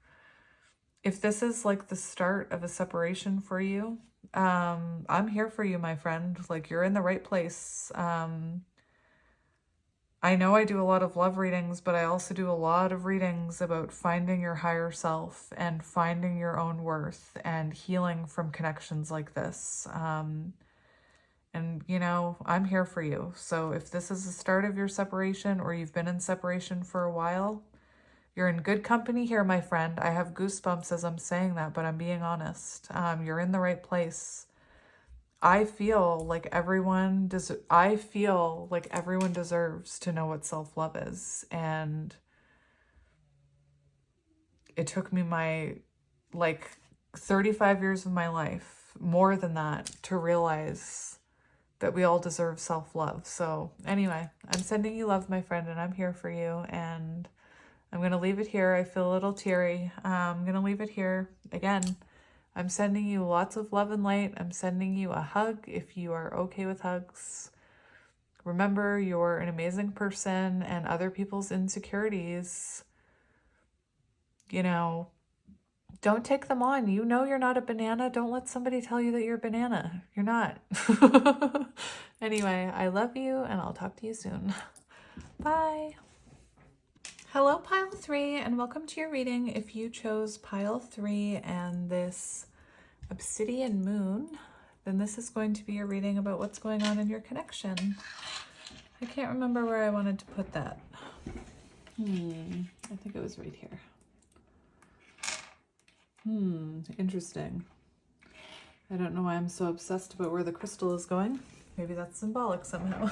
this is like the start of a separation for you, I'm here for you, my friend. Like, you're in the right place. I I know I do a lot of love readings, but I also do a lot of readings about finding your higher self and finding your own worth and healing from connections like this. And, you know, I'm here for you. So if this is the start of your separation or you've been in separation for a while, you're in good company here, my friend. I have goosebumps as I'm saying that, but I'm being honest. You're in the right place. I feel like everyone deserves to know what self-love is. And it took me my 35 years of my life, more than that, to realize that we all deserve self-love. So anyway, I'm sending you love, my friend, and I'm here for you. And I'm going to leave it here. I feel a little teary. I'm going to leave it here. Again, I'm sending you lots of love and light. I'm sending you a hug if you are okay with hugs. Remember, you're an amazing person, and other people's insecurities, you know, don't take them on. You know you're not a banana. Don't let somebody tell you that you're a banana. You're not. Anyway, I love you, and I'll talk to you soon. Bye. Hello, Pile 3, and welcome to your reading. If you chose Pile 3 and this Obsidian Moon, then this is going to be a reading about what's going on in your connection. I can't remember where I wanted to put that. I think it was right here. Interesting. I don't know why I'm so obsessed about where the crystal is going. Maybe that's symbolic somehow.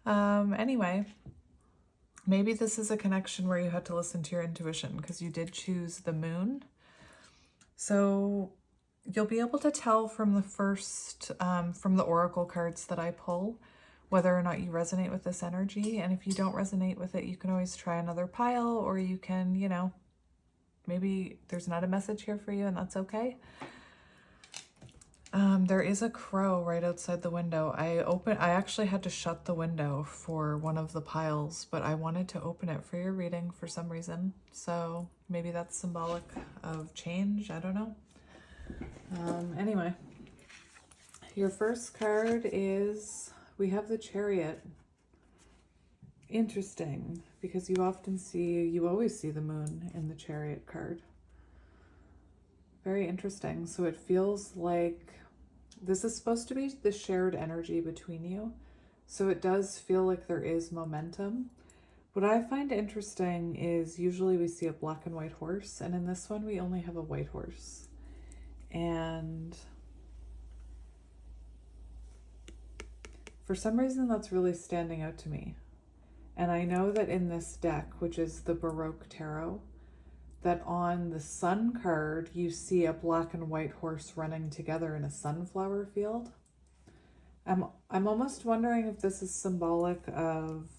Anyway, maybe this is a connection where you had to listen to your intuition because you did choose the moon. So you'll be able to tell from the first, from the oracle cards that I pull, whether or not you resonate with this energy. And if you don't resonate with it, you can always try another pile, or you can, you know, maybe there's not a message here for you, and that's okay. There is a crow right outside the window. I actually had to shut the window for one of the piles, but I wanted to open it for your reading for some reason. So maybe that's symbolic of change. I don't know. Anyway, your first card is, we have the Chariot. Interesting, because you always see the moon in the Chariot card. Very interesting. So it feels like this is supposed to be the shared energy between you. So it does feel like there is momentum. What I find interesting is usually we see a black and white horse, and in this one we only have a white horse. And for some reason that's really standing out to me. And I know that in this deck, which is the Baroque Tarot, that on the Sun card, you see a black and white horse running together in a sunflower field. I'm almost wondering if this is symbolic of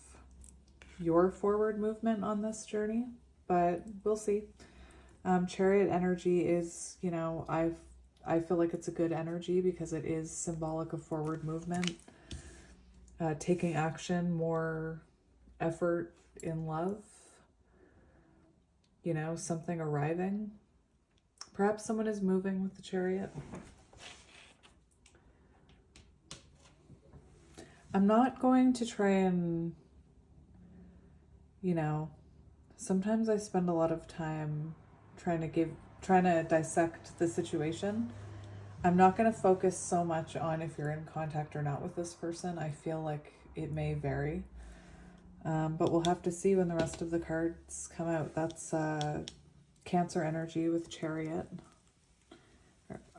your forward movement on this journey, but we'll see. Chariot energy is, you know, I feel like it's a good energy because it is symbolic of forward movement, taking action, more effort in love, you know, something arriving. Perhaps someone is moving with the Chariot. I'm not going to try and, you know, sometimes I spend a lot of time trying to dissect the situation. I'm not going to focus so much on if you're in contact or not with this person. I feel like it may vary. But we'll have to see when the rest of the cards come out. That's Cancer energy with Chariot.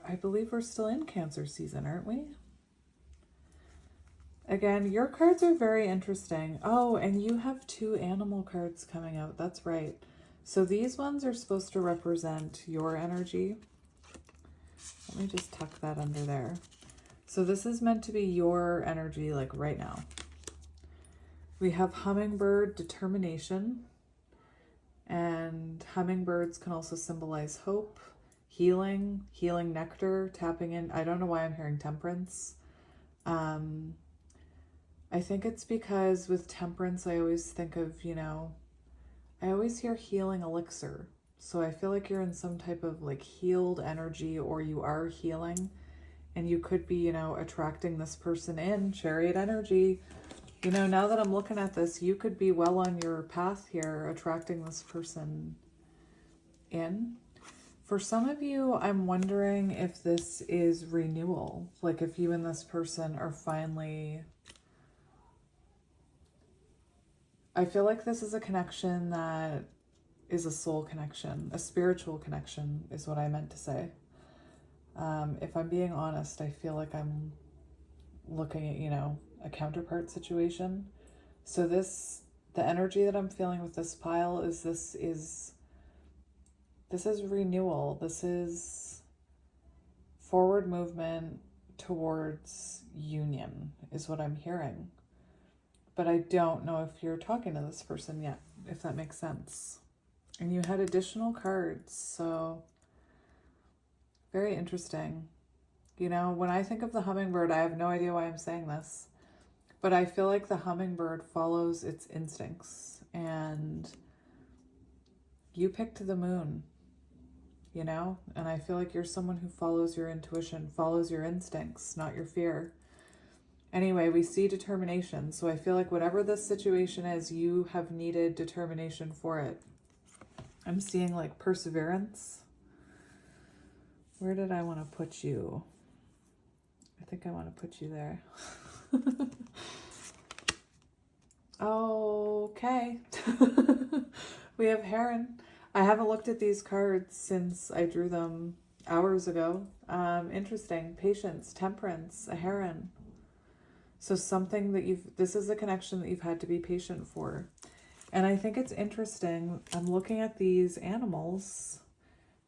I believe we're still in Cancer season, aren't we? Again, your cards are very interesting. Oh, and you have 2 animal cards coming out. That's right. So these ones are supposed to represent your energy. Let me just tuck that under there. So this is meant to be your energy, like right now. We have hummingbird, determination, and hummingbirds can also symbolize hope, healing nectar, tapping in. I don't know why I'm hearing temperance. I think it's because with temperance, I always think of, you know, I always hear healing elixir. So I feel like you're in some type of like healed energy, or you are healing, and you could be, you know, attracting this person in Chariot energy. You know, now that I'm looking at this, you could be well on your path here, attracting this person in. For some of you, I'm wondering if this is renewal. Like if you and this person are finally... I feel like this is a connection that is a soul connection. A spiritual connection is what I meant to say. If I'm being honest, I feel like I'm looking at, you know, a counterpart situation. So the energy that I'm feeling with this pile is this is renewal. This is forward movement towards union is what I'm hearing. But I don't know if you're talking to this person yet, if that makes sense. And you had additional cards, so very interesting. You know, when I think of the hummingbird, I have no idea why I'm saying this, but I feel like the hummingbird follows its instincts, and you picked the moon, you know, and I feel like you're someone who follows your intuition, follows your instincts, not your fear. Anyway, we see determination, so I feel like whatever this situation is, you have needed determination for it. I'm seeing like perseverance. Where did I want to put you? I think I want to put you there. Okay. We have Heron. I haven't looked at these cards since I drew them hours ago. Interesting. Patience, temperance, a heron. So something that this is a connection that you've had to be patient for. And I think it's interesting. I'm looking at these animals,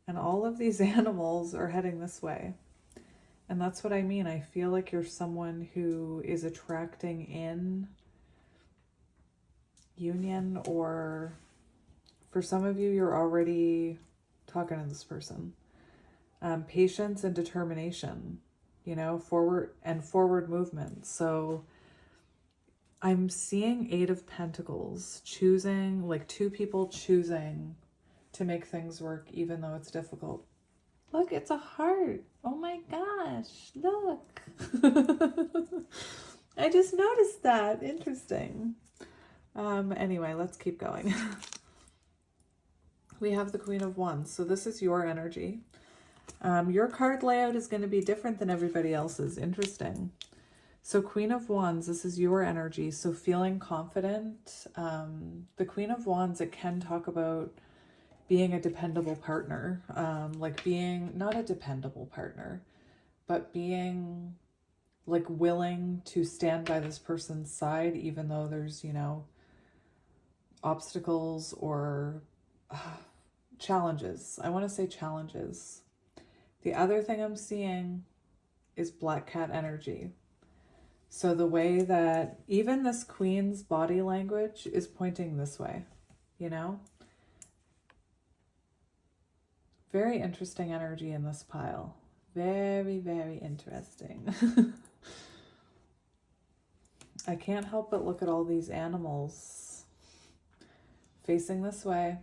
and all of these animals are heading this way. And that's what I mean. I feel like you're someone who is attracting in union, or for some of you, you're already talking to this person. Patience and determination, you know, forward movement. So I'm seeing 8 of Pentacles, choosing, like 2 people choosing to make things work, even though it's difficult. Look, it's a heart. Oh my gosh, look. I just noticed that. Interesting. Anyway, let's keep going. We have the Queen of Wands. So this is your energy. Your card layout is going to be different than everybody else's. Interesting. So Queen of Wands, this is your energy. So feeling confident. The Queen of Wands, it can talk about being a dependable partner. Like being, not a dependable partner, but being like willing to stand by this person's side, even though there's, you know, obstacles or challenges. I want to say challenges. The other thing I'm seeing is Black Cat energy. So the way that even this Queen's body language is pointing this way, you know? Very interesting energy in this pile. Very, very interesting. I can't help but look at all these animals facing this way.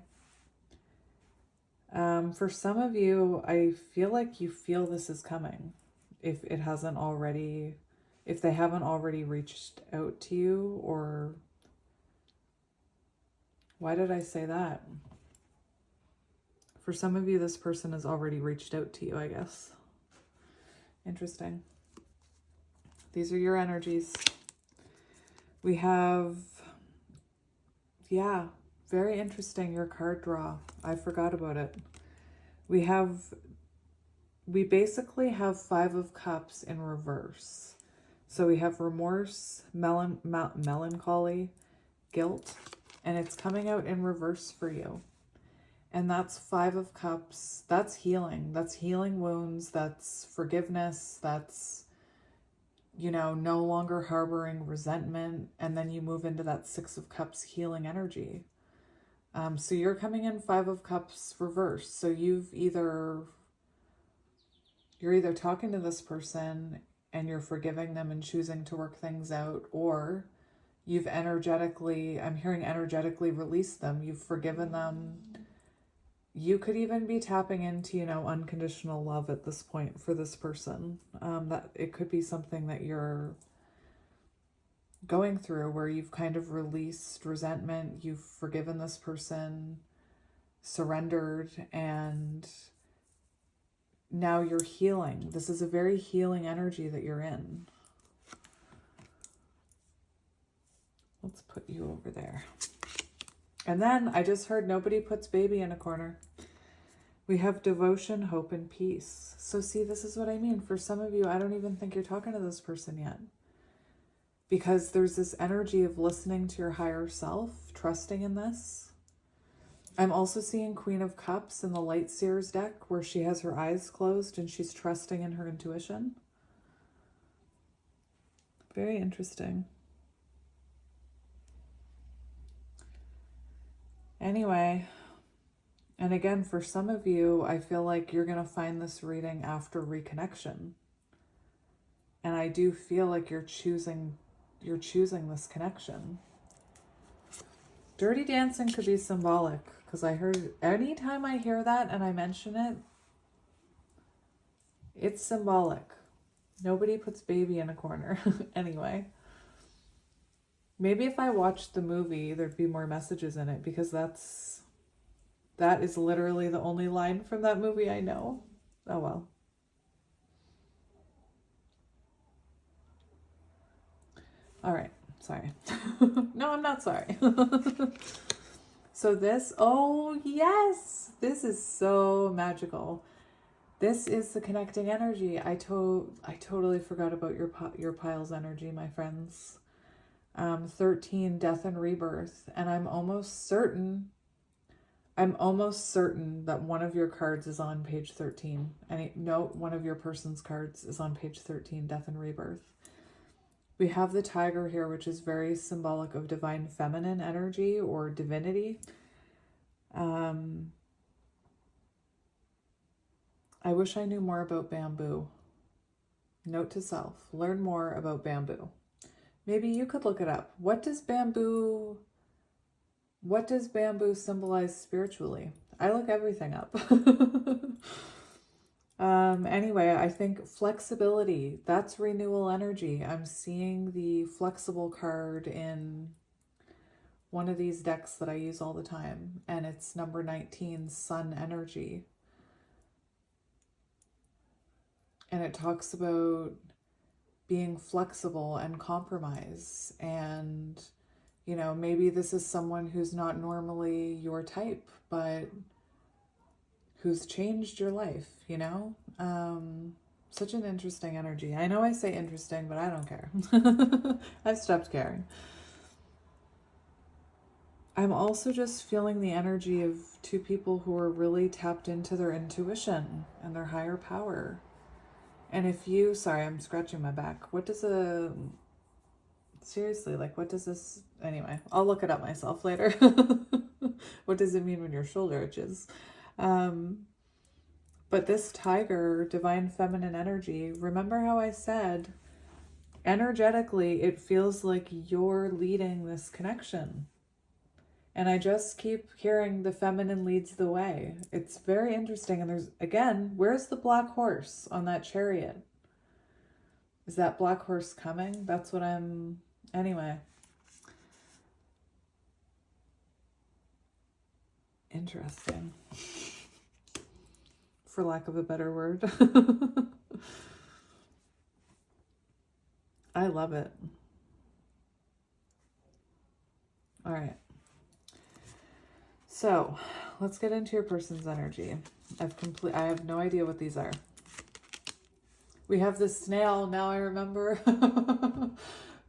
For some of you, I feel like you feel this is coming. If it hasn't already, if they haven't already reached out to you, or why did I say that? For some of you, this person has already reached out to you, I guess. Interesting. These are your energies. We have, yeah, very interesting, your card draw. I forgot about it. We basically have 5 of Cups in reverse. So we have remorse, melancholy, guilt, and it's coming out in reverse for you. And that's 5 of Cups. That's healing. That's healing wounds. That's forgiveness. That's, you know, no longer harboring resentment. And then you move into that 6 of Cups healing energy. So you're coming in 5 of Cups reverse. So you're either talking to this person and you're forgiving them and choosing to work things out, or you've energetically, I'm hearing energetically release them. You've forgiven them. You could even be tapping into, you know, unconditional love at this point for this person. That it could be something that you're going through, where you've kind of released resentment, you've forgiven this person, surrendered, and now you're healing. This is a very healing energy that you're in. Let's put you over there. And then I just heard nobody puts baby in a corner. We have devotion, hope, and peace. So see, this is what I mean. For some of you, I don't even think you're talking to this person yet. Because there's this energy of listening to your higher self, trusting in this. I'm also seeing Queen of Cups in the Light Seers deck, where she has her eyes closed and she's trusting in her intuition. Very interesting. Anyway, and again, for some of you, I feel like you're going to find this reading after reconnection. And I do feel like you're choosing this connection. Dirty dancing could be symbolic, because I heard, anytime I hear that and I mention it, it's symbolic. Nobody puts baby in a corner. Anyway. Maybe if I watched the movie, there'd be more messages in it, because that is literally the only line from that movie I know. Oh well. All right. Sorry. No, I'm not sorry. So this, oh yes, this is so magical. This is the connecting energy. I totally forgot about your pile's energy, my friends. 13, death and rebirth. And I'm almost certain that one of your cards is on page 13. One of your person's cards is on page 13, death and rebirth. We have the tiger here, which is very symbolic of divine feminine energy or divinity. I wish I knew more about bamboo. Note to self, learn more about bamboo. Maybe you could look it up. What does bamboo symbolize spiritually? I look everything up. Anyway, I think flexibility, that's renewal energy. I'm seeing the flexible card in one of these decks that I use all the time, and it's number 19, sun energy. And it talks about being flexible and compromise, and maybe this is someone who's not normally your type, but who's changed your life, such an interesting energy. I know I say interesting, but I don't care. I've stopped caring. I'm also just feeling the energy of two people who are really tapped into their intuition and their higher power. And sorry, I'm scratching my back. What does seriously, what does this, anyway, I'll look it up myself later. What does it mean when your shoulder itches? But this tiger, divine feminine energy, remember how I said, energetically, it feels like you're leading this connection. And I just keep hearing the feminine leads the way. It's very interesting. And there's, again, where's the black horse on that chariot? Is that black horse coming? That's what anyway. Interesting. For lack of a better word. I love it. All right. So let's get into your person's energy. I have no idea what these are. We have the snail. Now I remember.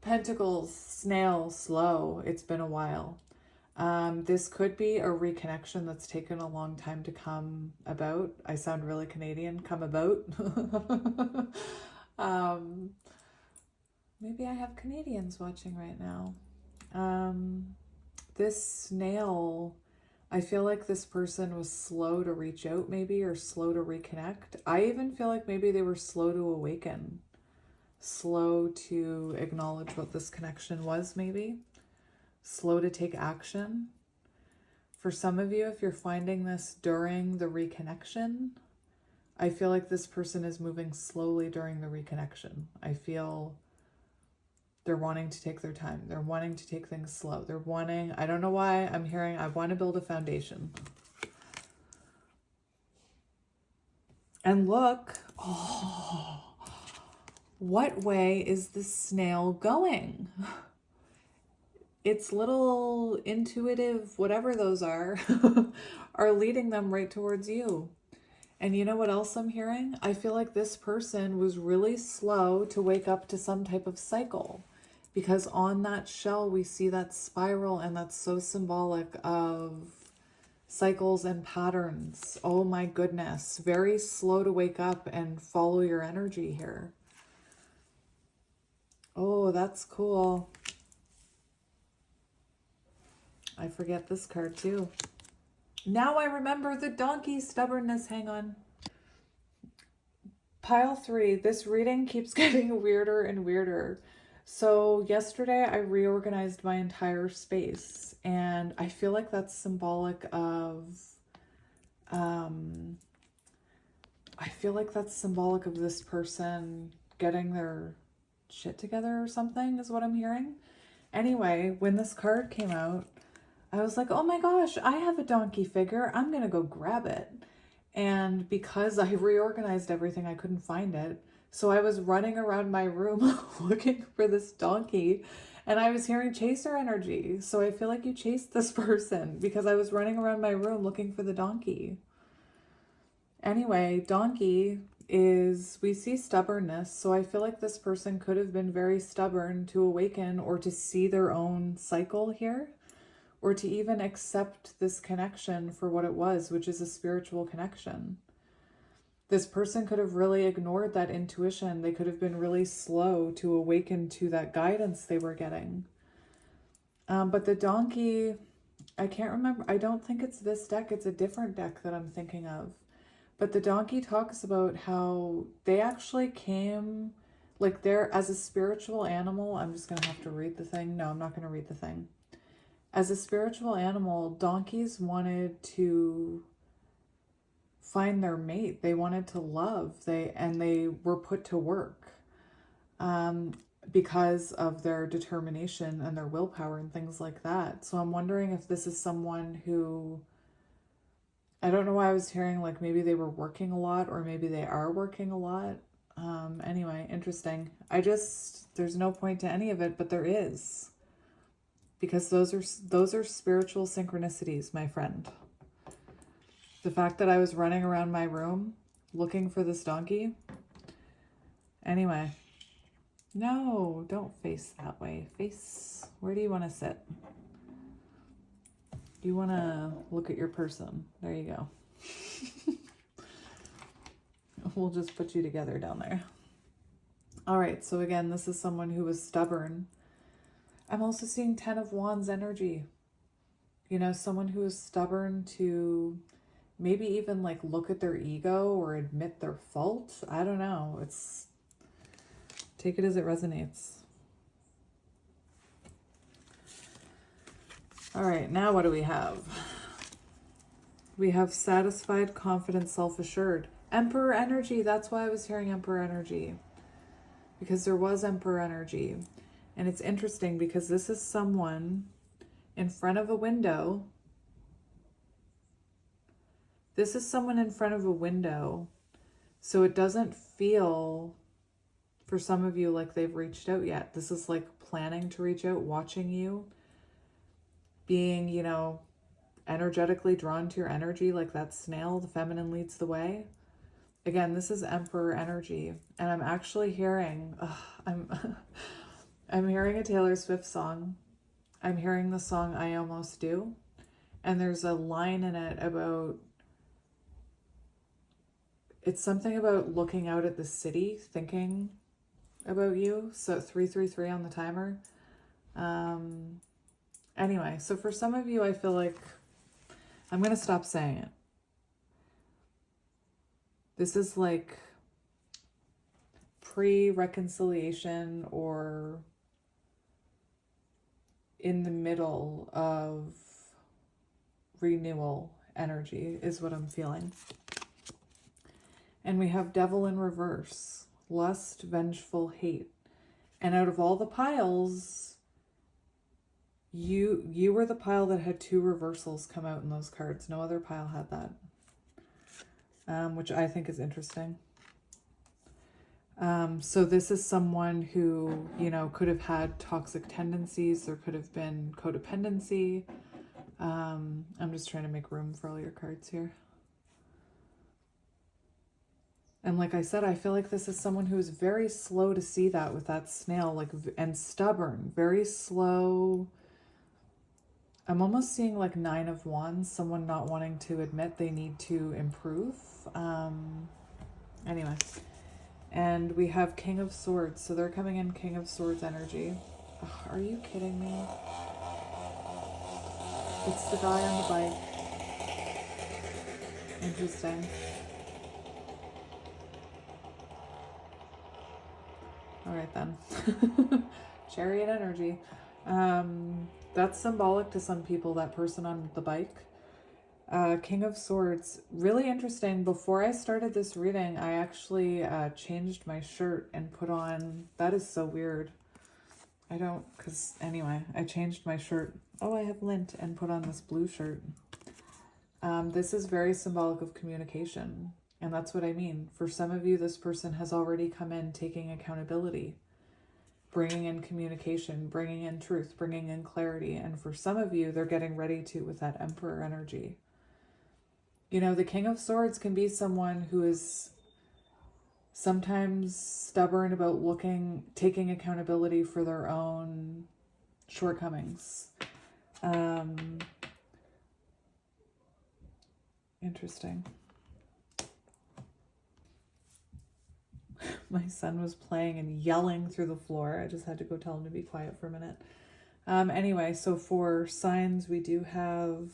Pentacles, snail, slow. It's been a while. This could be a reconnection that's taken a long time to come about. I sound really Canadian. Come about. Maybe I have Canadians watching right now. This snail, I feel like this person was slow to reach out maybe, or slow to reconnect. I even feel like maybe they were slow to awaken, slow to acknowledge what this connection was maybe, slow to take action. For some of you, if you're finding this during the reconnection, I feel like this person is moving slowly during the reconnection. I feel They're wanting to take their time. They're wanting to take things slow. They're wanting, I don't know why I'm hearing, I want to build a foundation. And look, oh, what way is the snail going? Its little intuitive, whatever those are leading them right towards you. And you know what else I'm hearing? I feel like this person was really slow to wake up to some type of cycle, because on that shell we see that spiral, and that's so symbolic of cycles and patterns. Oh my goodness. Very slow to wake up and follow your energy here. Oh, that's cool. I forget this card too. Now I remember the donkey stubbornness. Hang on. Pile 3. This reading keeps getting weirder and weirder. So yesterday I reorganized my entire space, and I feel like that's symbolic of this person getting their shit together or something, is what I'm hearing. Anyway, when this card came out, I was like, oh my gosh, I have a donkey figure. I'm going to go grab it. And because I reorganized everything, I couldn't find it. So I was running around my room looking for this donkey, and I was hearing chaser energy. So I feel like you chased this person, because I was running around my room looking for the donkey. Anyway, donkey is, we see stubbornness. So I feel like this person could have been very stubborn to awaken or to see their own cycle here, or to even accept this connection for what it was, which is a spiritual connection. This person could have really ignored that intuition. They could have been really slow to awaken to that guidance they were getting. But the donkey, I can't remember. I don't think it's this deck. It's a different deck that I'm thinking of. But the donkey talks about how they actually came, like they're, as a spiritual animal, I'm just going to have to read the thing. No, I'm not going to read the thing. As a spiritual animal, donkeys wanted to find their mate. They wanted to love. They were put to work because of their determination and their willpower and things like that. So I'm wondering if this is someone who, I don't know why I was hearing like maybe they were working a lot, or maybe they are working a lot. Anyway, interesting. There's no point to any of it, but there is. Because those are spiritual synchronicities, my friend. The fact that I was running around my room looking for this donkey. Anyway. No, don't face that way. Face, where do you want to sit? You want to look at your person. There you go. We'll just put you together down there. All right, so again, this is someone who was stubborn. I'm also seeing 10 of Wands energy. You know, someone who is stubborn to maybe even like look at their ego or admit their fault. I don't know. Take it as it resonates. All right, now what do we have? We have satisfied, confident, self-assured. Emperor energy. That's why I was hearing Emperor energy. Because there was Emperor energy. And it's interesting because this is someone in front of a window. This is someone in front of a window. So it doesn't feel, for some of you, like they've reached out yet. This is like planning to reach out, watching you, being, you know, energetically drawn to your energy, like that snail, the feminine leads the way. Again, this is Emperor energy. And I'm actually hearing, I'm hearing a Taylor Swift song. I'm hearing the song I Almost Do. And there's a line in it about, it's something about looking out at the city, thinking about you. So 333 on the timer. Anyway, so for some of you, I feel like I'm going to stop saying it. This is like pre-reconciliation or in the middle of renewal energy is what I'm feeling. And we have Devil in reverse, lust, vengeful, hate. And out of all the piles, you were the pile that had 2 reversals come out in those cards. No other pile had that, which I think is interesting. So this is someone who, you know, could have had toxic tendencies. There could have been codependency. I'm just trying to make room for all your cards here. And like I said, I feel like this is someone who is very slow to see that with that snail, like, and stubborn, very slow. I'm almost seeing like 9 of Wands, someone not wanting to admit they need to improve. Anyway. And we have King of Swords. So they're coming in King of Swords energy. Ugh, are you kidding me? It's the guy on the bike. Interesting. All right then. Chariot energy. That's symbolic to some people, that person on the bike. King of Swords, really interesting. Before I started this reading, I actually changed my shirt and put on, that is so weird. Because anyway, I changed my shirt. Oh, I have lint, and put on this blue shirt. This is very symbolic of communication. And that's what I mean. For some of you, this person has already come in taking accountability, bringing in communication, bringing in truth, bringing in clarity. And for some of you, they're getting ready to with that Emperor energy. You know, the King of Swords can be someone who is sometimes stubborn about taking accountability for their own shortcomings. Interesting. My son was playing and yelling through the floor. I just had to go tell him to be quiet for a minute. Anyway, so for signs, we do have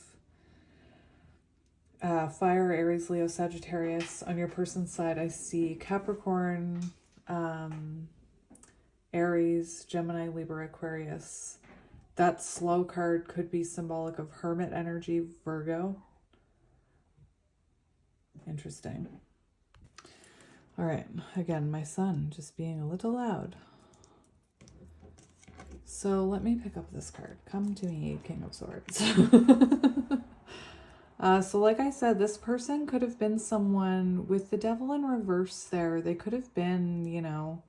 Fire, Aries, Leo, Sagittarius. On your person's side, I see Capricorn, Aries, Gemini, Libra, Aquarius. That slow card could be symbolic of Hermit energy, Virgo. Interesting. All right, again, my son just being a little loud. So let me pick up this card. Come to me, King of Swords. So like I said, this person could have been someone with the Devil in reverse there. They could have been, you know,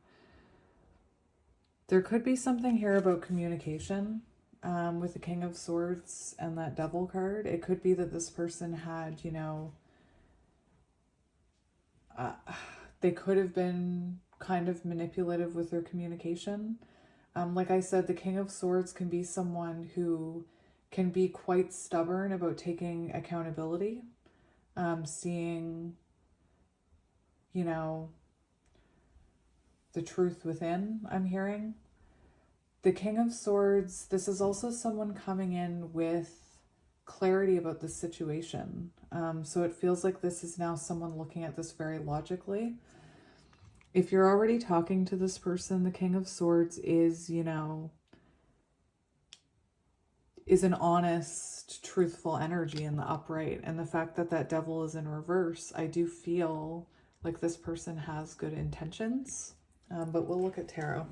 there could be something here about communication with the King of Swords and that Devil card. It could be that this person had, you know, they could have been kind of manipulative with their communication. Like I said, the King of Swords can be someone who can be quite stubborn about taking accountability, seeing, you know, the truth within, I'm hearing. The King of Swords, this is also someone coming in with clarity about the situation. So it feels like this is now someone looking at this very logically. If you're already talking to this person, the King of Swords is, you know, is an honest, truthful energy in the upright. And the fact that that Devil is in reverse, I do feel like this person has good intentions. But we'll look at tarot.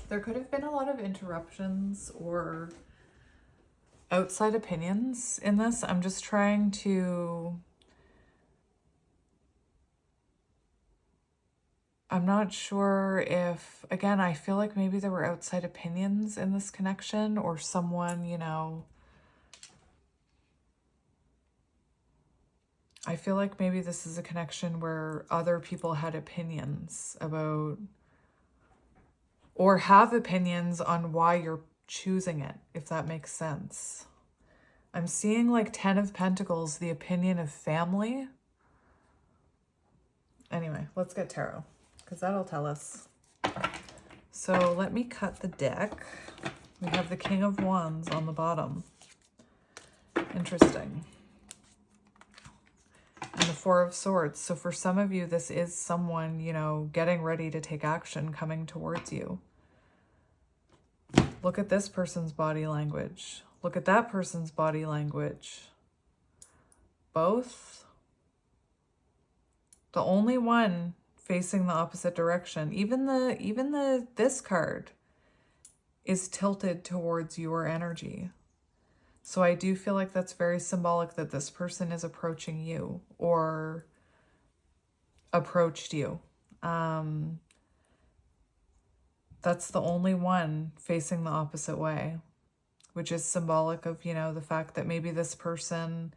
There could have been a lot of interruptions or outside opinions in this. I'm just trying to... I'm not sure if, again, I feel like maybe there were outside opinions in this connection, or someone, you know, I feel like maybe this is a connection where other people had opinions about, or have opinions on why you're choosing it, if that makes sense. I'm seeing like 10 of Pentacles, the opinion of family. Anyway, let's get tarot, because that'll tell us. So let me cut the deck. We have the King of Wands on the bottom. Interesting. And the Four of Swords. So for some of you, this is someone, you know, getting ready to take action, coming towards you. Look at this person's body language. Look at that person's body language. Both. The only one facing the opposite direction. Even this card is tilted towards your energy. So I do feel like that's very symbolic that this person is approaching you or approached you. That's the only one facing the opposite way, which is symbolic of, you know, the fact that maybe this person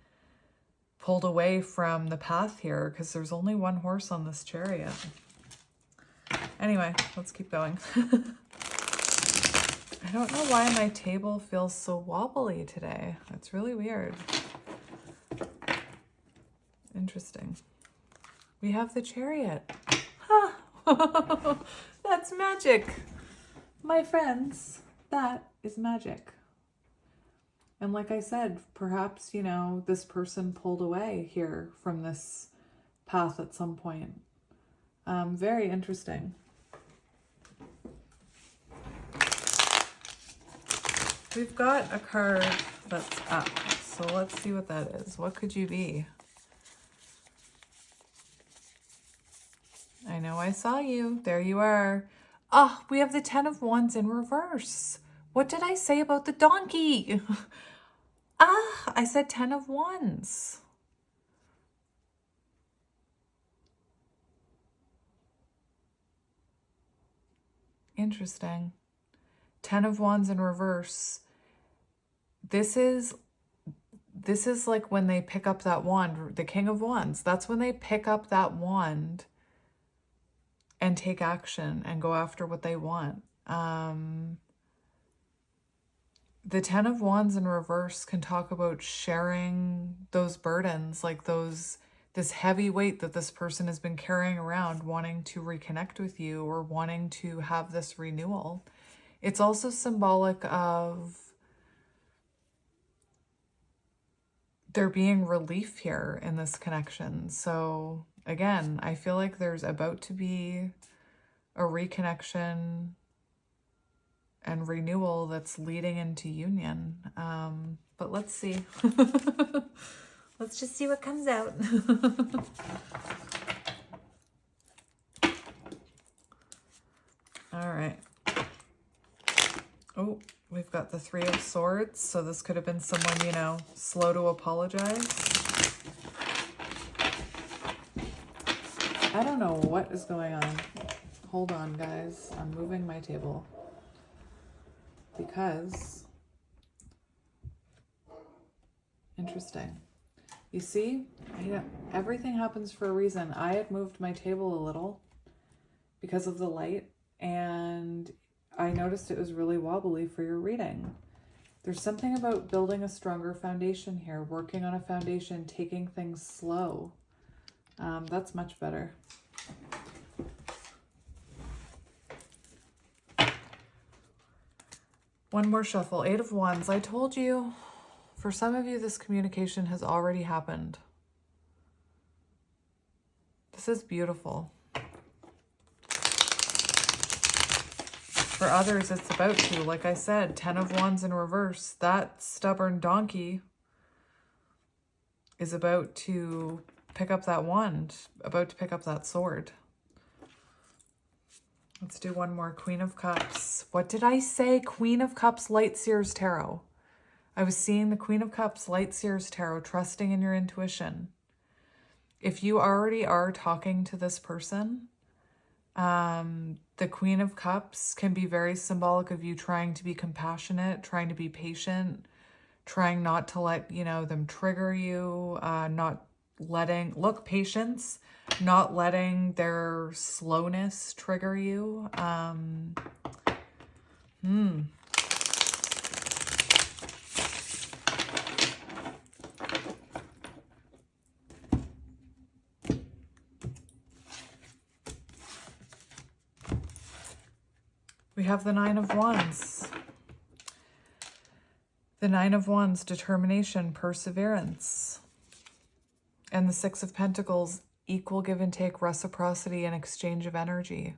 pulled away from the path here because there's only one horse on this chariot. Anyway, let's keep going. I don't know why my table feels so wobbly today. It's really weird. Interesting. We have the Chariot. Huh. That's magic. My friends, that is magic. And like I said, perhaps, you know, this person pulled away here from this path at some point. Very interesting. We've got a card that's up, so let's see what that is. What could you be? I know I saw you. There you are. Ah, we have the 10 of Wands in reverse. What did I say about the donkey? I said 10 of Wands. Interesting. 10 of Wands in reverse. This is like when they pick up that wand, the King of Wands. That's when they pick up that wand and take action and go after what they want. The 10 of Wands in reverse can talk about sharing those burdens, like this heavy weight that this person has been carrying around, wanting to reconnect with you or wanting to have this renewal. It's also symbolic of there being relief here in this connection. So again, I feel like there's about to be a reconnection and renewal that's leading into union. But let's see. Let's just see what comes out. All right. Oh, we've got the 3 of Swords. So this could have been someone, you know, slow to apologize. I don't know what is going on. Hold on, guys. I'm moving my table. Because, interesting. You see, everything happens for a reason. I had moved my table a little because of the light, and I noticed it was really wobbly for your reading. There's something about building a stronger foundation here, working on a foundation, taking things slow. That's much better. One more shuffle. 8 of Wands. I told you, for some of you, this communication has already happened. This is beautiful. For others, it's about to. Like I said, 10 of Wands in reverse. That stubborn donkey is about to pick up that wand, about to pick up that sword. Let's do one more. Queen of Cups. What did I say? Queen of Cups, Light Seers Tarot. I was seeing the Queen of Cups, Light Seers Tarot, trusting in your intuition. If you already are talking to this person, the Queen of Cups can be very symbolic of you trying to be compassionate, trying to be patient, trying not to let, you know, them trigger you, not letting, patience, not letting their slowness trigger you. We have the 9 of Wands. The 9 of Wands, determination, perseverance. And the 6 of Pentacles, equal give and take, reciprocity, and exchange of energy.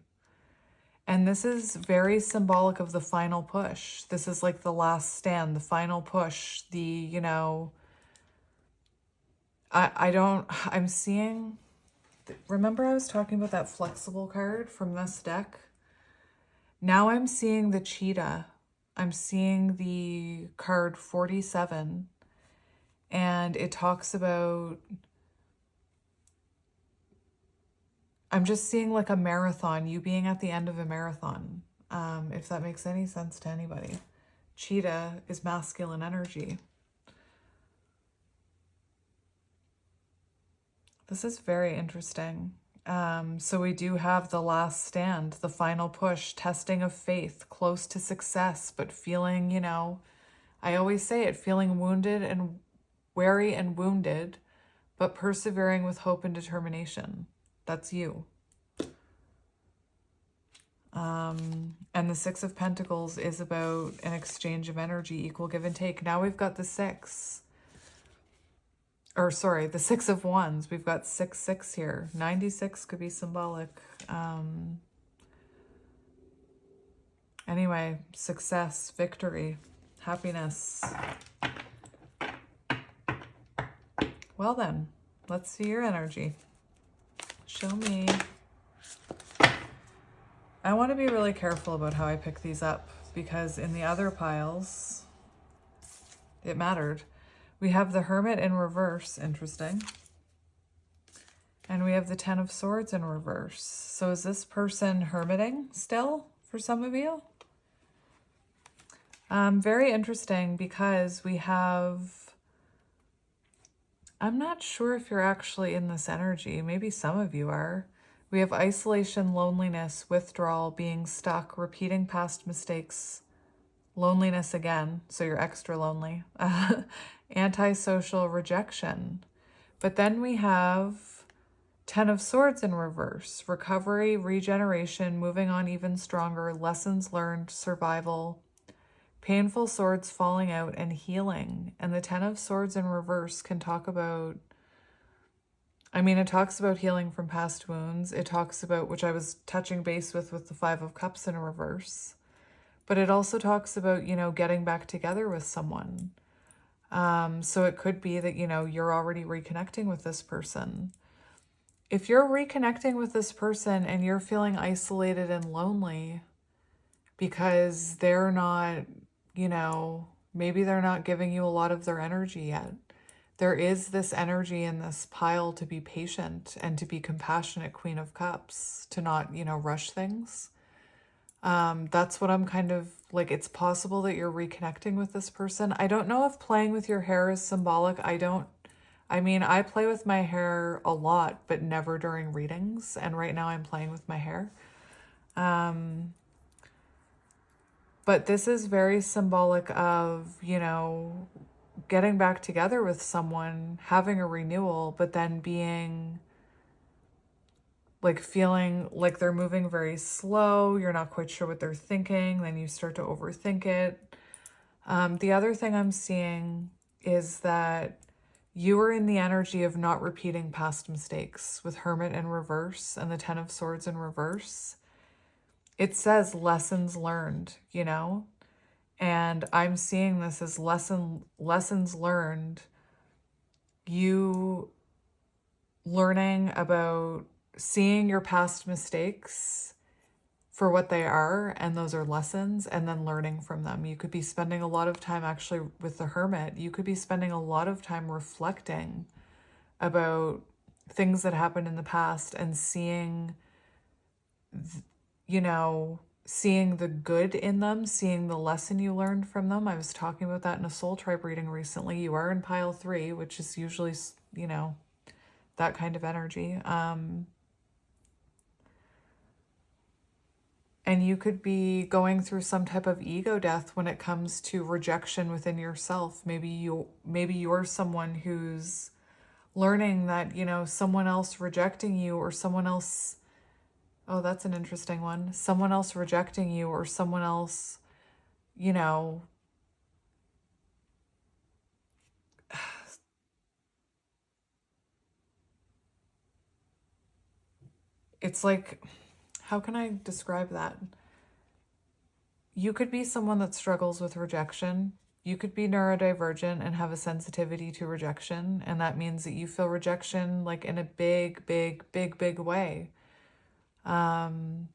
And this is very symbolic of the final push. This is like the last stand, the final push, the, you know, I'm seeing Remember I was talking about that flexible card from this deck? Now I'm seeing the cheetah. I'm seeing the card 47, and it talks about, I'm just seeing like a marathon, you being at the end of a marathon, if that makes any sense to anybody. Cheetah is masculine energy. This is very interesting. So we do have the last stand, the final push, testing of faith, close to success, but feeling, you know, I always say it, feeling wounded and wary and wounded, but persevering with hope and determination. That's you. And the Six of Pentacles is about an exchange of energy, equal give and take. Now we've got the six. Or sorry, the Six of Wands. We've got 6 here. 96 could be symbolic. Anyway, success, victory, happiness. Well then, let's see your energy. Show me. I want to be really careful about how I pick these up, because in the other piles, it mattered. We have the Hermit in reverse, interesting. And we have the Ten of Swords in reverse. So is this person hermiting still for some of you? Very interesting, because we have, I'm not sure if you're actually in this energy. Maybe some of you are. We have isolation, loneliness, withdrawal, being stuck, repeating past mistakes, loneliness again, so you're extra lonely, antisocial, rejection. But then we have Ten of Swords in reverse, recovery, regeneration, moving on even stronger, lessons learned, survival, painful swords falling out, and healing. And the Ten of Swords in reverse can talk about, I mean, it talks about healing from past wounds. It talks about, which I was touching base with the Five of Cups in reverse. But it also talks about, you know, getting back together with someone. So it could be that, you know, you're already reconnecting with this person. If you're reconnecting with this person and you're feeling isolated and lonely because they're not, you know, maybe they're not giving you a lot of their energy yet. There is this energy in this pile to be patient and to be compassionate, Queen of Cups, to not, you know, rush things. That's what I'm kind of like, it's possible that you're reconnecting with this person. I don't know if playing with your hair is symbolic. I mean, I play with my hair a lot, but never during readings. And right now I'm playing with my hair. But this is very symbolic of, you know, getting back together with someone, having a renewal, but then being like feeling like they're moving very slow. You're not quite sure what they're thinking. Then you start to overthink it. The other thing I'm seeing is that you are in the energy of not repeating past mistakes with Hermit in reverse and the Ten of Swords in reverse. It says lessons learned, you know? And I'm seeing this as lessons learned. You learning about seeing your past mistakes for what they are, and those are lessons, and then learning from them. You could be spending a lot of time actually with the Hermit. You could be spending a lot of time reflecting about things that happened in the past and seeing, you know, seeing the good in them, seeing the lesson you learned from them. I was talking about that in a soul tribe reading recently. You are in pile 3, which is usually, you know, that kind of energy. And you could be going through some type of ego death when it comes to rejection within yourself. Maybe you're someone who's learning that, you know, someone else rejecting you, or someone else, oh, that's an interesting one. Someone else rejecting you, or someone else, you know, it's like, how can I describe that? You could be someone that struggles with rejection, you could be neurodivergent and have a sensitivity to rejection. And that means that you feel rejection like in a big, big, big, big way. Again,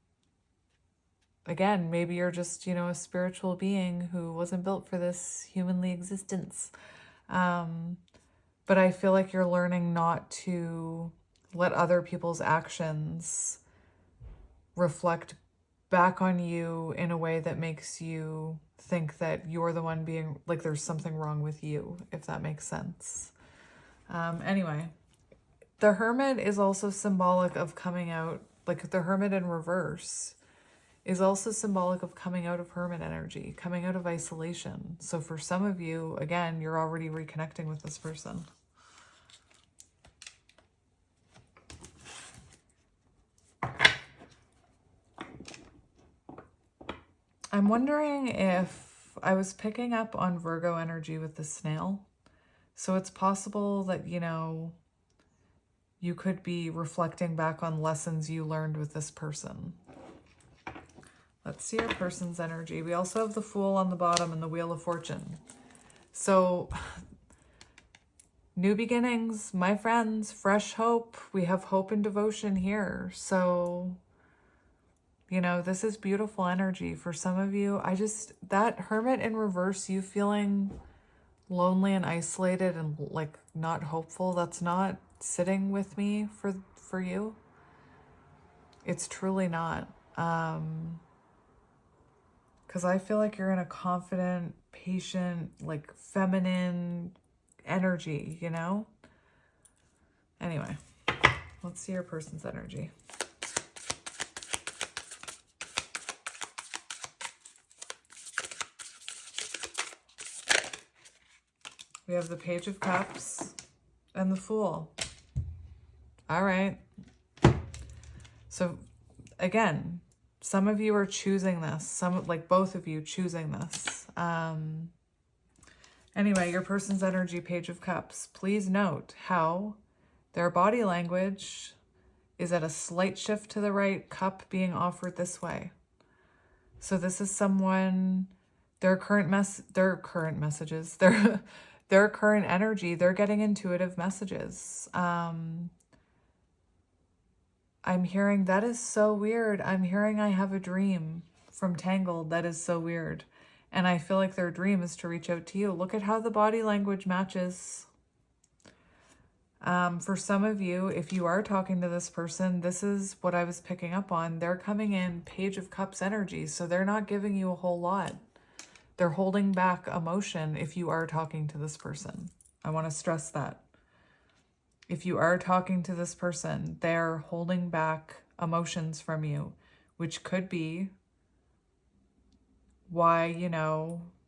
maybe you're just, a spiritual being who wasn't built for this humanly existence. But I feel like you're learning not to let other people's actions reflect back on you in a way that makes you think that you're the one being, like there's something wrong with you, if that makes sense. Anyway, the Hermit is also symbolic of coming out, like the Hermit in reverse is also symbolic of coming out of Hermit energy, coming out of isolation. So for some of you, again, you're already reconnecting with this person. I'm wondering if I was picking up on Virgo energy with the snail. So it's possible that, you could be reflecting back on lessons you learned with this person. Let's see your person's energy. We also have the Fool on the bottom and the Wheel of Fortune. So new beginnings, my friends, fresh hope. We have hope and devotion here. So, this is beautiful energy for some of you. That Hermit in reverse, you feeling lonely and isolated and like not hopeful, that's not sitting with me for you. It's truly not. Because I feel like you're in a confident, patient, like feminine energy, Anyway, let's see your person's energy. We have the Page of Cups and the Fool. All right. So again, some of you are choosing this. Both of you choosing this. Anyway, your person's energy, Page of Cups. Please note how their body language is at a slight shift to the right, cup being offered this way. So this is someone, their current messages, their current energy, they're getting intuitive messages. I'm hearing, that is so weird. I'm hearing I have a dream from Tangled. That is so weird. And I feel like their dream is to reach out to you. Look at how the body language matches. For some of you, if you are talking to this person, this is what I was picking up on. They're coming in Page of Cups energy. So they're not giving you a whole lot. They're holding back emotion if you are talking to this person. I want to stress that. If you are talking to this person, they're holding back emotions from you, which could be why,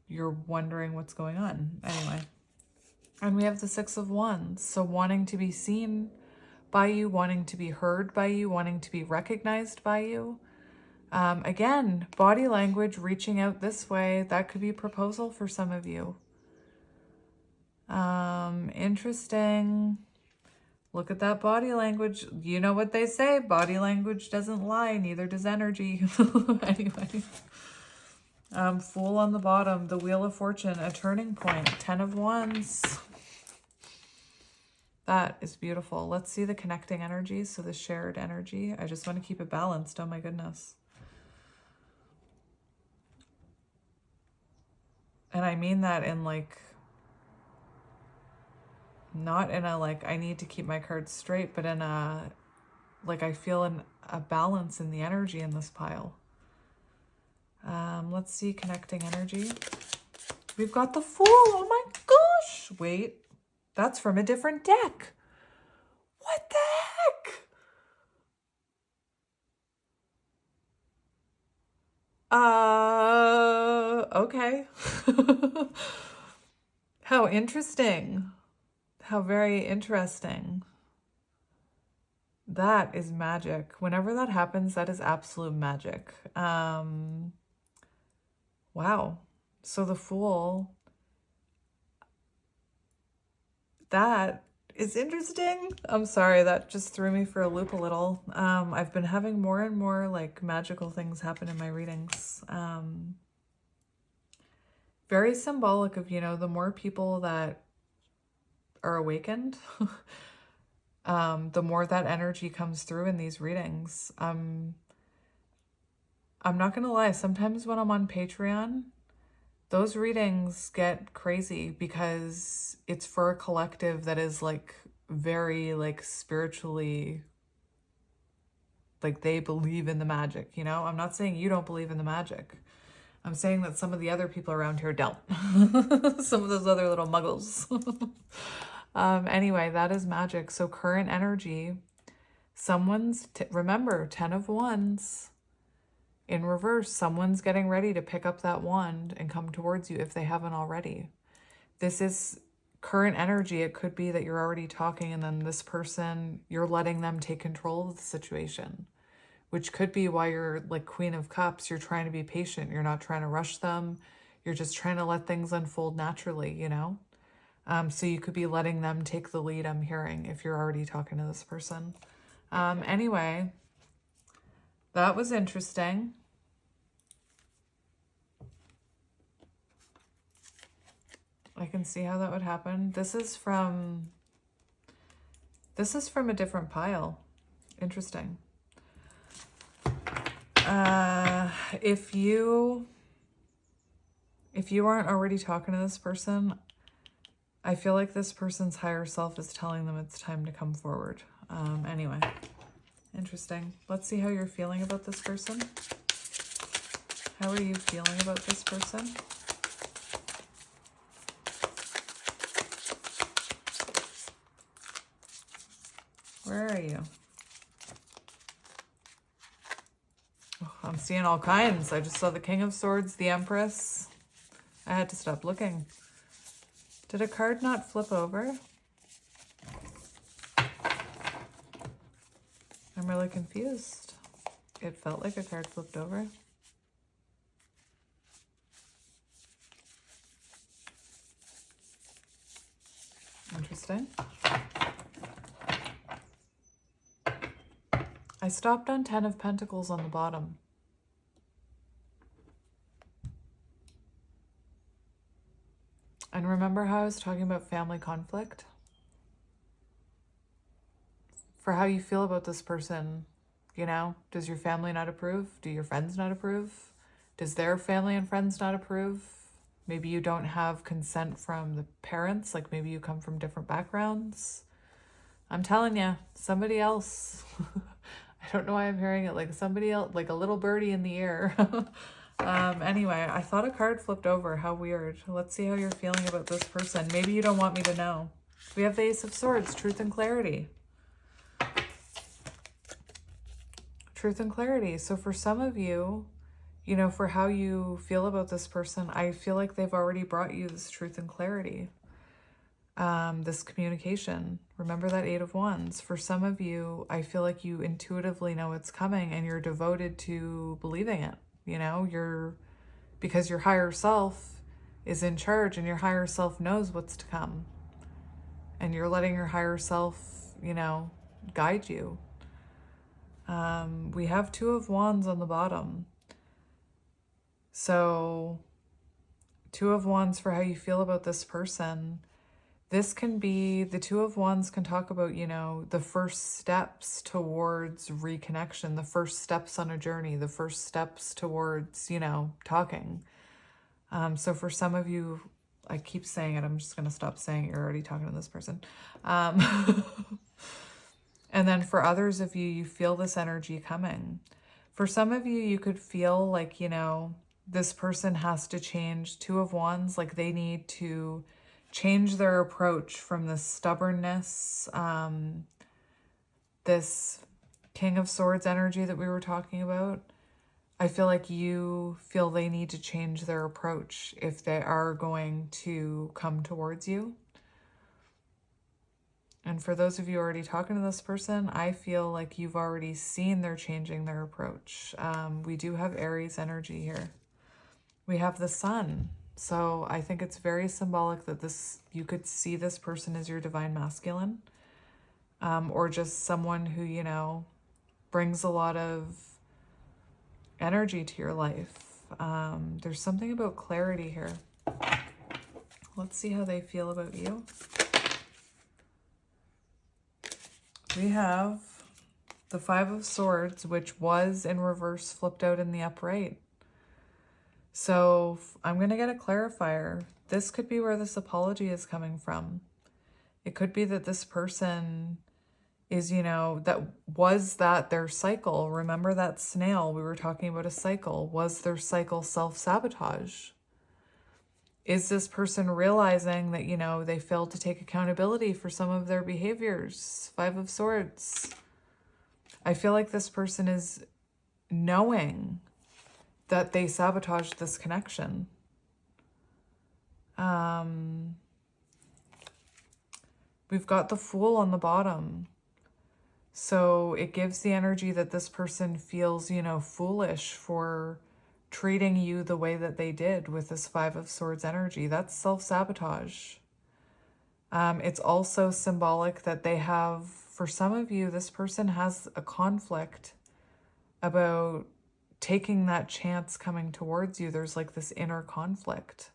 you're wondering what's going on. Anyway. And we have the Six of Wands. So wanting to be seen by you, wanting to be heard by you, wanting to be recognized by you. Again, body language, reaching out this way, that could be proposal for some of you. Interesting. Look at that body language. You know what they say, body language doesn't lie, neither does energy. Anyway. Fool on the bottom, the Wheel of Fortune, a turning point, 10 of Wands. That is beautiful. Let's see the connecting energies, so the shared energy. I just want to keep it balanced, oh my goodness. And I mean that in not in a I need to keep my cards straight, but in a I feel a balance in the energy in this pile. Let's see connecting energy. We've got the Fool. Oh my gosh. Wait, that's from a different deck. What the heck? Okay. How interesting. How very interesting. That is magic. Whenever that happens, that is absolute magic. Wow. So the Fool, that is interesting. I'm sorry, that just threw me for a loop a little. I've been having more and more magical things happen in my readings. very symbolic of, the more people that are awakened, the more that energy comes through in these readings. I'm not going to lie. Sometimes when I'm on Patreon, those readings get crazy because it's for a collective that is like very like spiritually, like they believe in the magic, I'm not saying you don't believe in the magic. I'm saying that some of the other people around here don't. Some of those other little muggles. Anyway, that is magic. So current energy, remember, 10 of Wands in reverse. Someone's getting ready to pick up that wand and come towards you if they haven't already. This is current energy. It could be that you're already talking and then this person, you're letting them take control of the situation, which could be why you're like Queen of Cups. You're trying to be patient. You're not trying to rush them. You're just trying to let things unfold naturally, So you could be letting them take the lead, I'm hearing, if you're already talking to this person. Anyway, that was interesting. I can see how that would happen. This is from a different pile. Interesting. If you aren't already talking to this person, I feel like this person's higher self is telling them it's time to come forward. Anyway, interesting. Let's see how you're feeling about this person. How are you feeling about this person? Where are you? Oh, I'm seeing all kinds. I just saw the King of Swords, the Empress. I had to stop looking. Did a card not flip over? I'm really confused. It felt like a card flipped over. Interesting. I stopped on 10 of Pentacles on the bottom. And remember how I was talking about family conflict? For how you feel about this person, does your family not approve? Do your friends not approve? Does their family and friends not approve? Maybe you don't have consent from the parents, like maybe you come from different backgrounds. I'm telling you, somebody else. I don't know why I'm hearing it like somebody else, like a little birdie in the ear. Anyway, I thought a card flipped over. How weird. Let's see how you're feeling about this person. Maybe you don't want me to know. We have the Ace of Swords, truth and clarity. Truth and clarity. So for some of you, for how you feel about this person, I feel like they've already brought you this truth and clarity. This communication. Remember that 8 of Wands. For some of you, I feel like you intuitively know it's coming and you're devoted to believing it. Because your higher self is in charge and your higher self knows what's to come. And you're letting your higher self, guide you. We have 2 of Wands on the bottom. So 2 of Wands for how you feel about this person. This can be, the 2 of Wands can talk about, the first steps towards reconnection, the first steps on a journey, the first steps towards, talking. So for some of you, I keep saying it, I'm just going to stop saying it. You're already talking to this person. And then for others of you, you feel this energy coming. For some of you, you could feel like, this person has to change. 2 of Wands, like they need to change their approach from this stubbornness, this King of Swords energy that we were talking about. I feel like you feel they need to change their approach if they are going to come towards you. And for those of you already talking to this person, I feel like you've already seen they're changing their approach. We do have Aries energy here. We have the Sun. So I think it's very symbolic that you could see this person as your divine masculine, or just someone who, brings a lot of energy to your life. There's something about clarity here. Let's see how they feel about you. We have the Five of Swords, which was in reverse, flipped out in the upright. So I'm going to get a clarifier. This could be where this apology is coming from. It could be that this person is, that their cycle. Remember that snail? We were talking about a cycle. Was their cycle self-sabotage? Is this person realizing that, they failed to take accountability for some of their behaviors? Five of Swords. I feel like this person is knowing that they sabotaged this connection. We've got the Fool on the bottom. So it gives the energy that this person feels, foolish for treating you the way that they did with this Five of Swords energy. That's self-sabotage. It's also symbolic that they have, for some of you, this person has a conflict about taking that chance coming towards you. There's like this inner conflict.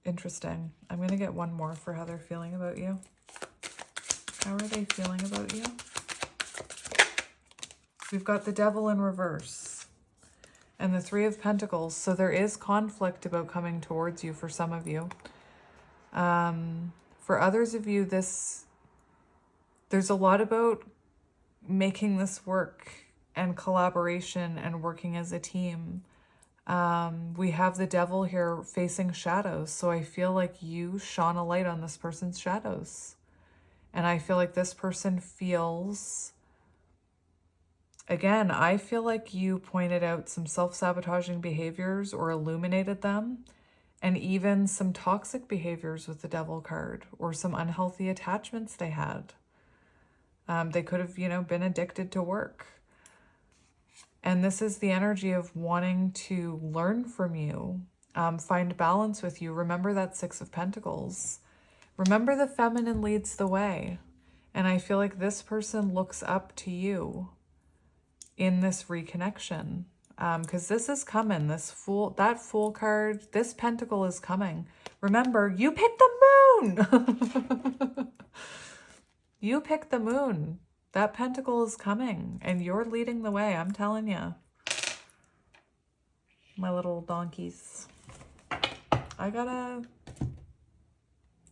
Interesting. I'm going to get one more for how they're feeling about you. How are they feeling about you? We've got the Devil in reverse and the Three of Pentacles. So there is conflict about coming towards you for some of you. For others of you, there's a lot about making this work and collaboration and working as a team. We have the Devil here facing shadows. So I feel like you shone a light on this person's shadows. And I feel like this person feels, again, I feel like you pointed out some self-sabotaging behaviors or illuminated them, and even some toxic behaviors with the Devil card, or some unhealthy attachments they had. They could have, been addicted to work. And this is the energy of wanting to learn from you, find balance with you. Remember that Six of Pentacles. Remember the feminine leads the way. And I feel like this person looks up to you in this reconnection. Because this is coming. That Fool card, this Pentacle is coming. Remember, you picked the moon. You picked the moon. That Pentacle is coming. And you're leading the way, I'm telling you. My little donkeys.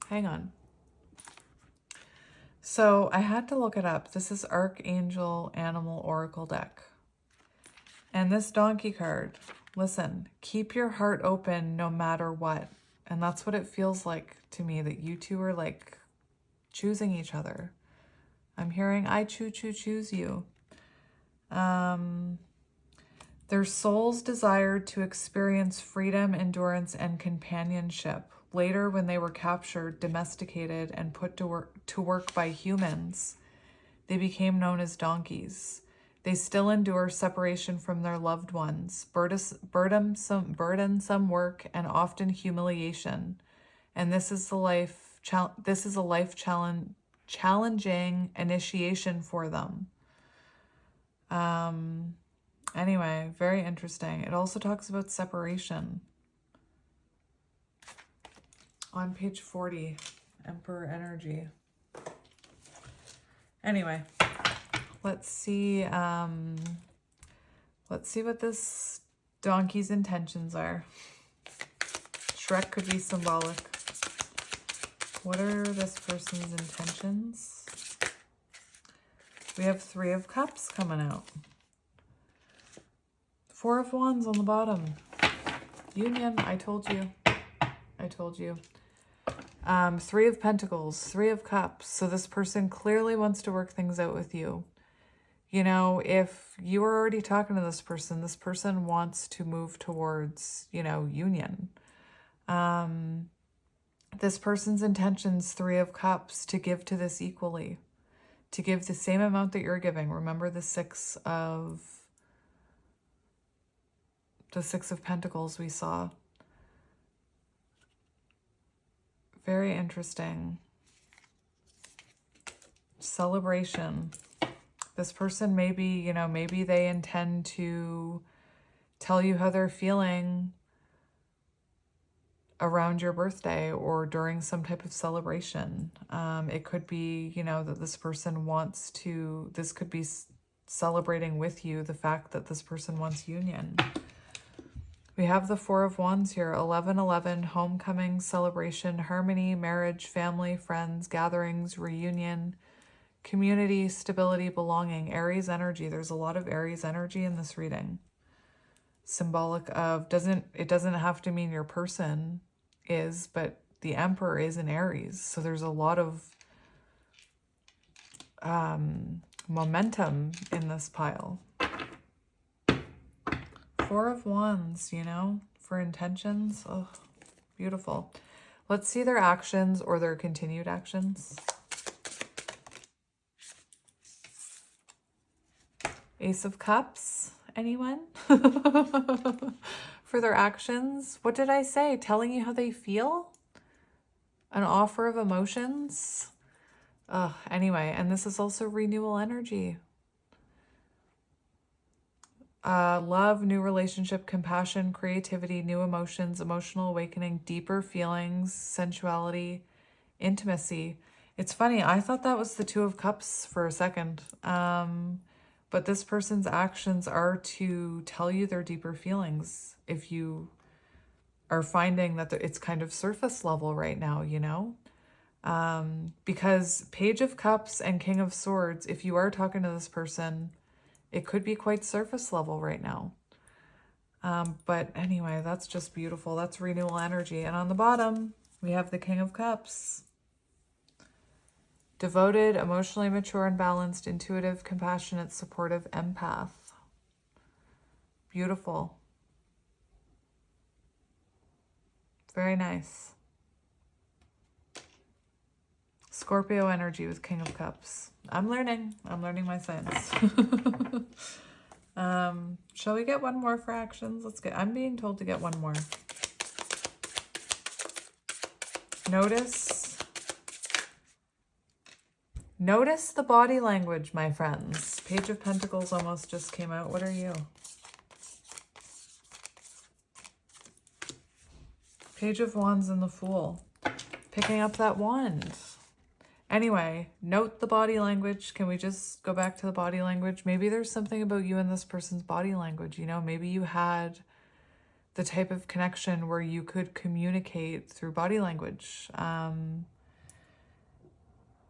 Hang on. So I had to look it up. This is Archangel Animal Oracle deck. And this donkey card, listen, keep your heart open no matter what. And that's what it feels like to me, that you two are like choosing each other. I'm hearing, I choose you. Their souls desired to experience freedom, endurance, and companionship. Later, when they were captured, domesticated, and put to work by humans, they became known as donkeys. They still endure separation from their loved ones, burdensome work, and often humiliation. And this is a life challenging initiation for them. Anyway, very interesting. It also talks about separation. On page 40, Emperor energy. Anyway, let's see what this donkey's intentions are. Shrek could be symbolic. What are this person's intentions? We have Three of Cups coming out. Four of Wands on the bottom. Union, I told you. Three of Pentacles, Three of Cups. So this person clearly wants to work things out with you. If you are already talking to this person wants to move towards, union. This person's intentions, Three of Cups, to give to this equally. To give the same amount that you're giving. Remember the Six of Pentacles we saw. Very interesting. Celebration. This person maybe, maybe they intend to tell you how they're feeling around your birthday or during some type of celebration. It could be, you know, that this person wants to, this could be celebrating with you the fact that this person wants union. We have the Four of Wands here, 11/11, homecoming, celebration, harmony, marriage, family, friends, gatherings, reunion, community, stability, belonging, Aries energy. There's a lot of Aries energy in this reading. Symbolic of, it doesn't have to mean your person is, but the Emperor is in Aries. So there's a lot of momentum in this pile. Four of Wands, you know, for intentions. Oh, beautiful. Let's see their actions or their continued actions. Ace of Cups, anyone? For their actions. What did I say? Telling you how they feel? An offer of emotions? Anyway, and this is also renewal energy. Love, new relationship, compassion, creativity, new emotions, emotional awakening, deeper feelings, sensuality, intimacy. It's funny, I thought that was the Two of Cups for a second. But this person's actions are to tell you their deeper feelings. If you are finding that it's kind of surface level right now, you know? Because Page of Cups and King of Swords, if you are talking to this person, it could be quite surface level right now. But anyway, that's just beautiful. That's renewal energy. And on the bottom, we have the King of Cups. Devoted, emotionally mature and balanced, intuitive, compassionate, supportive, empath. Beautiful. Very nice. Scorpio energy with King of Cups. I'm learning my science. Shall we get one more for actions? I'm being told to get one more. Notice the body language, my friends. Page of Pentacles almost just came out. What are you? Page of Wands and the Fool. Picking up that wand. Anyway, note the body language. Can we just go back to the body language? Maybe there's something about you and this person's body language. You know, maybe you had the type of connection where you could communicate through body language.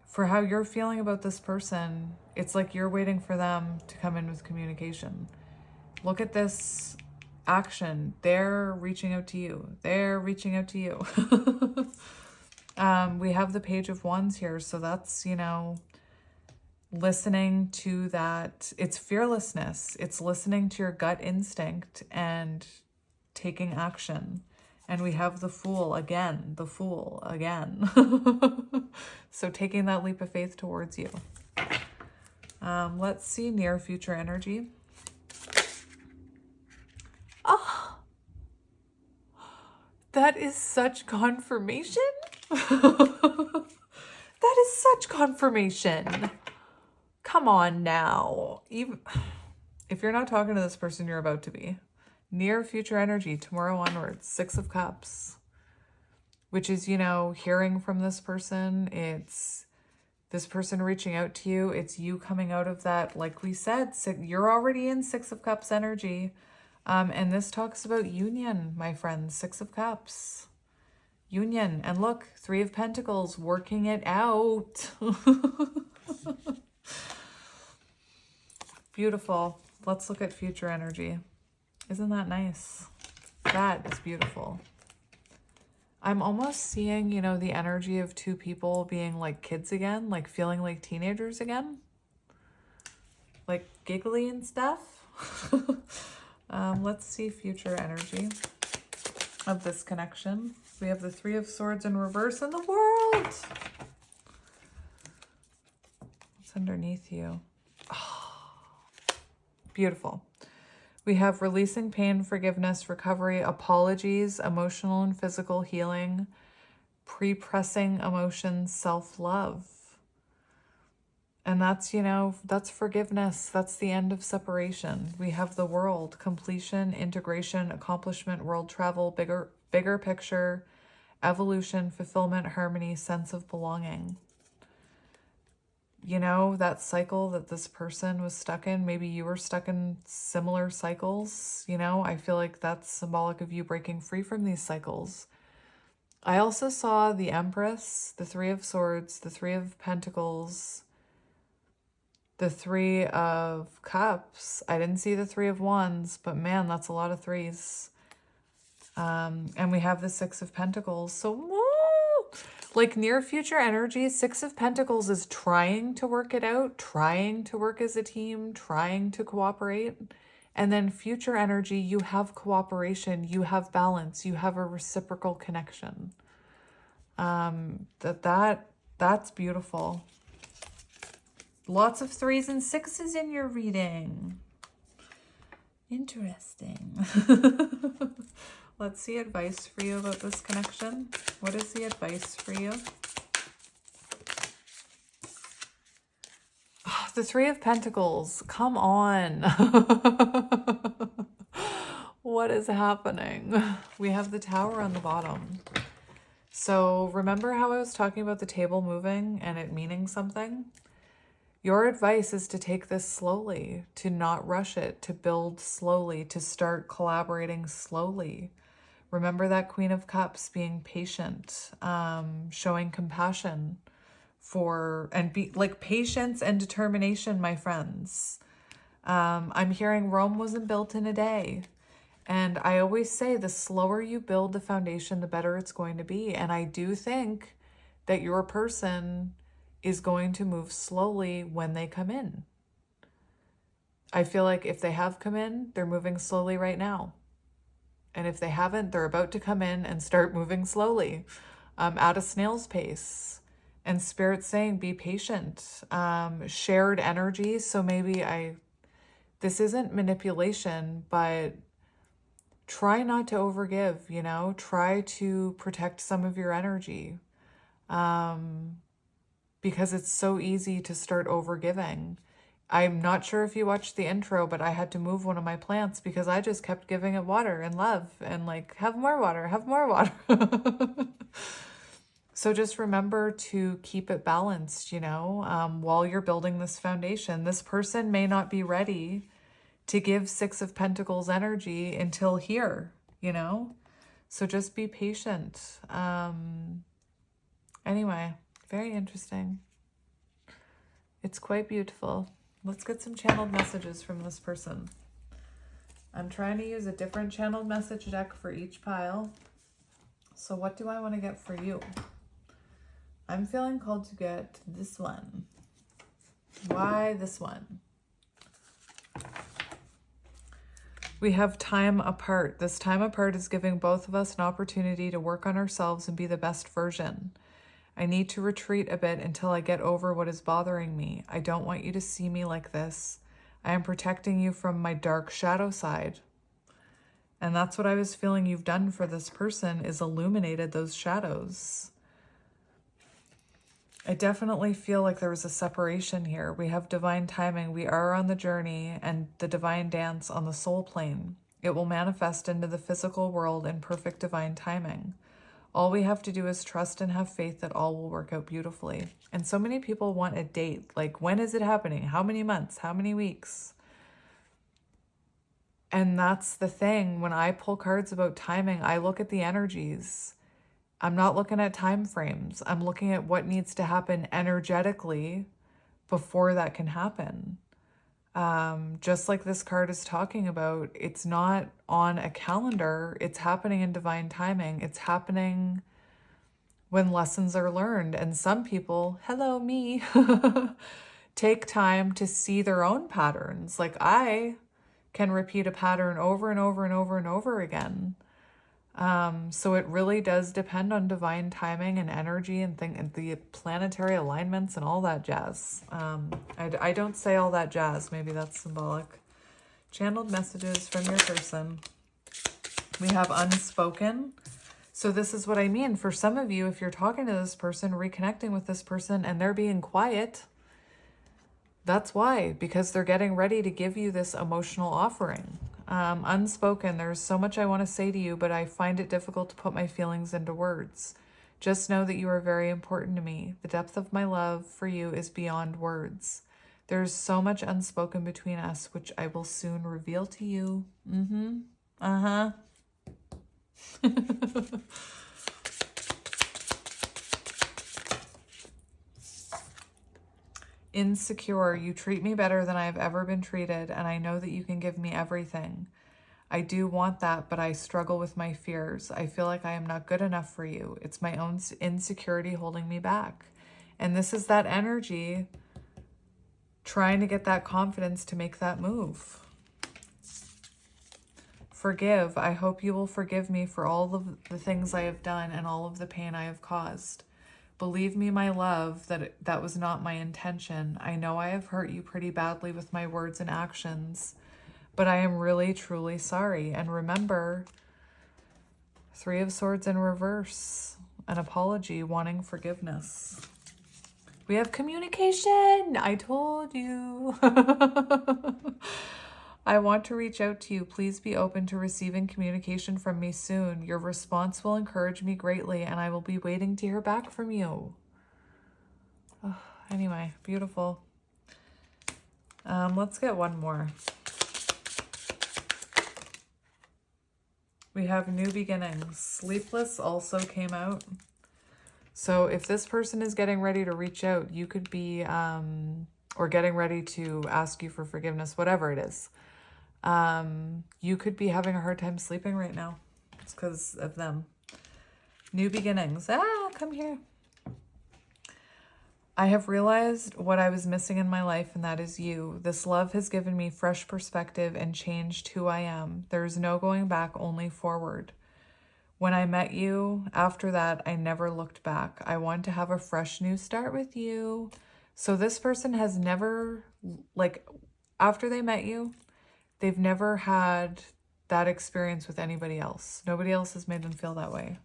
For how you're feeling about this person, it's like you're waiting for them to come in with communication. Look at this action. They're reaching out to you. They're reaching out to you. We have the Page of Wands here. So that's, you know, listening to that. It's fearlessness. It's listening to your gut instinct and taking action. And we have the Fool again, the Fool again. So taking that leap of faith towards you. Let's see near future energy. Oh, that is such confirmation. That is such confirmation. Come on now. Even if you're not talking to this person, you're about to be. Near future energy, tomorrow onwards, Six of Cups, which is, you know, hearing from this person. It's this person reaching out to you. It's you coming out of that, like we said, you're already in Six of Cups energy. And this talks about union, my friends, Six of Cups, union. And look, Three of Pentacles, working it out. Beautiful. Let's look at future energy. Isn't that nice? That is beautiful. I'm almost seeing, you know, the energy of two people being like kids again, like feeling like teenagers again. Like giggly and stuff. Let's see future energy of this connection. We have the Three of Swords in reverse in the world. What's underneath you? Oh, beautiful. We have releasing pain, forgiveness, recovery, apologies, emotional and physical healing, pre-pressing emotions, self-love. And that's, you know, that's forgiveness. That's the end of separation. We have the World, completion, integration, accomplishment, world travel, bigger picture, evolution, fulfillment, harmony, sense of belonging. You know, that cycle that this person was stuck in, maybe you were stuck in similar cycles, you know, I feel like that's symbolic of you breaking free from these cycles. I also saw the Empress, the Three of Swords, the Three of Pentacles, the Three of Cups. I didn't see the Three of Wands, but man, that's a lot of threes. And we have the Six of Pentacles. So, woo! Like near future energy, Six of Pentacles is trying to work it out, trying to work as a team, trying to cooperate. And then future energy, you have cooperation, you have balance, you have a reciprocal connection. That's beautiful. Lots of threes and sixes in your reading. Interesting. Let's see advice for you about this connection. What is the advice for you? Oh, the Three of Pentacles. Come on. What is happening? We have the Tower on the bottom. So remember how I was talking about the table moving and it meaning something? Your advice is to take this slowly, to not rush it, to build slowly, to start collaborating slowly. Remember that Queen of Cups, being patient, showing compassion and be like patience and determination, my friends. I'm hearing Rome wasn't built in a day. And I always say the slower you build the foundation, the better it's going to be. And I do think that your person is going to move slowly when they come in. I feel like if they have come in, they're moving slowly right now. And if they haven't, they're about to come in and start moving slowly, at a snail's pace. And Spirit's saying, be patient. Shared energy. So maybe this isn't manipulation, but try not to overgive, you know? Try to protect some of your energy. Because it's so easy to start overgiving. I'm not sure if you watched the intro, but I had to move one of my plants because I just kept giving it water and love and like, have more water, have more water. So just remember to keep it balanced, you know, while you're building this foundation. This person may not be ready to give Six of Pentacles energy until here, you know? So just be patient. Anyway, very interesting. It's quite beautiful. Let's get some channeled messages from this person. I'm trying to use a different channeled message deck for each pile. So what do I want to get for you? I'm feeling called to get this one. Why this one? We have time apart. This time apart is giving both of us an opportunity to work on ourselves and be the best version. I need to retreat a bit until I get over what is bothering me. I don't want you to see me like this. I am protecting you from my dark shadow side. And that's what I was feeling you've done for this person, is illuminated those shadows. I definitely feel like there was a separation here. We have divine timing. We are on the journey and the divine dance on the soul plane. It will manifest into the physical world in perfect divine timing. All we have to do is trust and have faith that all will work out beautifully. And so many people want a date. Like, when is it happening? How many months? How many weeks? And that's the thing. When I pull cards about timing, I look at the energies. I'm not looking at time frames. I'm looking at what needs to happen energetically before that can happen. Just like this card is talking about, it's not on a calendar. It's happening in divine timing. It's happening when lessons are learned. And some people, hello me, take time to see their own patterns. Like I can repeat a pattern over and over and over and over again. So it really does depend on divine timing and energy and the planetary alignments and all that jazz. I don't say all that jazz. Maybe that's symbolic. Channeled messages from your person. We have unspoken. So this is what I mean. For some of you, if you're talking to this person, reconnecting with this person, and they're being quiet, that's why, because they're getting ready to give you this emotional offering. Unspoken, there's so much I want to say to you, but I find it difficult to put my feelings into words. Just know that you are very important to me. The depth of my love for you is beyond words. There's so much unspoken between us, which I will soon reveal to you. Uh-huh. Insecure, you treat me better than I have ever been treated, and I know that you can give me everything. I do want that, but I struggle with my fears. I feel like I am not good enough for you. It's my own insecurity holding me back. And this is that energy trying to get that confidence to make that move. Forgive. I hope you will forgive me for all of the things I have done and all of the pain I have caused. Believe me, my love, that was not my intention. I know I have hurt you pretty badly with my words and actions, but I am really, truly sorry. And remember, Three of Swords in reverse, an apology, wanting forgiveness. We have communication. I told you. I want to reach out to you. Please be open to receiving communication from me soon. Your response will encourage me greatly, and I will be waiting to hear back from you. Oh, anyway, beautiful. Let's get one more. We have new beginnings. Sleepless also came out. So if this person is getting ready to reach out, you could be, or getting ready to ask you for forgiveness, whatever it is. You could be having a hard time sleeping right now. It's because of them. New beginnings. Come here. I have realized what I was missing in my life, and that is you. This love has given me fresh perspective and changed who I am. There is no going back, only forward. When I met you, after that, I never looked back. I want to have a fresh new start with you. So this person has never, like, after they met you, they've never had that experience with anybody else. Nobody else has made them feel that way,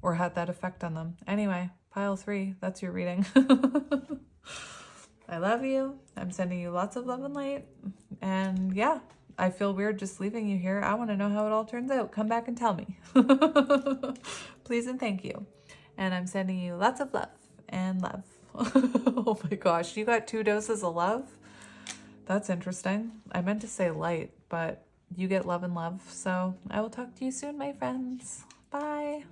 or had that effect on them. Anyway, pile 3, that's your reading. I love you. I'm sending you lots of love and light. And yeah, I feel weird just leaving you here. I want to know how it all turns out. Come back and tell me. Please and thank you. And I'm sending you lots of love and love. Oh my gosh, you got 2 doses of love? That's interesting. I meant to say light, but you get love and love. So I will talk to you soon, my friends. Bye.